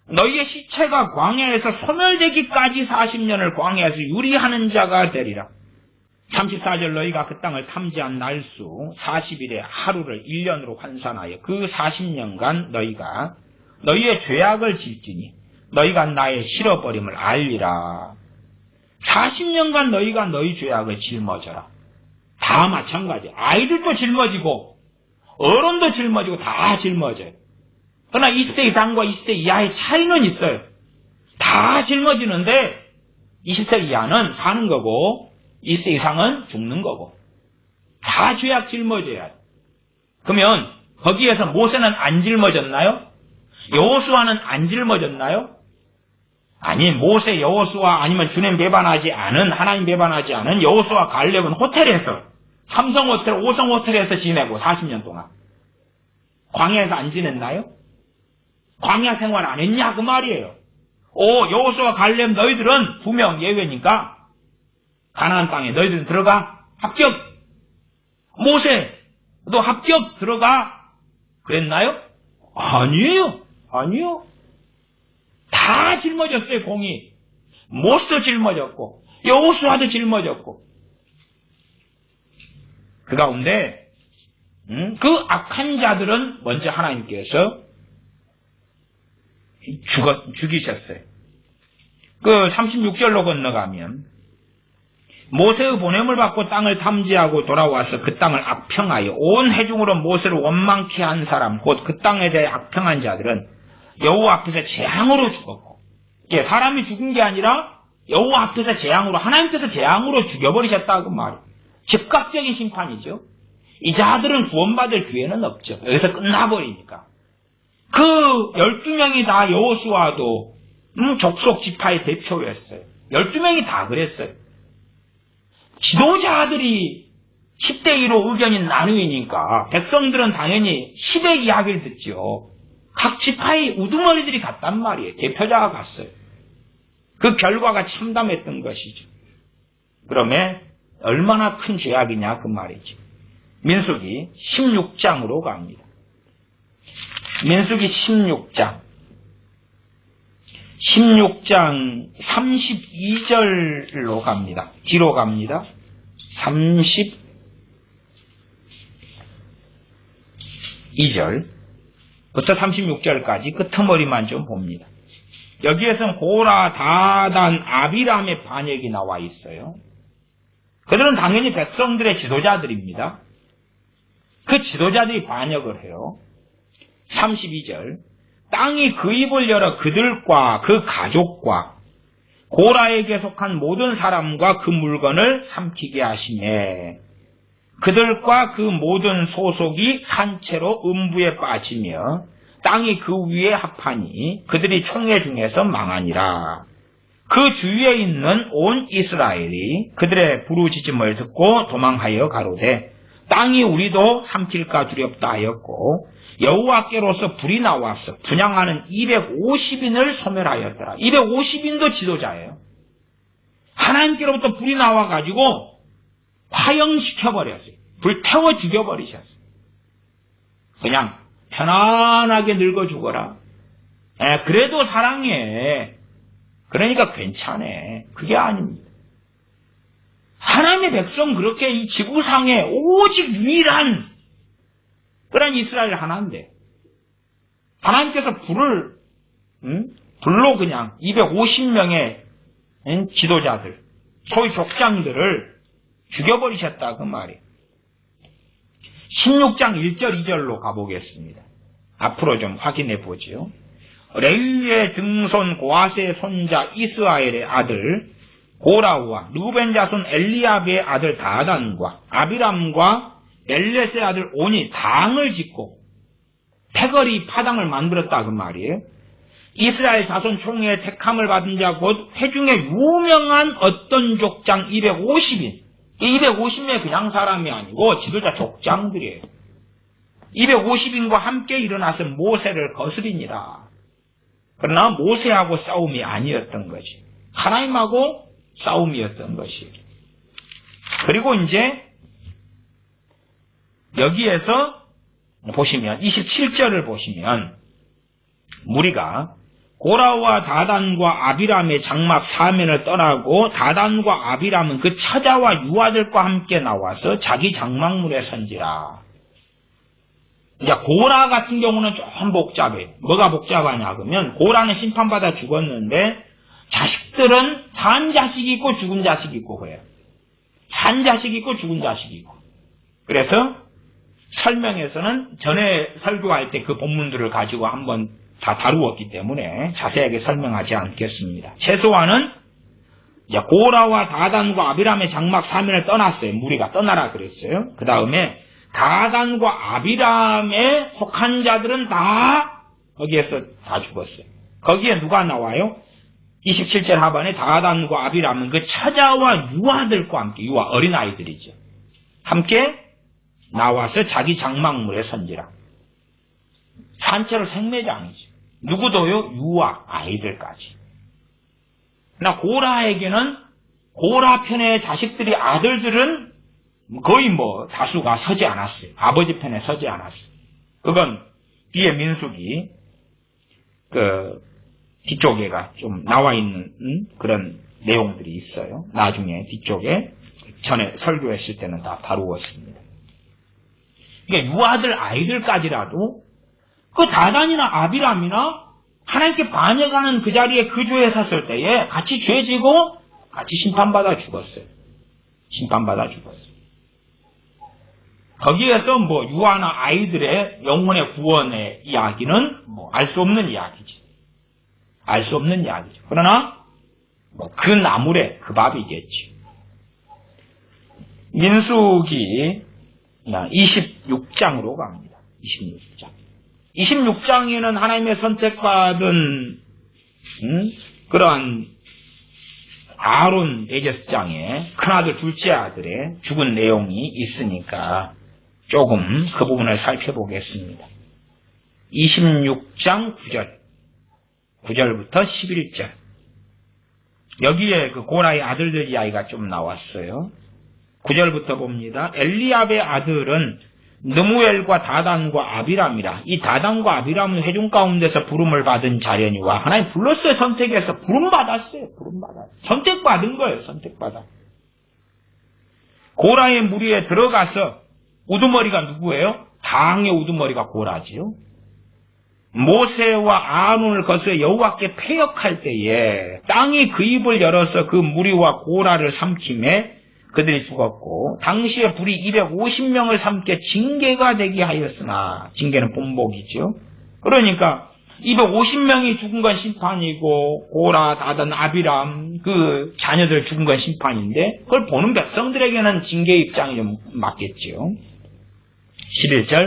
너희의 시체가 광야에서 소멸되기까지 40년을 광야에서 유리하는 자가 되리라. 34절. 너희가 그 땅을 탐지한 날수 40일의 하루를 1년으로 환산하여 그 40년간 너희가 너희의 죄악을 질지니 너희가 나의 실어버림을 알리라. 40년간 너희가 너희 죄악을 짊어져라. 다 마찬가지야. 아이들도 짊어지고 어른도 짊어지고 다 짊어져요. 그러나 20대 이상과 20대 이하의 차이는 있어요. 다 짊어지는데 20세 이하는 사는 거고 20대 이상은 죽는 거고 다 죄악 짊어져야 돼. 그러면 거기에서 모세는 안 짊어졌나요? 여호수아는 안 짊어졌나요? 아니, 모세, 여호수아 아니면 주님 배반하지 않은, 하나님 배반하지 않은 여호수아 갈렙은 호텔에서 3성호텔, 5성호텔에서 지내고 40년 동안. 광야에서 안 지냈나요? 광야 생활 안 했냐 그 말이에요. 여호수아 갈렙 너희들은 2명 예외니까 가나안 땅에 너희들은 들어가. 합격. 모세 너 합격 들어가. 그랬나요? 아니에요. 다 짊어졌어요. 공이. 모세도 짊어졌고 여호수아도 짊어졌고. 그 가운데 그 악한 자들은 먼저 하나님께서 죽이셨어요. 그 36절로 건너가면 모세의 보냄을 받고 땅을 탐지하고 돌아와서 그 땅을 악평하여 온 회중으로 모세를 원망케 한 사람 곧 그 땅에 대해 악평한 자들은 여호와 앞에서 재앙으로 죽었고, 이게 사람이 죽은 게 아니라 여호와 앞에서 재앙으로, 하나님께서 재앙으로 죽여버리셨다 그 말이에요. 즉각적인 심판이죠. 이 자들은 구원받을 기회는 없죠. 여기서 끝나버리니까. 그 12명이 다 여호수아도 족속 지파의 대표였어요. 12명이 다 그랬어요. 지도자들이 10대 1로 의견이 나누니까 백성들은 당연히 10의 이야기를 듣죠. 각 지파의 우두머리들이 갔단 말이에요. 대표자가 갔어요. 그 결과가 참담했던 것이죠. 그러면 얼마나 큰 죄악이냐 그 말이죠. 민수기 16장으로 갑니다. 민수기 16장 32절로 갑니다. 뒤로 갑니다. 32절부터 36절까지 끄트머리만 좀 봅니다. 여기에서는 고라, 다단, 아비람의 반역이 나와 있어요. 그들은 당연히 백성들의 지도자들입니다. 그 지도자들이 반역을 해요. 32절 땅이 그 입을 열어 그들과 그 가족과 고라에게 속한 모든 사람과 그 물건을 삼키게 하시매 그들과 그 모든 소속이 산채로 음부에 빠지며 땅이 그 위에 합하니 그들이 총회 중에서 망하니라. 그 주위에 있는 온 이스라엘이 그들의 부르짖음을 듣고 도망하여 가로되 땅이 우리도 삼킬까 두렵다 하였고 여호와께로서 불이 나와서 분향하는 250인을 소멸하였더라. 250인도 지도자예요. 하나님께로부터 불이 나와가지고 화형시켜버렸어요. 불태워 죽여버리셨어요. 그냥 편안하게 늙어 죽어라. 그래도 사랑해. 그러니까 괜찮아. 그게 아닙니다. 하나님의 백성 그렇게 이 지구상에 오직 유일한 그런 이스라엘 하나인데 하나님께서 불로 그냥 250명의 지도자들, 소위 족장들을 죽여버리셨다 그 말이에요. 16장 1절 2절로 가보겠습니다. 앞으로 좀 확인해 보죠. 레위의 등손 고아스의 손자 이스라엘의 아들 고라우와 루벤 자손 엘리압의 아들 다단과 아비람과 엘렛의 아들 온이 당을 짓고 패거리 파당을 만들었다 그 말이에요. 이스라엘 자손 총회의 택함을 받은 자 곧 회중에 유명한 어떤 족장 250인. 250명이 그냥 사람이 아니고 지도자 족장들이에요. 250인과 함께 일어나서 모세를 거스리니라. 그러나 모세하고 싸움이 아니었던 것이 하나님하고 싸움이었던 것이에요. 그리고 이제 여기에서 보시면 27절을 보시면 무리가 고라와 다단과 아비람의 장막 사면을 떠나고 다단과 아비람은 그 처자와 유아들과 함께 나와서 자기 장막문에 선지라. 이제 고라 같은 경우는 좀 복잡해. 뭐가 복잡하냐 그러면 고라는 심판받아 죽었는데 자식들은 산 자식이 있고 죽은 자식이 있고 그래요. 산 자식이 있고 죽은 자식이 있고. 그래서 설명에서는 전에 설교할 때 그 본문들을 가지고 한번 다 다루었기 때문에 자세하게 설명하지 않겠습니다. 최소한은 이제 고라와 다단과 아비람의 장막 사면을 떠났어요. 무리가 떠나라 그랬어요. 그 다음에 다단과 아비람에 속한 자들은 다 거기에서 다 죽었어요. 거기에 누가 나와요? 27절 하반에 다단과 아비람은 그 처자와 유아들과 함께, 유아 어린아이들이죠. 함께 나와서 자기 장막물에 선지라. 산채로 생매장이죠. 누구도요? 유아, 아이들까지. 그러나 고라에게는 고라 편의 자식들이 아들들은 거의 다수가 서지 않았어요. 아버지 편에 서지 않았어요. 그건 뒤에 민수기 뒤쪽에가 좀 나와 있는 그런 내용들이 있어요. 나중에 뒤쪽에 전에 설교했을 때는 다 다루었습니다. 그러니까 유아들 아이들까지라도 그 다단이나 아비람이나 하나님께 반역하는 그 자리에 그 주에 섰을 때에 같이 죄지고 같이 심판받아 죽었어요. 심판받아 죽었어요. 거기에서 유아나 아이들의 영혼의 구원의 이야기는 알 수 없는 이야기지. 알 수 없는 이야기죠. 그러나 그 나물에 그 밥이겠지. 민수기 26장으로 갑니다. 26장. 26장에는 하나님의 선택받은 그러한 아론 대제사장의 큰아들 둘째 아들의 죽은 내용이 있으니까 조금 그 부분을 살펴보겠습니다. 26장 9절부터 11절. 여기에 그 고라의 아들들 이야기가 좀 나왔어요. 9절부터 봅니다. 엘리압의 아들은 느무엘과 다단과 아비람이라. 이 다단과 아비람은 회중 가운데서 부름을 받은 자녀니와 하나님 불렀어요. 선택해서 부름받았어요. 선택받은 거예요. 선택받아. 고라의 무리에 들어가서 우두머리가 누구예요? 당의 우두머리가 고라지요. 모세와 아론을 거슬러 여호와께 패역할 때에 땅이 그 입을 열어서 그 무리와 고라를 삼킴에 그들이 죽었고 당시에 불이 250명을 삼켜 징계가 되게 하였으나 징계는 본복이죠. 그러니까 250명이 죽은 건 심판이고 고라, 다단, 아비람 그 자녀들 죽은 건 심판인데 그걸 보는 백성들에게는 징계 입장이 좀 맞겠죠. 11절.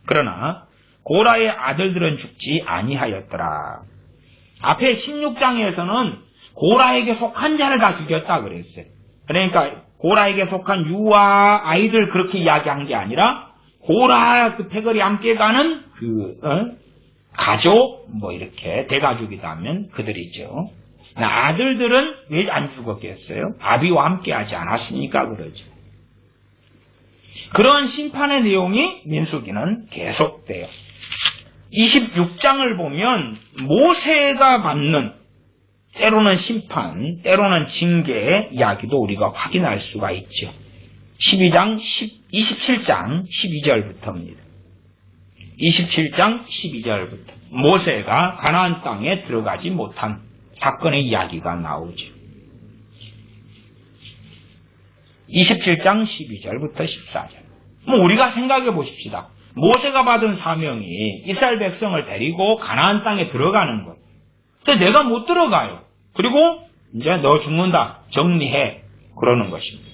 그러나 고라의 아들들은 죽지 아니하였더라. 앞에 16장에서는 고라에게 속한 자를 다 죽였다 그랬어요. 그러니까 고라에게 속한 유아 아이들 그렇게 이야기한 게 아니라 고라 그 패거리 함께 가는 가족 이렇게 대가족이라면 그들이죠. 아들들은 왜 안 죽었겠어요? 아비와 함께 하지 않았으니까 그러죠. 그런 심판의 내용이 민수기는 계속돼요. 26장을 보면 모세가 받는 때로는 심판, 때로는 징계의 이야기도 우리가 확인할 수가 있죠. 27장 12절부터입니다. 27장 12절부터 모세가 가나안 땅에 들어가지 못한 사건의 이야기가 나오죠. 27장 12절부터 14절. 우리가 생각해 보십시다. 모세가 받은 사명이 이스라엘 백성을 데리고 가나안 땅에 들어가는 것. 근데 내가 못 들어가요. 그리고 이제 너 죽는다. 정리해. 그러는 것입니다.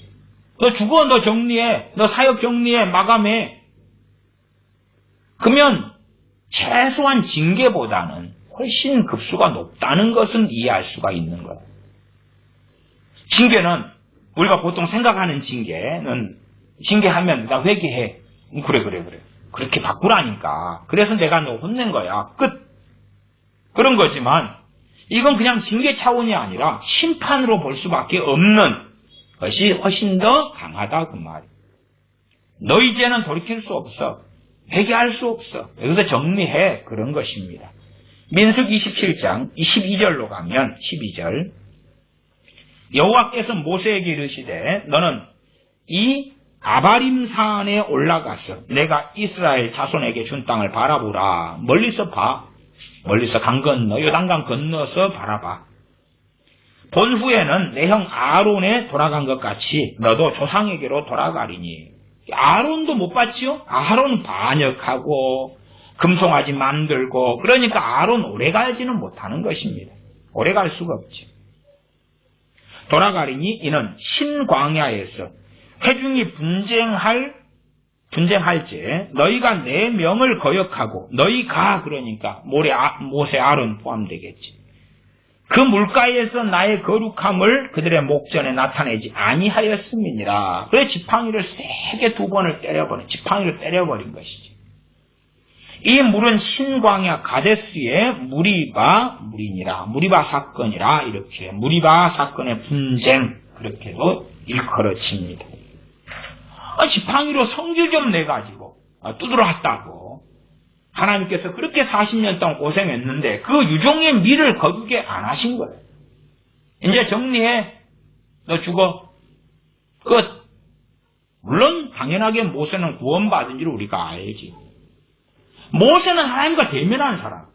너 죽어. 너 정리해. 너 사역 정리해. 마감해. 그러면 최소한 징계보다는 훨씬 급수가 높다는 것은 이해할 수가 있는 거예요. 징계는 우리가 보통 생각하는 징계는 징계하면 나 회개해. 그래. 그렇게 바꾸라니까. 그래서 내가 너 혼낸 거야. 끝. 그런 거지만 이건 그냥 징계 차원이 아니라 심판으로 볼 수밖에 없는 것이 훨씬 더 강하다 그 말이에요. 너 이제는 돌이킬 수 없어. 회개할 수 없어. 여기서 정리해. 그런 것입니다. 민수기 27장 12절로 가면 12절 여호와께서 모세에게 이르시되 너는 이 아바림 산에 올라가서 내가 이스라엘 자손에게 준 땅을 바라보라. 멀리서 봐. 멀리서 강 건너 요단강 건너서 바라봐. 본 후에는 내 형 아론에 돌아간 것 같이 너도 조상에게로 돌아가리니. 아론도 못 봤지요? 아론 반역하고 금송아지 만들고 그러니까 아론 오래 갈지는 못하는 것입니다. 오래 갈 수가 없죠. 돌아가리니 이는 신광야에서 회중이 분쟁할 때 너희가 내 명을 거역하고 너희가 그러니까 모세 아론 포함되겠지. 그 물가에서 나의 거룩함을 그들의 목전에 나타내지 아니하였음이니라. 그래 지팡이를 세게 2번을 때려버린, 지팡이를 때려버린 것이지. 이 물은 신광야 가데스의 무리바 사건이라, 이렇게 무리바 사건의 분쟁, 그렇게도 일컬어집니다. 지팡이로 성질 좀 내가지고 두드러왔다고 하나님께서 그렇게 40년 동안 고생했는데 그 유종의 미를 거두게 안 하신 거예요. 이제 정리해. 너 죽어. 끝. 물론 당연하게 모세는 구원받은 줄 우리가 알지. 모세는 하나님과 대면한 사람.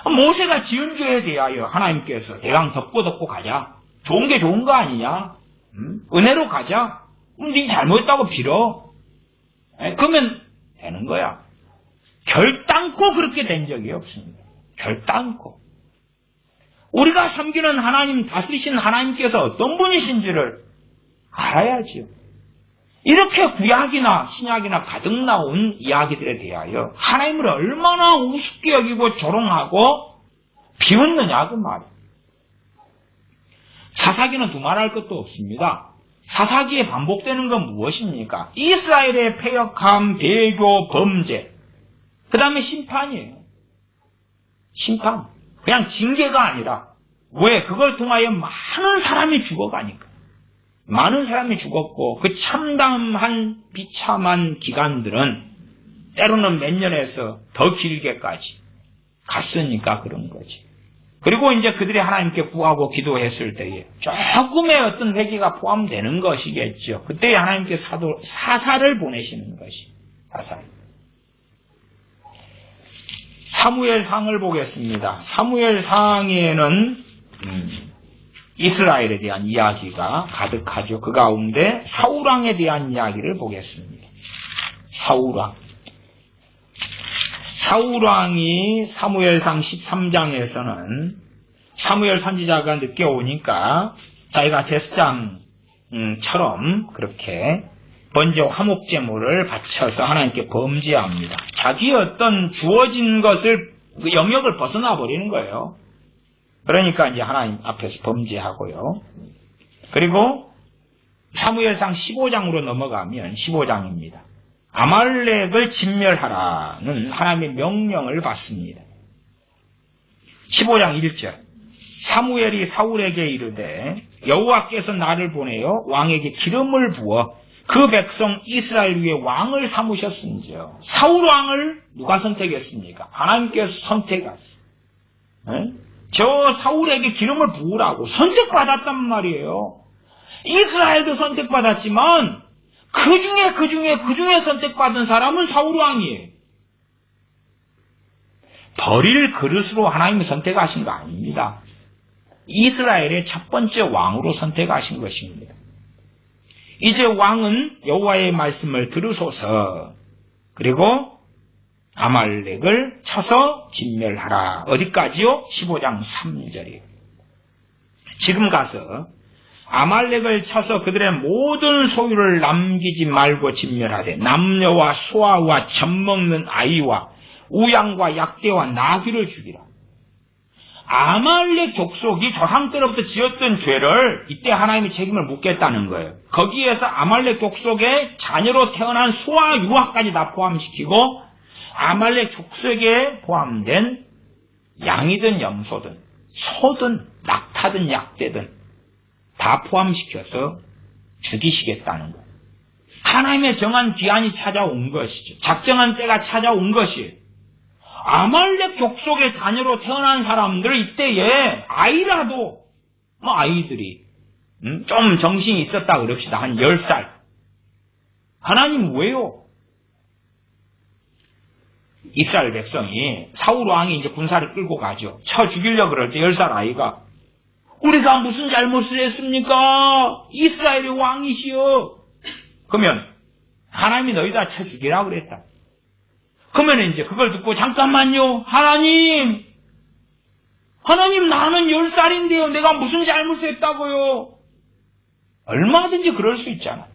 모세가 지은 죄에 대하여 하나님께서 대강 덮고 가자. 좋은 게 좋은 거 아니냐? 은혜로 가자. 네 잘못했다고 빌어. 그러면 되는 거야. 결단코 그렇게 된 적이 없습니다. 결단코. 우리가 섬기는 하나님, 다스리신 하나님께서 어떤 분이신지를 알아야지요. 이렇게 구약이나 신약이나 가득 나온 이야기들에 대하여 하나님을 얼마나 우습게 여기고 조롱하고 비웃느냐 그 말이에요. 사사기는 두말할 것도 없습니다. 사사기에 반복되는 건 무엇입니까? 이스라엘의 패역함, 배교, 범죄, 그 다음에 심판이에요. 심판. 그냥 징계가 아니라, 왜? 그걸 통하여 많은 사람이 죽어가니까. 많은 사람이 죽었고 그 참담한 비참한 기간들은 때로는 몇 년에서 더 길게까지 갔으니까 그런 거지. 그리고 이제 그들이 하나님께 구하고 기도했을 때에 조금의 어떤 회개가 포함되는 것이겠죠. 그때 하나님께 사사를 보내시는 것이 사사. 사무엘상을 보겠습니다. 사무엘상에는 이스라엘에 대한 이야기가 가득하죠. 그 가운데 사울왕에 대한 이야기를 보겠습니다. 사울왕이 사무엘상 13장에서는 사무엘 선지자가 늦게 오니까 자기가 제사장처럼 그렇게 번제 화목제물을 바쳐서 하나님께 범죄합니다. 자기의 어떤 주어진 것을, 영역을 벗어나 버리는 거예요. 그러니까 이제 하나님 앞에서 범죄하고요. 그리고 사무엘상 15장으로 넘어가면 15장입니다. 아말렉을 진멸하라는 하나님의 명령을 받습니다. 15장 1절. 사무엘이 사울에게 이르되 여호와께서 나를 보내어 왕에게 기름을 부어 그 백성 이스라엘 위에 왕을 삼으셨은지요. 사울 왕을 누가 선택했습니까? 하나님께서 선택했어요. 저 사울에게 기름을 부으라고 선택받았단 말이에요. 이스라엘도 선택받았지만 그 중에 선택받은 사람은 사울 왕이에요. 버릴 그릇으로 하나님이 선택하신 거 아닙니다. 이스라엘의 첫 번째 왕으로 선택하신 것입니다. 이제 왕은 여호와의 말씀을 들으소서. 그리고 아말렉을 쳐서 진멸하라. 어디까지요? 15장 3절이에요. 지금 가서 아말렉을 쳐서 그들의 모든 소유를 남기지 말고 진멸하되 남녀와 소아와 젖먹는 아이와 우양과 약대와 나귀를 죽이라. 아말렉 족속이 조상 때로부터 지었던 죄를 이때 하나님이 책임을 묻겠다는 거예요. 거기에서 아말렉 족속의 자녀로 태어난 소아 유아까지 다 포함시키고 아말렉 족속에 포함된 양이든 염소든 소든 낙타든 약대든 다 포함시켜서 죽이시겠다는 거예요. 하나님의 정한 기한이 찾아온 것이죠. 작정한 때가 찾아온 것이에요. 아말렉 족속의 자녀로 태어난 사람들 이때에 아이라도 아이들이 좀 정신이 있었다 그럽시다. 한 10살. 하나님 왜요? 이스라엘 백성이 사울 왕이 이제 군사를 끌고 가죠. 쳐 죽이려고 그럴 때 10살 아이가 우리가 무슨 잘못을 했습니까? 이스라엘의 왕이시여. 그러면 하나님이 너희 다 쳐 죽이라고 그랬다. 그러면 이제 그걸 듣고 잠깐만요. 하나님 나는 10살인데요. 내가 무슨 잘못을 했다고요? 얼마든지 그럴 수 있잖아.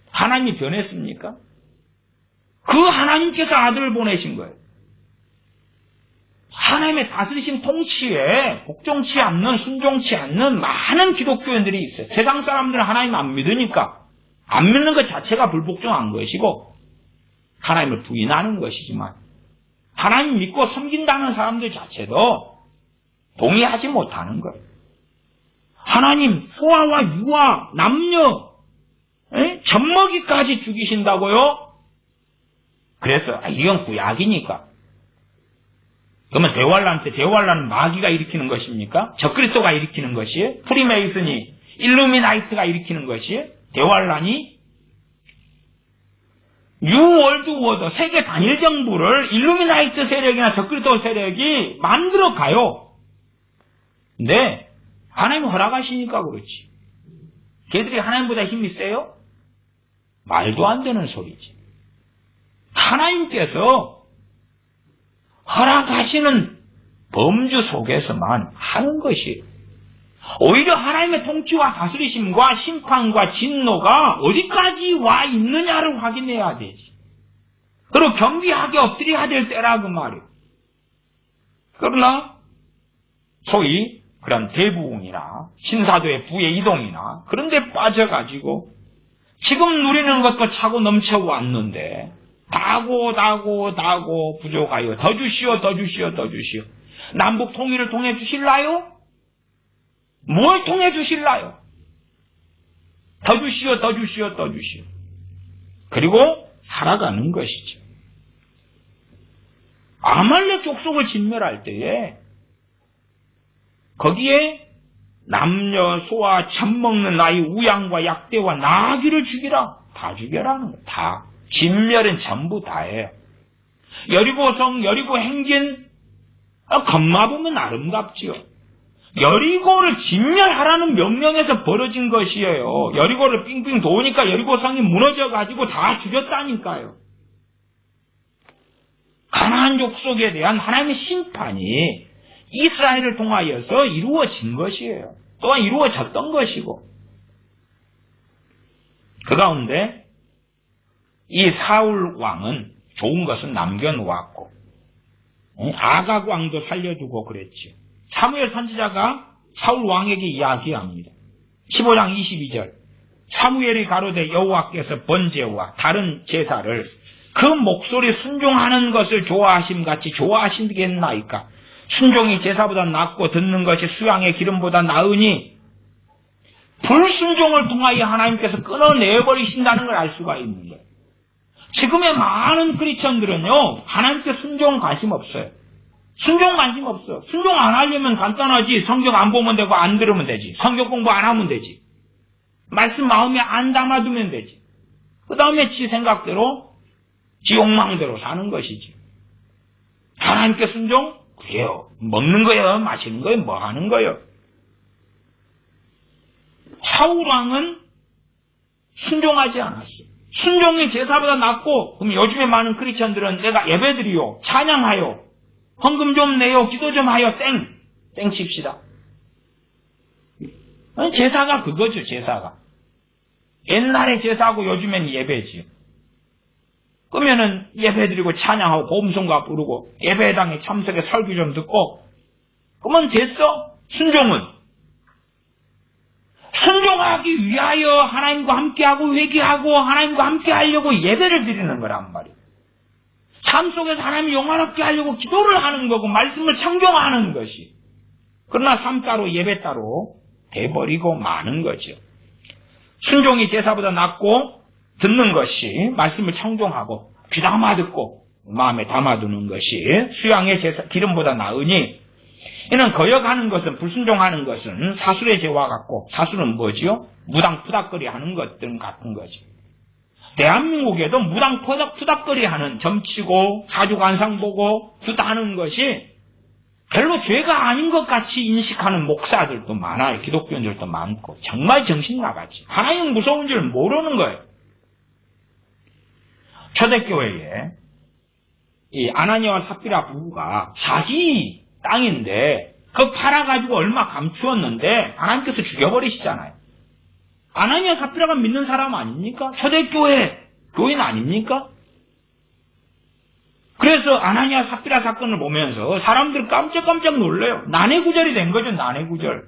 하나님이 변했습니까? 그 하나님께서 아들을 보내신 거예요. 하나님의 다스리심 통치에 복종치 않는, 순종치 않는 많은 기독교인들이 있어요. 세상 사람들은 하나님 안 믿으니까 안 믿는 것 자체가 불복종한 것이고 하나님을 부인하는 것이지만 하나님 믿고 섬긴다는 사람들 자체도 동의하지 못하는 거예요. 하나님 소아와 유아, 남녀, 젖먹이까지 죽이신다고요? 그래서 이건 구약이니까. 그러면 대환란 때 대환란은 마귀가 일으키는 것입니까? 적그리스도가 일으키는 것이에요? 프리메이슨이, 일루미나이트가 일으키는 것이에요? 대환란이? 뉴월드워더, 세계 단일 정부를 일루미나이트 세력이나 적그리스도 세력이 만들어 가요. 근데 하나님 허락하시니까 그렇지. 걔들이 하나님보다 힘이 세요? 말도 안 되는 소리지. 하나님께서 허락하시는 범주 속에서만 하는 것이에요. 오히려 하나님의 통치와 다스리심과 심판과 진노가 어디까지 와 있느냐를 확인해야 되지. 그리고 경비하게 엎드려야 될 때라 그 말이에요. 그러나 소위 그런 대부흥이나 신사도의 부의 이동이나 그런 데 빠져가지고 지금 누리는 것도 차고 넘쳐왔는데 다고 부족하여 더 주시오. 남북 통일을 통해 주실라요? 뭘 통해 주실라요? 더 주시오. 그리고 살아가는 것이죠. 아말렉 족속을 진멸할 때에 거기에 남녀, 소아, 젖먹는 아이, 우양과 약대와 나귀를 죽이라. 다 죽여라는 거예요. 다. 진멸은 전부 다예요. 여리고성, 여리고 행진, 겉마보면 아름답지요. 여리고를 진멸하라는 명령에서 벌어진 것이에요. 여리고를 삥삥 도우니까 여리고성이 무너져가지고 다 죽였다니까요. 가나안 족속에 대한 하나님의 심판이 이스라엘을 통하여서 이루어진 것이에요. 또한 이루어졌던 것이고 그 가운데 이 사울 왕은 좋은 것은 남겨놓았고 아각 왕도 살려두고 그랬죠. 사무엘 선지자가 사울 왕에게 이야기합니다. 15장 22절 사무엘이 가로되 여호와께서 번제와 다른 제사를 그 목소리 순종하는 것을 좋아하심같이 좋아하시겠나이까. 순종이 제사보다 낫고 듣는 것이 수양의 기름보다 나으니 불순종을 통하여 하나님께서 끊어내버리신다는 걸 알 수가 있는 거예요. 지금의 많은 크리스천들은요 하나님께 순종 관심 없어요. 순종 관심 없어. 순종 안 하려면 간단하지. 성경 안 보면 되고 안 들으면 되지. 성경 공부 안 하면 되지. 말씀 마음에 안 담아두면 되지. 그 다음에 지 생각대로 지 욕망대로 사는 것이지. 하나님께 순종? 그래요. 먹는 거예요? 마시는 거예요? 뭐 하는 거예요? 사울왕은 순종하지 않았어요. 순종이 제사보다 낫고 그럼 요즘에 많은 크리스천들은 내가 예배드리요. 찬양하요. 헌금 좀 내요. 기도 좀 하요. 땡 칩시다. 제사가 그거죠. 제사가. 옛날에 제사하고 요즘엔 예배지. 그러면은 예배드리고 찬양하고 보험송가 부르고 예배당에 참석해 설교 좀 듣고 그러면 됐어. 순종은 순종하기 위하여 하나님과 함께하고 회개하고 하나님과 함께하려고 예배를 드리는 거란 말이에요. 삶 속에서 하나님 영화롭게 하려고 기도를 하는 거고 말씀을 청종하는 것이. 그러나 삶 따로 예배 따로 돼버리고 마는 거죠. 순종이 제사보다 낫고 듣는 것이 말씀을 청종하고 귀담아 듣고 마음에 담아두는 것이 수양의 제사 기름보다 나으니 이는 거역하는 것은 불순종하는 것은 사술의 죄와 같고 사술은 뭐지요? 무당 푸닥거리 하는 것들 같은 거죠. 대한민국에도 무당 푸닥거리 하는 점치고 사주관상 보고 구다하는 것이 별로 죄가 아닌 것 같이 인식하는 목사들도 많아요. 기독교인들도 많고 정말 정신 나가지. 하나님 무서운 줄 모르는 거예요. 초대교회에 이 아나니아와 삽비라 부부가 자기 땅인데 그거 팔아가지고 얼마 감추었는데 하나님께서 죽여버리시잖아요. 아나니아 삽비라가 믿는 사람 아닙니까? 초대교회 교인 아닙니까? 그래서 아나니아 삽비라 사건을 보면서 사람들 깜짝깜짝 놀래요. 난해구절이 된 거죠. 난해구절.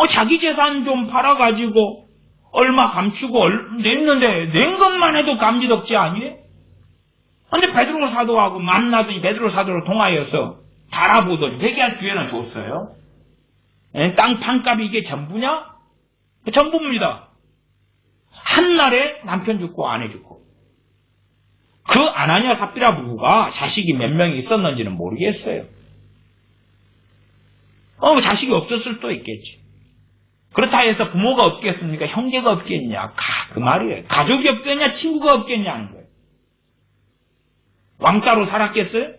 자기 재산 좀 팔아가지고 얼마 감추고 냈는데 낸 것만 해도 감지덕지 아니에요? 근데 베드로 사도하고 만나더니 베드로 사도를 통하여서 달아보더니 회개할 기회는 줬어요. 땅 판값이 이게 전부냐? 전부입니다. 한날에 남편 죽고 아내 죽고. 그 아나니아 삽비라 부부가 자식이 몇 명이 있었는지는 모르겠어요. 자식이 없었을 수도 있겠지. 그렇다 해서 부모가 없겠습니까? 형제가 없겠냐? 그 말이에요. 가족이 없겠냐? 친구가 없겠냐는 거예요. 왕따로 살았겠어요?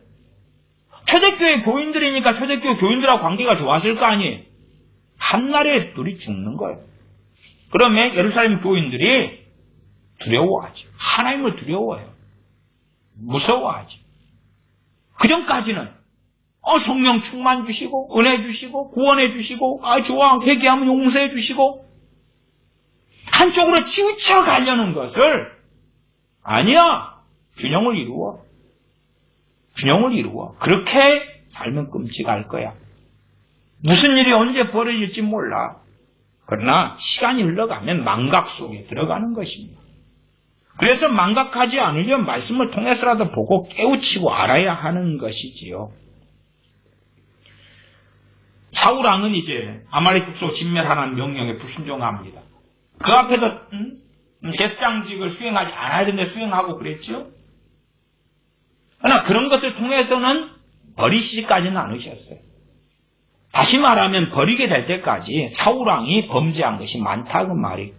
초대교회 교인들이니까 초대교회 교인들하고 관계가 좋았을 거 아니에요? 한날에 둘이 죽는 거예요. 그러면 예루살렘 교인들이 두려워하죠. 하나님을 두려워해요. 무서워하죠. 그전까지는 성령 충만 주시고 은혜 주시고 구원해 주시고 좋아 회개하면 용서해 주시고 한쪽으로 치우쳐 가려는 것을 아니야. 균형을 이루어. 그렇게 살면 끔찍할 거야. 무슨 일이 언제 벌어질지 몰라. 그러나 시간이 흘러가면 망각 속에 들어가는 것입니다. 그래서 망각하지 않으려면 말씀을 통해서라도 보고 깨우치고 알아야 하는 것이지요. 사울왕은 이제 아말렉 국소 진멸하라는 명령에 불순종합니다. 그 앞에서 제사장직을 수행하지 않아야 되는데 수행하고 그랬죠. 그러나 그런 것을 통해서는 버리시지까지는 않으셨어요. 다시 말하면 버리게 될 때까지 사울왕이 범죄한 것이 많다 그 말이에요.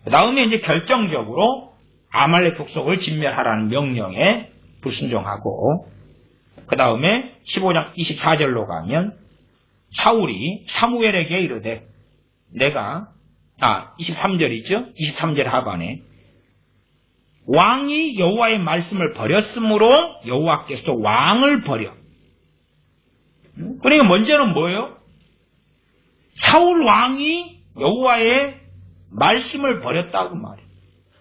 그 다음에 이제 결정적으로 아말렉 족속을 진멸하라는 명령에 불순종하고 그 다음에 15장 24절로 가면 사울이 사무엘에게 이르되 내가 23절이죠. 23절 하반에 왕이 여호와의 말씀을 버렸으므로 여호와께서 왕을 버려. 그러니까 먼저는 뭐예요? 사울 왕이 여호와의 말씀을 버렸다고 말이에요.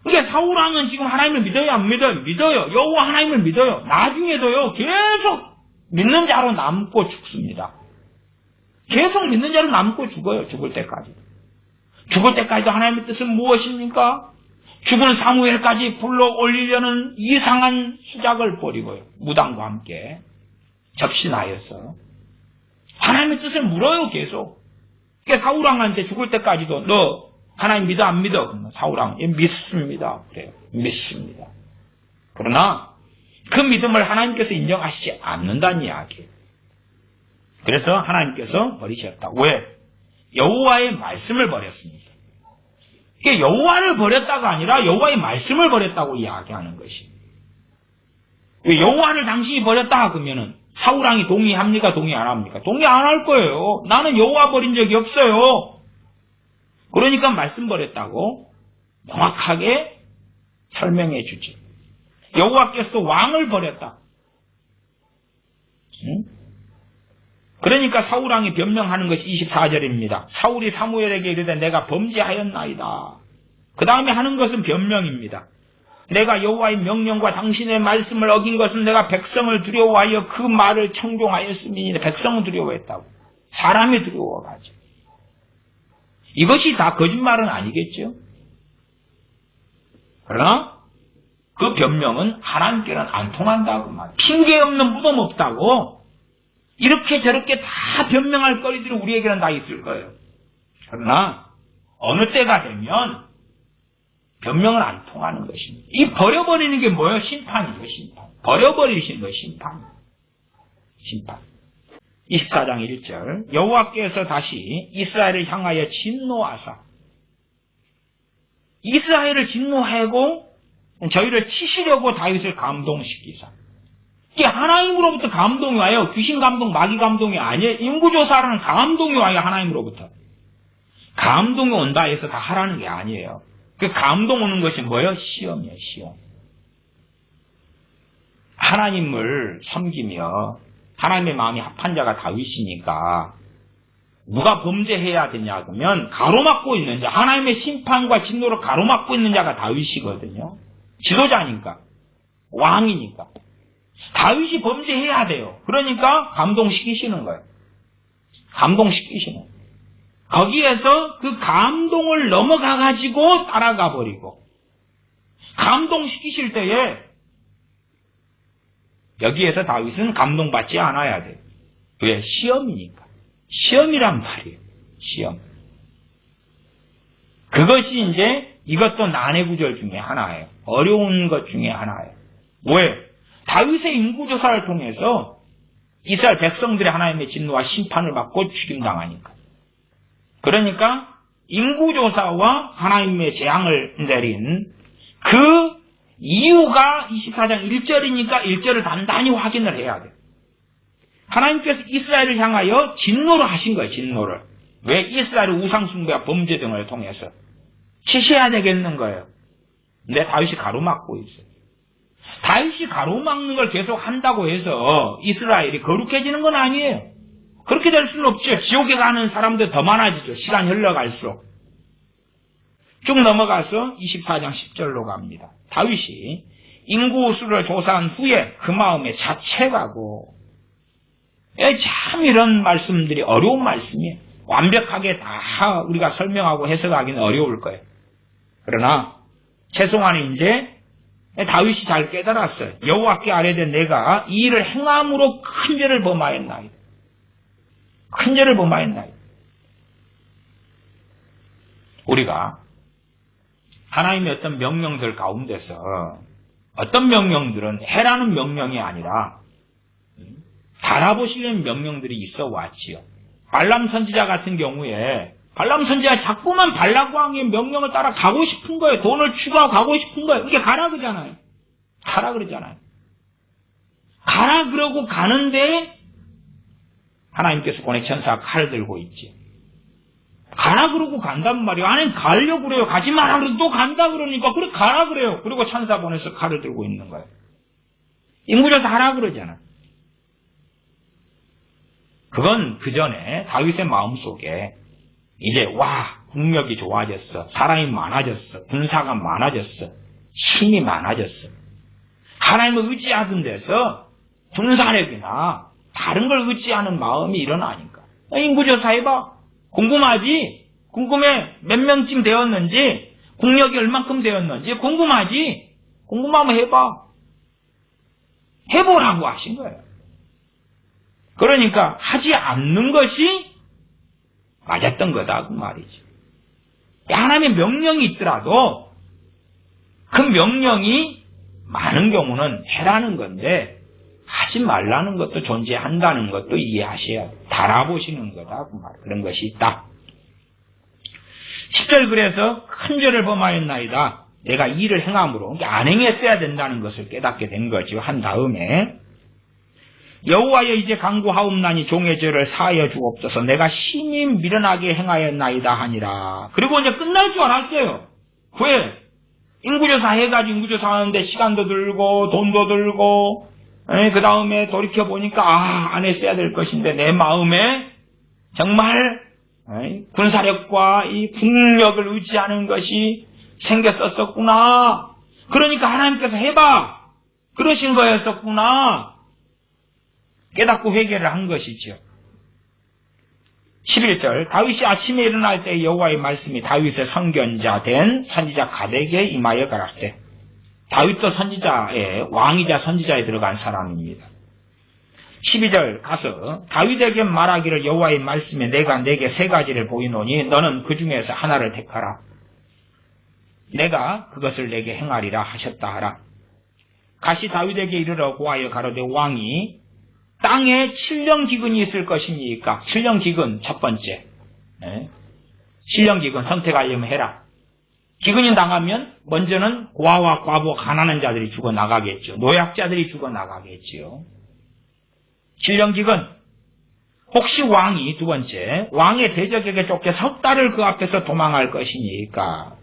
그러니까 사울 왕은 지금 하나님을 믿어요? 안 믿어요? 믿어요. 여호와 하나님을 믿어요. 나중에도요. 계속 믿는 자로 남고 죽습니다. 계속 믿는 자로 남고 죽어요. 죽을 때까지. 죽을 때까지도 하나님의 뜻은 무엇입니까? 죽은 사무엘까지 불러 올리려는 이상한 수작을 벌이고요. 무당과 함께 접신하여서 하나님의 뜻을 물어요. 계속. 그러니까 사울왕한테 죽을 때까지도 너 하나님 믿어 안 믿어? 사울왕 믿습니다. 그래요. 믿습니다. 그러나 그 믿음을 하나님께서 인정하시지 않는다는 이야기예요. 그래서 하나님께서 버리셨다. 왜? 여호와의 말씀을 버렸습니다. 이게 여호와를 버렸다가 아니라 여호와의 말씀을 버렸다고 이야기하는 것입니다. 여호와를 당신이 버렸다 그러면은 사울왕이 동의합니까? 동의 안 합니까? 동의 안 할 거예요. 나는 여호와 버린 적이 없어요. 그러니까 말씀 버렸다고 명확하게 설명해 주지. 여호와께서도 왕을 버렸다. 그러니까 사울왕이 변명하는 것이 24절입니다. 사울이 사무엘에게 이르되 내가 범죄하였나이다. 그 다음에 하는 것은 변명입니다. 내가 여호와의 명령과 당신의 말씀을 어긴 것은 내가 백성을 두려워하여 그 말을 청종하였음이니 백성은 두려워했다고. 사람이 두려워가지고. 이것이 다 거짓말은 아니겠죠? 그러나 그 변명은 하나님께는 안 통한다고 말이에요. 핑계 없는 무덤 없다고. 이렇게 저렇게 다 변명할 거리들이 우리에게는 다 있을 거예요. 그러나 어느 때가 되면 변명은 안 통하는 것입니다. 이 버려버리는 게 뭐예요? 심판이죠. 심판. 버려버리시는 거예요. 심판. 24장 1절 여호와께서 다시 이스라엘을 향하여 진노하사 이스라엘을 진노하고 저희를 치시려고 다윗을 감동시키사. 이게 하나님으로부터 감동이 와요. 귀신 감동, 마귀 감동이 아니에요. 인구조사라는 감동이 와요. 하나님으로부터. 감동이 온다 해서 다 하라는 게 아니에요. 그 감동 오는 것이 뭐예요? 시험이에요. 시험. 하나님을 섬기며 하나님의 마음이 합한 자가 다윗이니까 누가 범죄해야 되냐 그러면 가로막고 있는 자, 하나님의 심판과 진노를 가로막고 있는 자가 다윗이거든요. 지도자니까. 왕이니까. 다윗이 범죄해야 돼요. 그러니까 감동시키시는 거예요. 감동시키시는 거예요. 거기에서 그 감동을 넘어가가지고 따라가 버리고, 감동시키실 때에 여기에서 다윗은 감동받지 않아야 돼요. 왜? 시험이니까. 시험이란 말이에요. 시험. 그것이 이제 이것도 난해 구절 중에 하나예요. 어려운 것 중에 하나예요. 왜? 다윗의 인구조사를 통해서 이스라엘 백성들의 하나님의 진노와 심판을 받고 죽임당하니까. 그러니까 인구조사와 하나님의 재앙을 내린 그 이유가 24장 1절이니까 1절을 단단히 확인을 해야 돼요. 하나님께서 이스라엘을 향하여 진노를 하신 거예요. 진노를. 왜? 이스라엘의 우상숭배와 범죄 등을 통해서 치셔야 되겠는 거예요. 근데 다윗이 가로막고 있어요. 다윗이 가로막는 걸 계속 한다고 해서 이스라엘이 거룩해지는 건 아니에요. 그렇게 될 수는 없죠. 지옥에 가는 사람들 더 많아지죠. 시간이 흘러갈수록. 쭉 넘어가서 24장 10절로 갑니다. 다윗이 인구 수를 조사한 후에 그 마음에 자책하고, 참 이런 말씀들이 어려운 말씀이에요. 완벽하게 다 우리가 설명하고 해석하기는 어려울 거예요. 그러나 최소한은 이제 다윗이 잘 깨달았어요. 여호와께 아뢰되 내가 이 일을 행함으로 큰 죄를 범하였나이다. 큰 죄를 범하였나이다. 우리가 하나님의 어떤 명령들 가운데서 어떤 명령들은 해라는 명령이 아니라 달아보시려는 명령들이 있어 왔지요. 발람 선지자 같은 경우에 발람 선지자가 자꾸만 발락 왕의 명령을 따라 가고 싶은 거예요. 돈을 추구하고 가고 싶은 거예요. 이게 가라 그러잖아요. 가라 그러잖아요. 가라 그러고 가는데 하나님께서 보낸 천사가 칼을 들고 있지. 가라 그러고 간단 말이에요. 아니 가려고 그래요. 가지 마라 그러고 또 간다 그러니까 그래 가라 그래요. 그리고 천사 보내서 칼을 들고 있는 거예요. 인구조사 하라 그러잖아. 그건 그 전에 다윗의 마음속에 이제 국력이 좋아졌어. 사람이 많아졌어. 군사가 많아졌어. 힘이 많아졌어. 하나님을 의지하던 데서 군사력이나 다른 걸 의지하는 마음이 일어나니까. 인구조사 해봐. 궁금하지? 궁금해. 몇 명쯤 되었는지, 국력이 얼만큼 되었는지 궁금하지? 궁금하면 해봐. 해보라고 하신 거예요. 그러니까 하지 않는 것이 맞았던 거다 그 말이지. 하나님의 명령이 있더라도 그 명령이 많은 경우는 해라는 건데 하지 말라는 것도 존재한다는 것도 이해하셔야 돼요. 달아보시는 거다 그 말. 그런 것이 있다. 10절 그래서 큰 죄를 범하였나이다. 내가 이 일을 행함으로 안 행했어야 된다는 것을 깨닫게 된 거죠. 한 다음에 여호와여 이제 간구하옵나니 종의 죄를 사하여 주옵소서. 내가 심히 미련하게 행하였나이다 하니라. 그리고 이제 끝날 줄 알았어요. 왜? 인구조사 해가지고 인구조사 하는데 시간도 들고 돈도 들고 그 다음에 돌이켜보니까 안 했어야 될 것인데 내 마음에 정말 군사력과 이 국력을 의지하는 것이 생겼었구나. 그러니까 하나님께서 해봐 그러신 거였었구나. 깨닫고 회개를 한 것이죠. 11절 다윗이 아침에 일어날 때 여호와의 말씀이 다윗의 선견자 된 선지자 가데에게 임하여 가라사대. 다윗도 선지자의 왕이자 선지자에 들어간 사람입니다. 12절 가서 다윗에게 말하기를 여호와의 말씀에 내가 내게 세 가지를 보이노니 너는 그 중에서 하나를 택하라. 내가 그것을 내게 행하리라 하셨다 하라. 가시 다윗에게 이르러 고하여 가로되 왕이 땅에 7년 기근이 있을 것입니까? 7년 기근 첫 번째. 7년 기근 선택하려면 해라. 기근이 당하면 먼저는 고아와 과부 가난한 자들이 죽어나가겠죠. 노약자들이 죽어나가겠죠. 7년 기근. 혹시 왕이 두 번째 왕의 대적에게 쫓겨 석 달을 그 앞에서 도망할 것이니까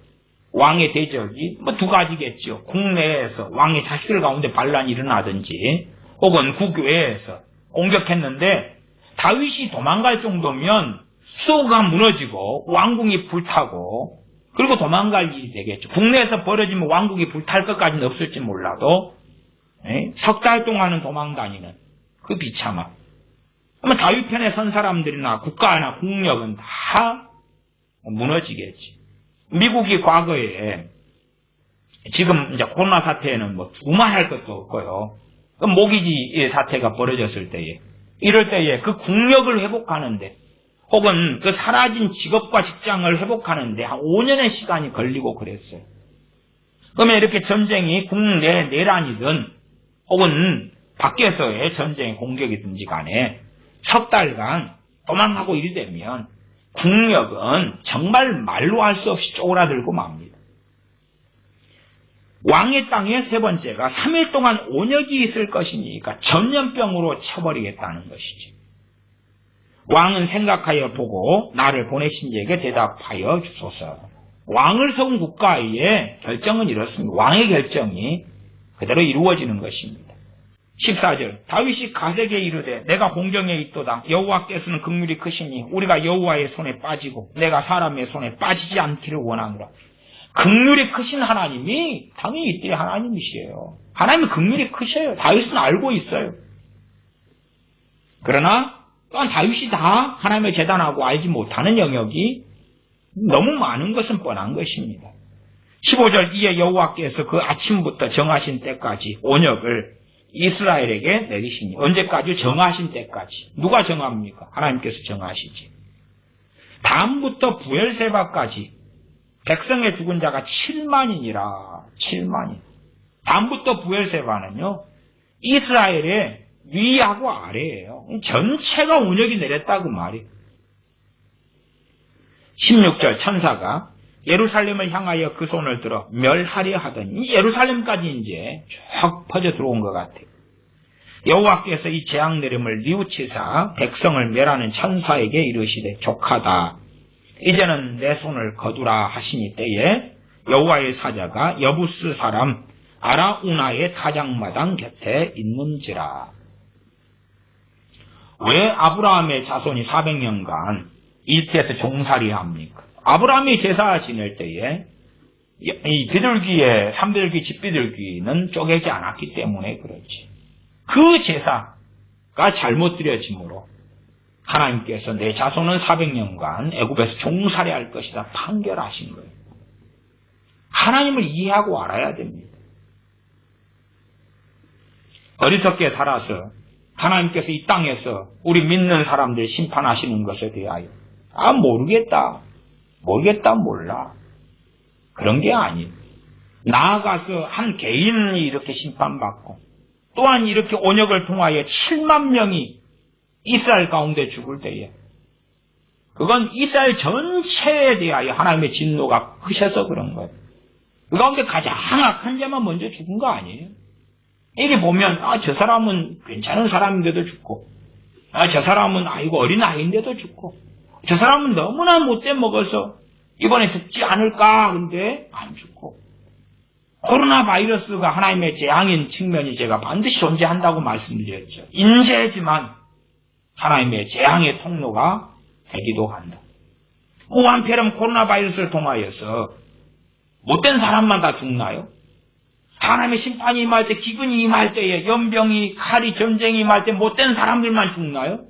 왕의 대적이 두 가지겠죠. 국내에서 왕의 자식들 가운데 반란이 일어나든지 혹은 국외에서 공격했는데 다윗이 도망갈 정도면 수도가 무너지고 왕궁이 불타고 그리고 도망갈 일이 되겠죠. 국내에서 벌어지면 왕국이 불탈 것까지는 없을지 몰라도 석 달 동안은 도망 다니는 그 비참함. 그러면 자유편에 선 사람들이나 국가나 국력은 다 무너지겠지. 미국이 과거에 지금 이제 코로나 사태에는 뭐 두말할 것도 없고요. 모기지 사태가 벌어졌을 때에 이럴 때에 그 국력을 회복하는데 혹은 그 사라진 직업과 직장을 회복하는데 한 5년의 시간이 걸리고 그랬어요. 그러면 이렇게 전쟁이 국내 내란이든 혹은 밖에서의 전쟁 공격이든지 간에 석 달간 도망가고 이리 되면 국력은 정말 말로 할 수 없이 쪼그라들고 맙니다. 왕의 땅에 세 번째가 3일 동안 온역이 있을 것이니까 전염병으로 쳐버리겠다는 것이죠. 왕은 생각하여 보고 나를 보내신 이에게 대답하여 주소서. 왕을 세운 국가의 결정은 이렇습니다. 왕의 결정이 그대로 이루어지는 것입니다. 14절 다윗이 가세게 이르되 내가 공경에 있도다. 여호와께서는 긍휼이 크시니 우리가 여호와의 손에 빠지고 내가 사람의 손에 빠지지 않기를 원하노라. 긍휼이 크신 하나님이 당연히 이때의 하나님이시에요. 하나님은 긍휼이 크셔요. 다윗은 알고 있어요. 그러나 또한 다윗이 다 하나님의 재단하고 알지 못하는 영역이 너무 많은 것은 뻔한 것입니다. 15절 이에 여호와께서 그 아침부터 정하신 때까지 온역을 이스라엘에게 내리시니 언제까지? 정하신 때까지. 누가 정합니까? 하나님께서 정하시지. 밤부터 부엘세바까지 백성의 죽은 자가 7만이니라. 7만이. 밤부터 부엘세바는요 이스라엘의 위하고 아래예요. 전체가 온역이 내렸다 그 말이에요. 16절 천사가 예루살렘을 향하여 그 손을 들어 멸하려 하더니 예루살렘까지 이제 쭉 퍼져 들어온 것 같아요. 여호와께서 이 재앙 내림을 뉘우치사 백성을 멸하는 천사에게 이르시되 족하다. 이제는 내 손을 거두라 하시니 때에 여호와의 사자가 여부스 사람 아라우나의 타작마당 곁에 있는지라. 왜 아브라함의 자손이 400년간 이집트에서 종살이 합니까? 아브라함이 제사 지낼 때에 이 비둘기의 삼비둘기, 집비둘기는 쪼개지 않았기 때문에 그렇지. 그 제사가 잘못 드려짐으로 하나님께서 내 자손은 400년간 애굽에서 종살이할 것이다 판결하신 거예요. 하나님을 이해하고 알아야 됩니다. 어리석게 살아서 하나님께서 이 땅에서 우리 믿는 사람들 심판하시는 것에 대하여 모르겠다 몰라 그런 게 아니에요. 나아가서 한 개인이 이렇게 심판받고 또한 이렇게 온역을 통하여 7만 명이 이스라엘 가운데 죽을 때에 그건 이스라엘 전체에 대하여 하나님의 진노가 크셔서 그런 거예요. 그 가운데 가장 악한 자만 먼저 죽은 거 아니에요. 이게 보면 저 사람은 괜찮은 사람인데도 죽고 저 사람은 어린 아이인데도 죽고 저 사람은 너무나 못돼 먹어서 이번에 죽지 않을까 근데 안 죽고 코로나 바이러스가 하나님의 재앙인 측면이 제가 반드시 존재한다고 말씀드렸죠. 인재지만 하나님의 재앙의 통로가 되기도 한다. 한편은 코로나 바이러스를 통하여서 못된 사람만 다 죽나요? 하나님의 심판이 임할 때, 기근이 임할 때에 연병이, 칼이, 전쟁이 임할 때 못된 사람들만 죽나요?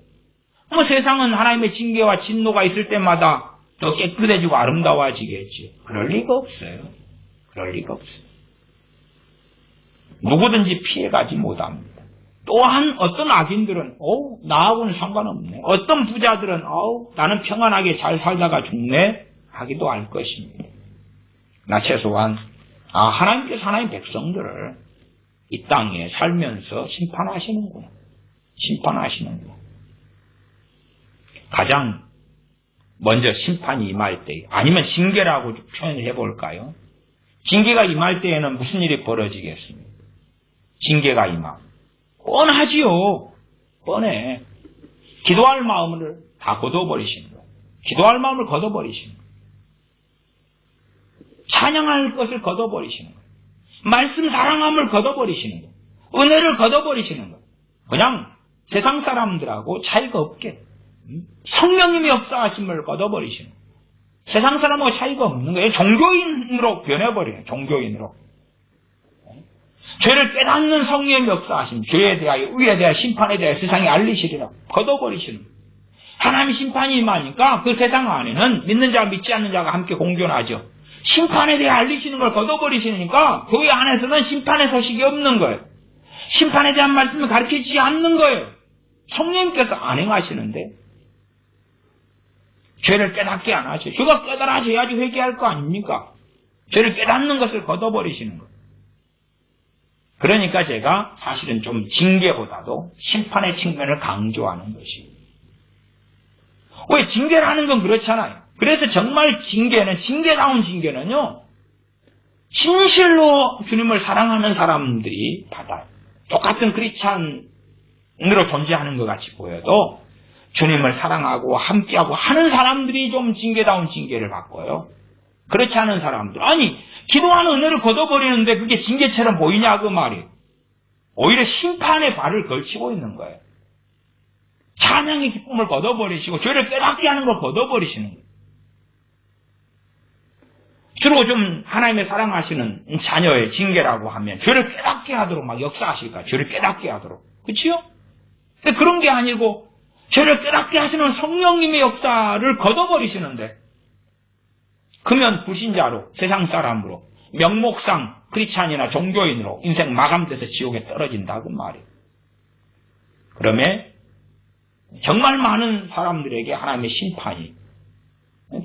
세상은 하나님의 징계와 진노가 있을 때마다 더 깨끗해지고 아름다워지겠지. 그럴 리가 없어요. 그럴 리가 없어요. 누구든지 피해가지 못합니다. 또한 어떤 악인들은 나하고는 상관없네. 어떤 부자들은 나는 평안하게 잘 살다가 죽네 하기도 할 것입니다. 나 최소한 하나님께서 하나님의 백성들을 이 땅에 살면서 심판하시는구나. 심판하시는구나. 가장 먼저 심판이 임할 때 아니면 징계라고 표현을 해볼까요? 징계가 임할 때에는 무슨 일이 벌어지겠습니까? 징계가 임하고 뻔하지요. 뻔해. 기도할 마음을 다 걷어버리시는 거예요. 기도할 마음을 걷어버리시는 거예요. 찬양할 것을 걷어버리시는 거예요. 말씀 사랑함을 걷어버리시는 거예요. 은혜를 걷어버리시는 거예요. 그냥 세상 사람들하고 차이가 없게 성령님의 역사하심을 걷어버리시는 거예요. 세상 사람하고 차이가 없는 거예요. 종교인으로 변해버려요. 종교인으로. 죄를 깨닫는 성령의 역사하심, 죄에 대하여, 의에 대하여, 심판에 대하여 세상에 알리시리라. 걷어버리시는 거예요. 하나님 심판이 임하니까 그 세상 안에는 믿는 자와 믿지 않는 자가 함께 공존하죠. 심판에 대해 알리시는 걸 걷어버리시니까 교회 안에서는 심판의 소식이 없는 거예요. 심판에 대한 말씀을 가르치지 않는 거예요. 성령님께서 안 행하시는데 죄를 깨닫게 안 하셔요. 죄가 깨달아져야지 회개할 거 아닙니까? 죄를 깨닫는 것을 걷어버리시는 거예요. 그러니까 제가 사실은 좀 징계보다도 심판의 측면을 강조하는 것이에요. 왜 징계라는 건 그렇잖아요. 그래서 정말 징계다운 징계는요, 진실로 주님을 사랑하는 사람들이 받아요. 똑같은 크리스찬으로 존재하는 것 같이 보여도 주님을 사랑하고 함께하고 하는 사람들이 좀 징계다운 징계를 받고요. 그렇지 않은 사람들. 아니, 기도하는 은혜를 걷어버리는데 그게 징계처럼 보이냐 그 말이에요. 오히려 심판의 발을 걸치고 있는 거예요. 찬양의 기쁨을 걷어버리시고 죄를 깨닫게 하는 걸 걷어버리시는 거예요. 주로 좀 하나님의 사랑하시는 자녀의 징계라고 하면 죄를 깨닫게 하도록 막 역사하실까? 죄를 깨닫게 하도록. 그치요? 근데 그런 게 아니고 죄를 깨닫게 하시는 성령님의 역사를 걷어버리시는데 그러면 불신자로, 세상 사람으로, 명목상 크리스찬이나 종교인으로 인생 마감돼서 지옥에 떨어진다 그 말이에요. 그러면 정말 많은 사람들에게 하나님의 심판이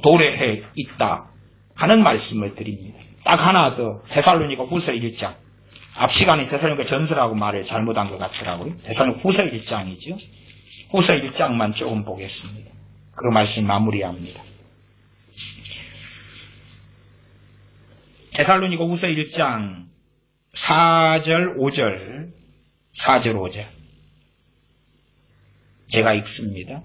도래해 있다 하는 말씀을 드립니다. 딱 하나 더 데살로니가 후서 1장. 앞 시간에 데살로니가 전서라고 말을 잘못한 것 같더라고요. 데살로니가 후서 1장이죠. 후서 1장만 조금 보겠습니다. 그 말씀 마무리합니다. 데살로니가 후서 1장 4절 5절 4절 5절 제가 읽습니다.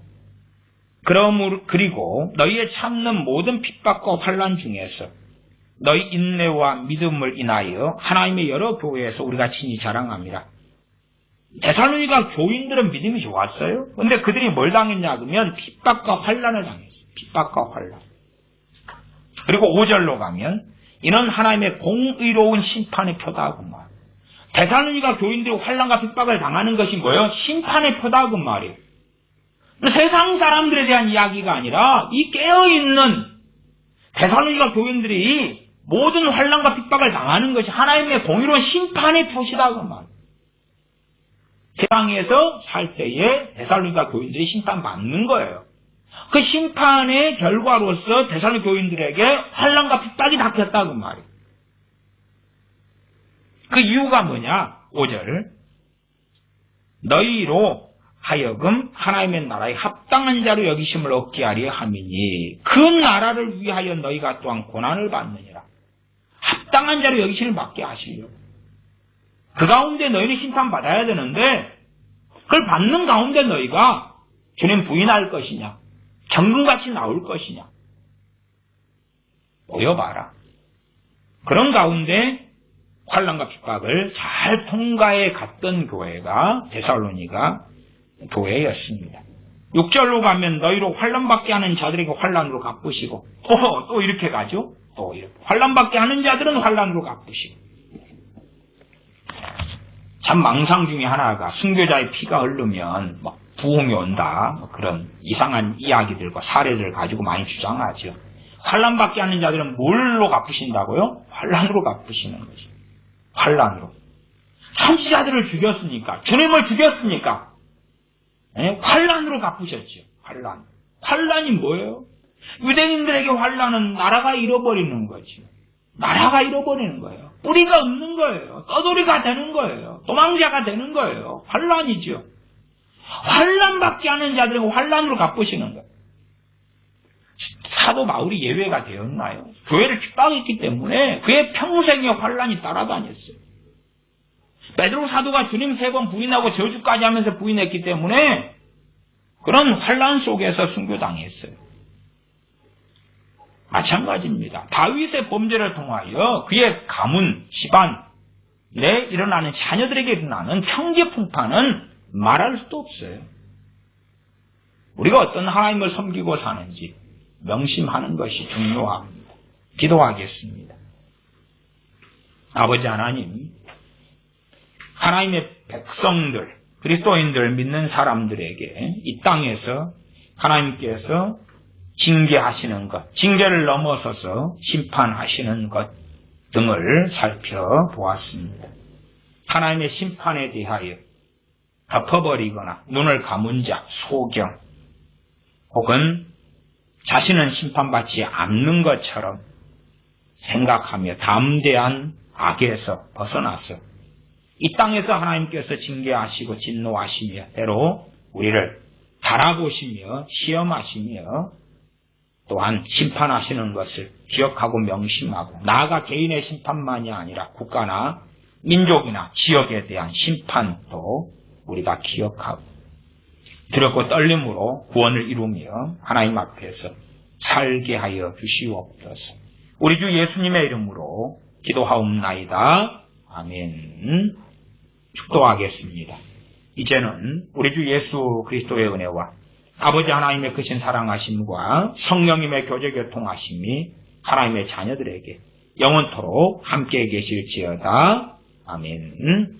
그리고 너희의 참는 모든 핍박과 환난 중에서 너희 인내와 믿음을 인하여 하나님의 여러 교회에서 우리가 친히 자랑합니다. 데살로니가 교인들은 믿음이 좋았어요. 그런데 그들이 뭘 당했냐 그러면 핍박과 환난을 당했어요. 핍박과 환난. 그리고 5절로 가면 이는 하나님의 공의로운 심판의 표다 그 말. 데살로니가 교인들이 환난과 핍박을 당하는 것이 뭐예요? 심판의 표다 그 말이에요. 세상 사람들에 대한 이야기가 아니라 이 깨어있는 데살로니가 교인들이 모든 환난과 핍박을 당하는 것이 하나님의 공의로운 심판의 표시다 그 말. 세상에서 살 때에 데살로니가 교인들이 심판받는 거예요. 그 심판의 결과로서 데살로니가 교인들에게 환난과 핍박이 닥쳤다 그 말이에요. 그 이유가 뭐냐? 5절 너희로 하여금 하나님의 나라에 합당한 자로 여기심을 얻게 하려 함이니 그 나라를 위하여 너희가 또한 고난을 받느니라. 합당한 자로 여기심을 받게 하시려고. 그 가운데 너희는 심판받아야 되는데 그걸 받는 가운데 너희가 주님 부인할 것이냐, 정금같이 나올 것이냐 보여봐라. 그런 가운데 환난과 핍박을 잘 통과해 갔던 교회가 데살로니가 교회였습니다. 6절로 가면 너희로 환난받게 하는 자들에게 환난으로 갚으시고 또 이렇게 가죠. 또 이렇게 환난받게 하는 자들은 환난으로 갚으시고. 참 망상 중에 하나가 순교자의 피가 흐르면 막 부흥이 온다 그런 이상한 이야기들과 사례들을 가지고 많이 주장하죠. 환난받게 하는 자들은 뭘로 갚으신다고요? 환난으로 갚으시는 거죠. 환난으로. 선지자들을 죽였으니까, 주님을 죽였으니까 환난으로 갚으셨죠. 환난. 환난이 뭐예요? 유대인들에게 환난은 나라가 잃어버리는 거죠. 나라가 잃어버리는 거예요. 뿌리가 없는 거예요. 떠돌이가 되는 거예요. 도망자가 되는 거예요. 환난이죠. 환난받게 하는 자들에게 환난으로 갚으시는 거예요. 사도 바울이 예외가 되었나요? 교회를 핍박했기 때문에 그의 평생의 환난이 따라다녔어요. 베드로 사도가 주님 3번 부인하고 저주까지 하면서 부인했기 때문에 그런 환난 속에서 순교당했어요. 마찬가지입니다. 다윗의 범죄를 통하여 그의 가문, 집안에 일어나는 자녀들에게 일어나는 평지풍파는 말할 수도 없어요. 우리가 어떤 하나님을 섬기고 사는지 명심하는 것이 중요합니다. 기도하겠습니다. 아버지 하나님, 하나님의 백성들, 그리스도인들 믿는 사람들에게 이 땅에서 하나님께서 징계하시는 것, 징계를 넘어서서 심판하시는 것 등을 살펴보았습니다. 하나님의 심판에 대하여 덮어버리거나 눈을 감은 자, 소경, 혹은 자신은 심판받지 않는 것처럼 생각하며 담대한 악에서 벗어나서 이 땅에서 하나님께서 징계하시고 진노하시며 때로 우리를 바라보시며 시험하시며 또한 심판하시는 것을 기억하고 명심하고 나아가 개인의 심판만이 아니라 국가나 민족이나 지역에 대한 심판도 우리가 기억하고 두렵고 떨림으로 구원을 이루며 하나님 앞에서 살게 하여 주시옵소서. 우리 주 예수님의 이름으로 기도하옵나이다. 아멘. 축도하겠습니다. 이제는 우리 주 예수 그리스도의 은혜와 아버지 하나님의 크신 사랑하심과 성령님의 교제 교통하심이 하나님의 자녀들에게 영원토록 함께 계실지어다. 아멘.